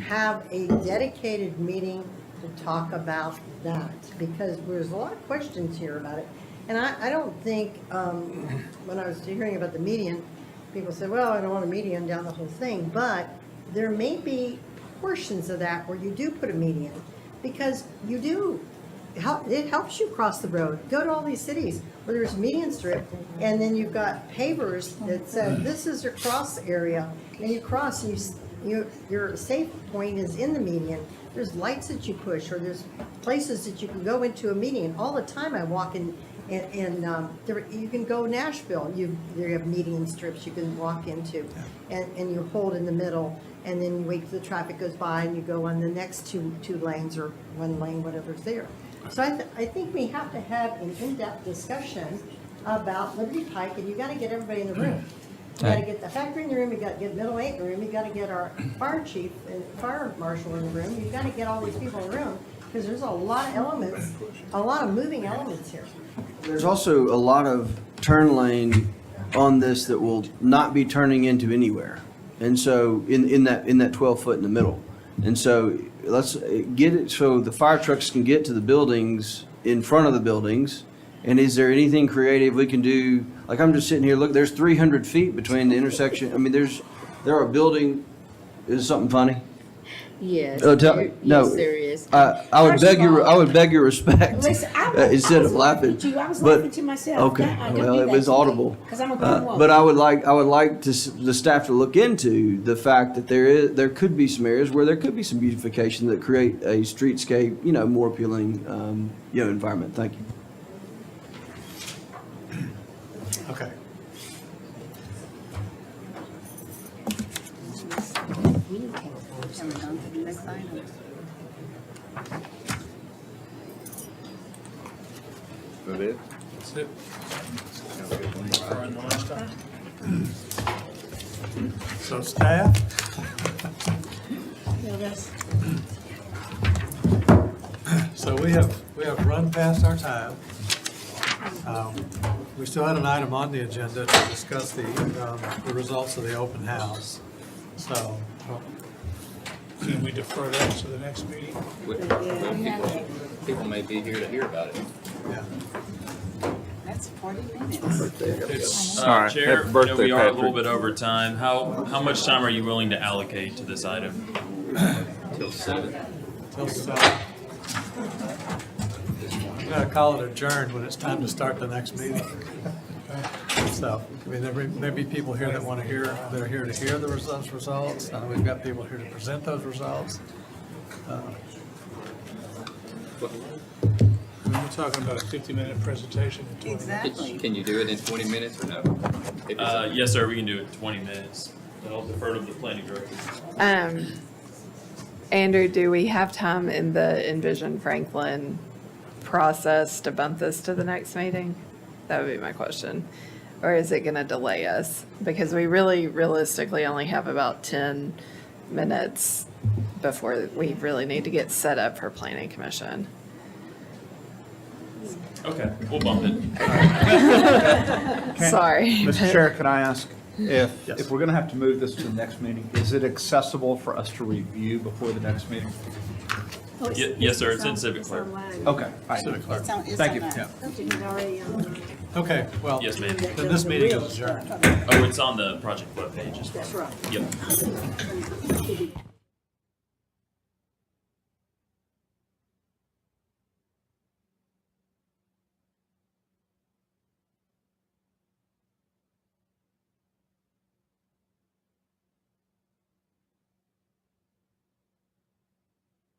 have a dedicated meeting to talk about that? Because there's a lot of questions here about it. And I don't think, when I was hearing about the median, people said, well, I don't want a median down the whole thing. But there may be portions of that where you do put a median, because you do. It helps you cross the road. Go to all these cities where there's a median strip, and then you've got pavers that say, this is your cross area, and you cross, and your safe point is in the median. There's lights that you push, or there's places that you can go into a median. All the time I walk in you can go Nashville, you have median strips you can walk into, and you hold in the middle, and then you wait till the traffic goes by, and you go on the next two lanes, or 1 lane, whatever's there. So I think we have to have an in-depth discussion about Liberty Pike, and you gotta get everybody in the room. You gotta get the factory in the room, you gotta get Middle Eight in the room, you gotta get our fire chief and fire marshal in the room, you gotta get all these people in the room, because there's a lot of elements, a lot of moving elements here. There's also a lot of turn lane on this that will not be turning into anywhere. And so in that 12 foot in the middle. And so let's get it so the fire trucks can get to the buildings in front of the buildings. And is there anything creative we can do? Like, I'm just sitting here, look, there's 300 feet between the intersection. I mean, there are building, is something funny? Yes. Oh, tell me. No. Yes, there is. this. I would First beg of your, all- I would beg your respect, Listen, I instead was of laughing. at you. I was But- laughing to myself. Okay, Don't well, do it that was to me, audible. 'cause I'm a grown woman. But I would like the staff to look into the fact that there could be some areas where there could be some beautification that create a streetscape, more appealing, environment. Thank you. Okay. Have we gone to the next item? That it? That's it. Run the last time. So staff? So we have run past our time. We still had an item on the agenda to discuss the results of the open house. So, Can we defer that to the next meeting? People may be here to hear about it. yeah. That's 40 minutes. It's, All right, Chair, happy birthday, we are a little Patrick. bit over time. How much time are you willing to allocate to this item? Till 7. Till 7. I'm gonna call it adjourned when it's time to start the next meeting. So, I mean, there may be people here that want to hear, that are here to hear the results. We've got people here to present those results. We're talking about a 50-minute presentation in 20 minutes. Exactly. Can you do it in 20 minutes or no? If it's- Yes, sir, we can do it in 20 minutes. I'll defer to the planning director. Andrew, do we have time in the Envision Franklin process to bump this to the next meeting? That would be my question. Or is it going to delay us? Because we really realistically only have about 10 minutes before we really need to get set up for planning commission. Okay, we'll bump it. Sorry. Mr. Chair, can I ask if we're going to have to move this to the next meeting, is it accessible for us to review before the next meeting? Yes, sir, it's in Civic Clerk. Okay, all right. Civic Clerk. Thank you. Okay, well, Yes, ma'am. then this meeting is adjourned. Oh, it's on the project webpage as well. That's right. Yep.